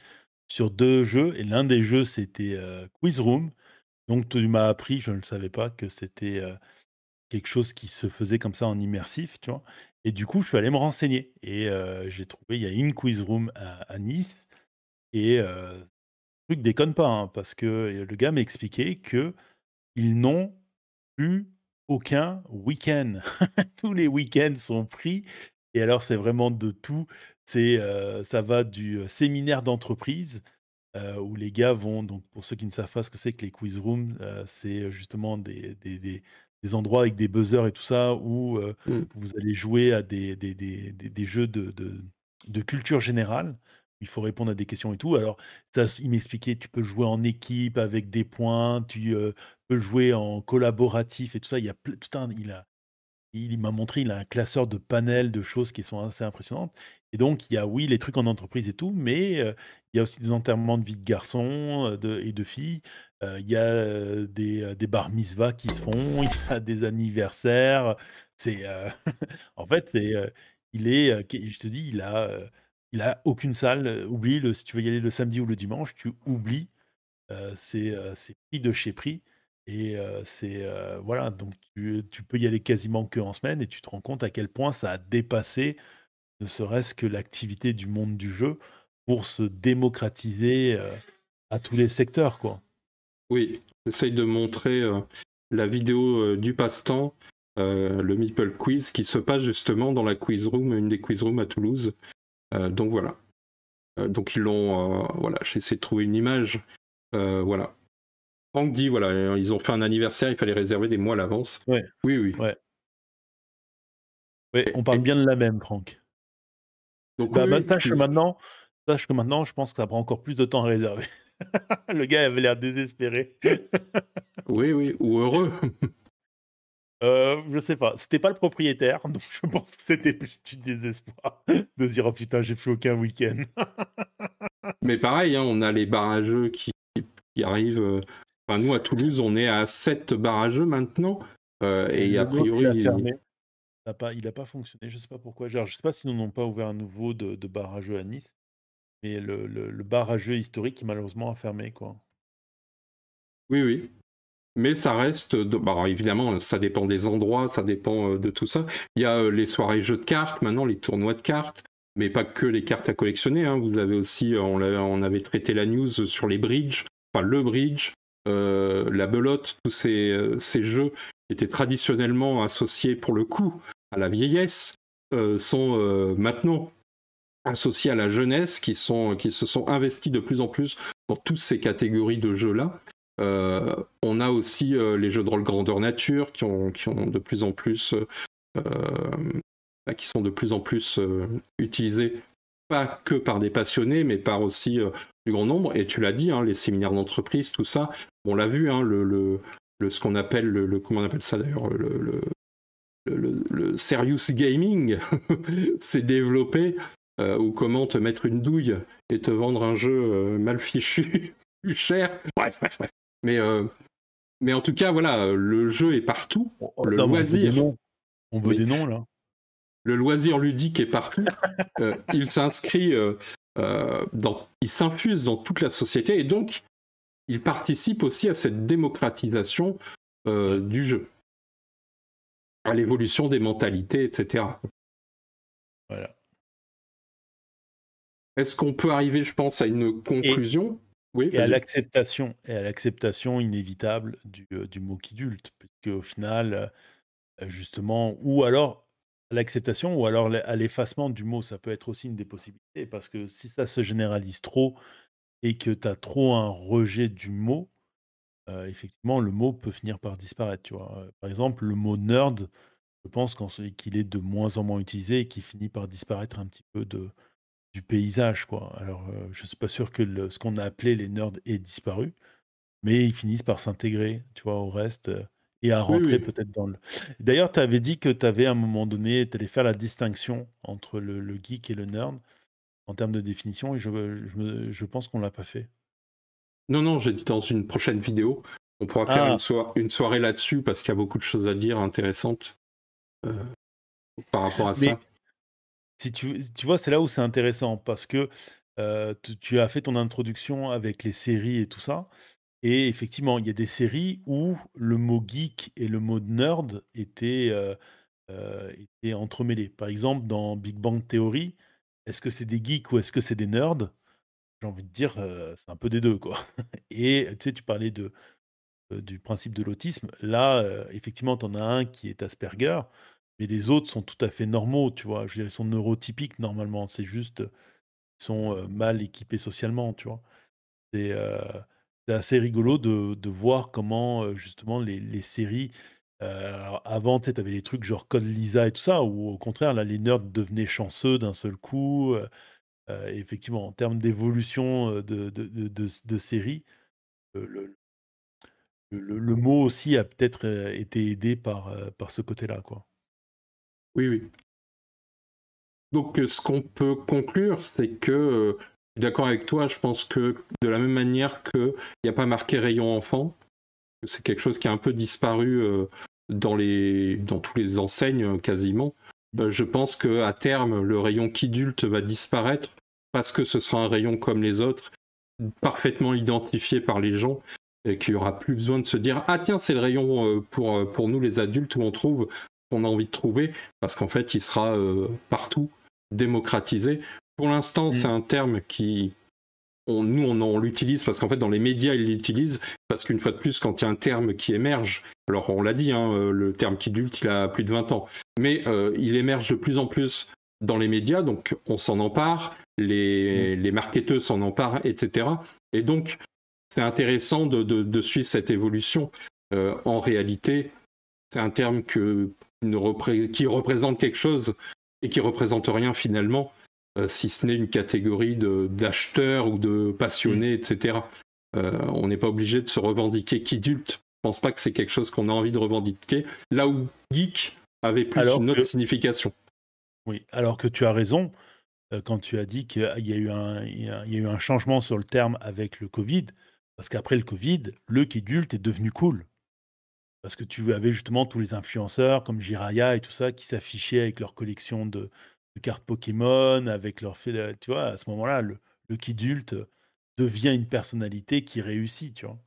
Speaker 1: sur 2 jeux et l'un des jeux c'était, Quiz Room. Donc tu m'as appris, je ne le savais pas, que c'était, quelque chose qui se faisait comme ça en immersif, tu vois? Et du coup, je suis allé me renseigner et j'ai trouvé il y a une Quiz Room à Nice et le truc déconne pas, hein, parce que, le gars m'expliquait qu'ils n'ont plus aucun week-end. Tous les week-ends sont pris et alors c'est vraiment de tout. Ça va du, séminaire d'entreprise, où les gars vont donc pour ceux qui ne savent pas ce que c'est que les quiz rooms, c'est justement des endroits avec des buzzers et tout ça où,
Speaker 2: Mm.
Speaker 1: vous allez jouer à des jeux de culture générale. Il faut répondre à des questions et tout. Alors ça, il m'expliquait, tu peux jouer en équipe avec des points, tu, peux jouer en collaboratif et tout ça. Il y a ple tout un il m'a montré, il a un classeur de panels de choses qui sont assez impressionnantes et donc il y a, oui, les trucs en entreprise et tout, mais il y a aussi des enterrements de vie de garçons, de filles. Il y a, des bar mitzvahs qui se font, il y a des anniversaires. C'est, en fait, il est, qu je te dis, il a aucune salle, oublie le si tu veux y aller le samedi ou le dimanche, tu oublies. C'est prix de chez prix et voilà, donc tu peux y aller quasiment qu'en semaine et tu te rends compte à quel point ça a dépassé ne serait-ce que l'activité du monde du jeu pour se démocratiser, à tous les secteurs, quoi.
Speaker 2: Oui, j'essaye de montrer la vidéo du passe-temps, le Meeple Quiz, qui se passe justement dans la quiz room, une des quiz rooms à Toulouse. Donc voilà. Donc ils l'ont. Voilà, j'ai essayé de trouver une image. Voilà. Franck dit voilà, ils ont fait un anniversaire, il fallait réserver des mois à l'avance.
Speaker 1: Ouais,
Speaker 2: Oui, oui.
Speaker 1: ouais, ouais, on parle bien de la même, Franck.
Speaker 2: Donc
Speaker 1: Bah,
Speaker 2: oui, oui,
Speaker 1: sache que maintenant, je pense que ça prend encore plus de temps à réserver. Le gars avait l'air désespéré.
Speaker 2: oui, oui, ou heureux.
Speaker 1: Je sais pas, c'était pas le propriétaire, donc je pense que c'était plus du désespoir de se dire: «Oh putain, j'ai plus aucun week-end».
Speaker 2: Mais pareil, hein, on a les barrageux qui arrivent. Enfin, nous, à Toulouse, on est à 7 barrageux maintenant. Et a
Speaker 1: Le nôtre, il a
Speaker 2: priori,
Speaker 1: fermé. Il a pas fonctionné, je sais pas pourquoi. Genre, je sais pas s'ils n'en ont pas ouvert un nouveau de bar à jeux à Nice, mais le bar à jeux historique, malheureusement, a fermé, quoi.
Speaker 2: oui, oui. Mais ça reste, bah, évidemment, ça dépend des endroits, ça dépend de tout ça. Il y a les soirées jeux de cartes, maintenant les tournois de cartes, mais pas que les cartes à collectionner, hein. Vous avez aussi, on avait traité la news sur les bridges, enfin le bridge, la belote, tous ces jeux qui étaient traditionnellement associés pour le coup à la vieillesse, sont maintenant associés à la jeunesse, qui se sont investis de plus en plus dans toutes ces catégories de jeux-là. On a aussi les jeux de rôle grandeur nature qui ont de plus en plus, qui sont de plus en plus utilisés, pas que par des passionnés, mais par aussi du grand nombre. Et tu l'as dit, hein, les séminaires d'entreprise, tout ça, on l'a vu, hein, ce qu'on appelle comment on appelle ça d'ailleurs, le serious gaming s'est développé, ou comment te mettre une douille et te vendre un jeu mal fichu plus cher. Bref, bref, bref. Mais en tout cas, voilà, le jeu est partout.
Speaker 1: Oh,
Speaker 2: Le
Speaker 1: attends, mais on veut des
Speaker 2: loisir,
Speaker 1: noms. On veut
Speaker 2: oui,
Speaker 1: des noms, là.
Speaker 2: le loisir ludique est partout. Il s'inscrit il s'infuse dans toute la société et donc il participe aussi à cette démocratisation
Speaker 1: Ouais,
Speaker 2: du jeu, à l'évolution des mentalités, etc.
Speaker 1: voilà.
Speaker 2: Est-ce qu'on peut arriver, je pense, à une
Speaker 1: Et
Speaker 2: conclusion? Oui,
Speaker 1: et
Speaker 2: vas-y.
Speaker 1: à l'acceptation inévitable du mot qu'adulte, puisqu'au final, justement ou alors l'acceptation ou alors à l'effacement du mot, ça peut être aussi une des possibilités parce que si ça se généralise trop et que tu as trop un rejet du mot, effectivement, le mot peut finir par disparaître, tu vois? Par exemple, le mot nerd, je pense qu'il est de moins en moins utilisé et qu'il finit par disparaître un petit peu du paysage, quoi. Alors, je suis pas sûr que ce qu'on a appelé les nerds ait disparu, mais ils finissent par s'intégrer, tu vois, au reste, et à
Speaker 2: Oui,
Speaker 1: rentrer
Speaker 2: oui.
Speaker 1: peut-être dans le d'ailleurs, tu avais dit que tu avais à un moment donné, tu allais faire la distinction entre le geek et le nerd en termes de définition et je pense qu'on l'a pas fait.
Speaker 2: Non, non, j'ai dit dans une prochaine vidéo. On pourra faire
Speaker 1: Ah!
Speaker 2: une soirée là-dessus parce qu'il y a beaucoup de choses à dire intéressantes euh, par rapport à
Speaker 1: Mais
Speaker 2: ça.
Speaker 1: si tu vois, c'est là où c'est intéressant parce que, tu as fait ton introduction avec les séries et tout ça et effectivement, il y a des séries où le mot geek et le mot nerd étaient entremêlés. Par exemple, dans Big Bang Theory, est-ce que c'est des geeks ou est-ce que c'est des nerds? J'ai envie de dire, c'est un peu des 2 quoi. Et tu sais, tu parlais du principe de l'autisme. Là, effectivement, tu en as un qui est Asperger, mais les autres sont tout à fait normaux, tu vois? Je veux dire, ils sont neurotypiques normalement, c'est juste, ils sont, mal équipés socialement, tu vois? C'est, heu, c'est assez rigolo de voir comment, justement les séries, alors avant, tu sais, tu avais des trucs genre Code Lysa et tout ça, où au contraire, là, les nerds devenaient chanceux d'un seul coup, et effectivement, en termes d'évolution, de séries, le le mot aussi a peut-être, été aidé par ce côté-là, quoi.
Speaker 2: Oui, oui. Donc, ce qu'on peut conclure, c'est que, je suis d'accord avec toi, je pense que de la même manière qu'il n'y a pas marqué rayon enfant, c'est quelque chose qui a un peu disparu dans tous les enseignes quasiment. Je pense qu'à terme, le rayon Kidult va disparaître parce que ce sera un rayon comme les autres, parfaitement identifié par les gens, et qu'il n'y aura plus besoin de se dire ah tiens, c'est le rayon pour nous les adultes où on trouve ce qu'on a envie de trouver, parce qu'en fait, il sera partout démocratisé. Pour l'instant, c'est
Speaker 1: Mmh.
Speaker 2: un terme qui on l'utilise parce qu'en fait, dans les médias, ils l'utilisent parce qu'une fois de plus, quand il y a un terme qui émerge, alors on l'a dit, hein, le terme Kidult, il a plus de 20 ans, mais il émerge de plus en plus dans les médias, donc on s'en empare,
Speaker 1: Mmh.
Speaker 2: les marketeurs s'en emparent, etc. Et donc, c'est intéressant de suivre cette évolution. En réalité, c'est un terme qui représente quelque chose et qui représente rien finalement, si ce n'est une catégorie d'acheteurs ou de
Speaker 1: Mmh.
Speaker 2: passionnés, etc. On n'est pas obligé de se revendiquer qu'adulte. Je pense pas que c'est quelque chose qu'on a envie de revendiquer. Là où geek avait plus
Speaker 1: Alors
Speaker 2: une autre
Speaker 1: que
Speaker 2: signification.
Speaker 1: oui, alors que tu as raison, quand tu as dit qu'il y a eu il y a eu un changement sur le terme avec le covid, parce qu'après le covid, le Kidult est devenu cool. Parce que tu avais justement tous les influenceurs comme Jiraya et tout ça qui s'affichaient avec leur collection de cartes Pokémon, avec leur fait tu vois? À ce moment-là, le Kidult devient une personnalité qui réussit, tu vois?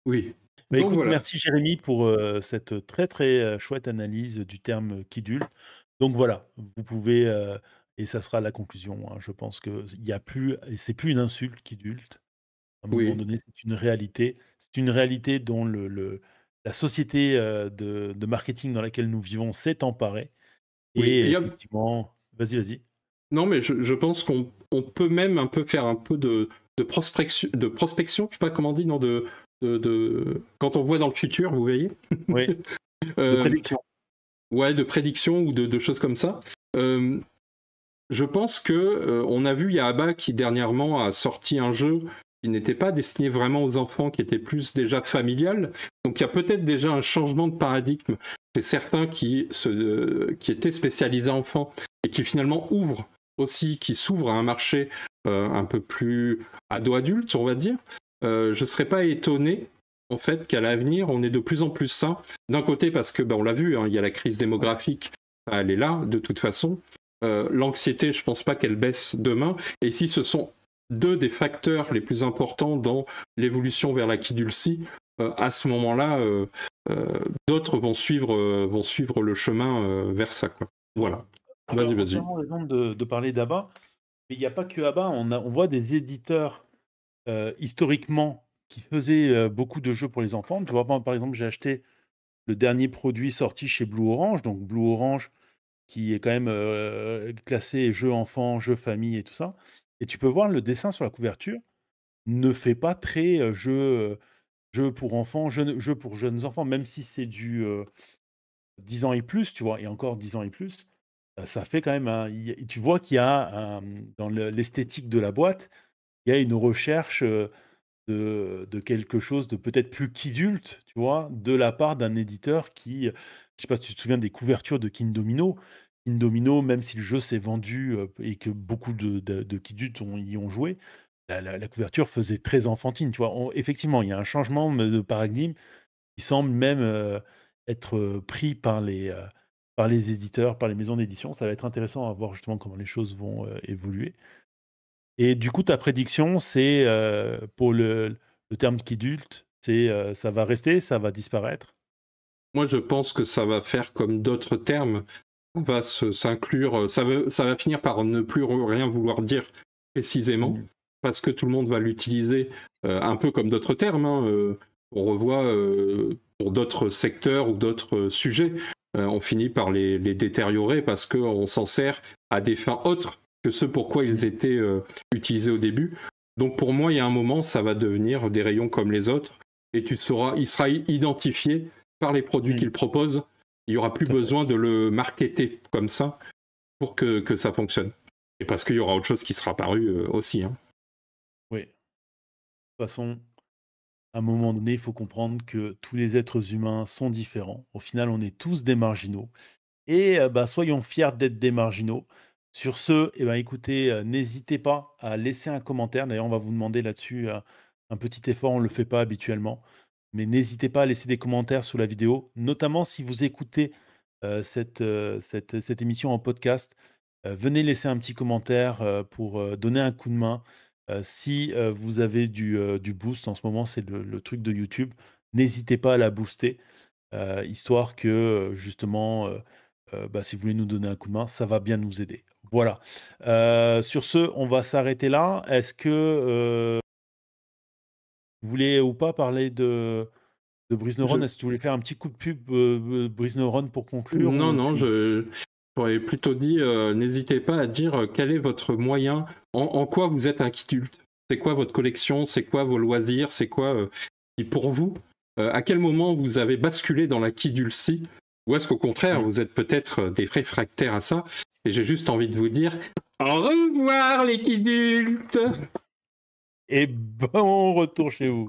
Speaker 2: Oui.
Speaker 1: Bah,
Speaker 2: Donc
Speaker 1: écoute,
Speaker 2: voilà.
Speaker 1: merci Jérémy pour, cette très, très, chouette analyse du terme Kidult. Donc voilà, vous pouvez, et ça sera la conclusion, hein, je pense qu'il y a plus et c'est plus une insulte Kidult. À un moment
Speaker 2: Oui.
Speaker 1: donné, c'est une réalité. C'est une réalité dont la société, de marketing dans laquelle nous vivons s'est emparée
Speaker 2: Oui.
Speaker 1: et
Speaker 2: Et
Speaker 1: effectivement vas-y, vas-y.
Speaker 2: non, mais je pense qu'on peut même un peu faire un peu de prospection, je sais pas comment on dit, non, quand on voit dans le futur, vous voyez.
Speaker 1: Oui, de
Speaker 2: Euh,
Speaker 1: prédiction.
Speaker 2: ouais, de prédiction ou de choses comme ça. Euh, je pense que on a vu Yaaba qui dernièrement a sorti un jeu qui n'était pas destiné vraiment aux enfants, qui était plus déjà familial. Donc il y a peut-être déjà un changement de paradigme. C'est certains qui étaient spécialisés enfants et qui finalement ouvrent aussi, qui s'ouvrent à un marché un peu plus ado-adulte, on va dire. Je ne serais pas étonné en fait qu'à l'avenir on est de plus en plus sain. D'un côté parce que on l'a vu, hein, il y a la crise démographique, elle est là de toute façon. L'anxiété, je pense pas qu'elle baisse demain. Et ici, ce sont deux des facteurs les plus importants dans l'évolution vers la kidulcie. À ce moment-là, d'autres vont suivre le chemin vers ça. Quoi. Voilà.
Speaker 1: Tu as
Speaker 2: Vas-y, vas-y.
Speaker 1: entièrement raison de parler d'ABBA, mais il n'y a pas que ABBA, on voit des éditeurs, historiquement qui faisaient, beaucoup de jeux pour les enfants. Tu vois? Moi, par exemple, j'ai acheté le dernier produit sorti chez Blue Orange, donc Blue Orange qui est quand même, classé jeux enfants, jeux famille et tout ça, et tu peux voir le dessin sur la couverture ne fait pas très, jeu pour enfants, jeu pour jeunes enfants, même si c'est du, 10 ans et plus, tu vois? Et encore 10 ans et plus, ça fait quand même un il y a tu vois qu'il y a un, dans l'esthétique de la boîte, il y a une recherche, de quelque chose de peut-être plus qu'adulte, tu vois? De la part d'un éditeur qui, je sais pas si tu te souviens des couvertures de King Domino? King Domino, même si le jeu s'est vendu, et que beaucoup de kidultes y ont joué, la couverture faisait très enfantine, tu vois? On effectivement, il y a un changement de paradigme qui semble même, être, pris par les éditeurs, par les maisons d'édition. Ça va être intéressant à voir justement comment les choses vont, évoluer. Et du coup, ta prédiction, c'est, pour le terme qu'adulte, c'est, ça va rester, ça va disparaître?
Speaker 2: Moi, je pense que ça va faire comme d'autres termes. S'inclure, ça va finir par ne plus rien vouloir dire précisément,
Speaker 1: Mmh.
Speaker 2: parce que tout le monde va l'utiliser un peu comme d'autres termes. Hein, on revoit pour d'autres secteurs ou d'autres sujets, on finit par les détériorer parce qu'on s'en sert à des fins autres que ce pourquoi ils étaient utilisés au début. Donc pour moi, il y a un moment, ça va devenir des rayons comme les autres, et il sera identifié par les produits qu'ils proposent. Il n'y aura plus besoin de le marketer comme ça pour que ça fonctionne. Et parce qu'il y aura autre chose qui sera apparu aussi. Hein.
Speaker 1: Oui. De toute façon, à un moment donné, il faut comprendre que tous les êtres humains sont différents. Au final, on est tous des marginaux. Et bah, soyons fiers d'être des marginaux. Sur ce, eh ben, écoutez, n'hésitez pas à laisser un commentaire. D'ailleurs, on va vous demander là-dessus un petit effort, on ne le fait pas habituellement. Mais n'hésitez pas à laisser des commentaires sous la vidéo, notamment si vous écoutez cette émission en podcast. Venez laisser un petit commentaire pour donner un coup de main. Si vous avez du boost en ce moment, c'est le truc de YouTube, n'hésitez pas à la booster, histoire que justement, bah, si vous voulez nous donner un coup de main, ça va bien nous aider. Voilà. Sur ce, on va s'arrêter là. Est-ce que vous voulez ou pas parler de Brise Neuron? Est-ce que tu voulais faire un petit coup de pub Brise Neuron pour conclure
Speaker 2: Non,
Speaker 1: ou
Speaker 2: non, j'aurais plutôt dit, n'hésitez pas à dire quel est votre moyen, en quoi vous êtes un kidulte. C'est quoi votre collection, c'est quoi vos loisirs, c'est quoi, et pour vous, à quel moment vous avez basculé dans la kidulcie, ou est-ce qu'au contraire, vous êtes peut-être des réfractaires à ça, et j'ai juste envie de vous dire, au revoir les kidultes!
Speaker 1: Et bon retour chez vous.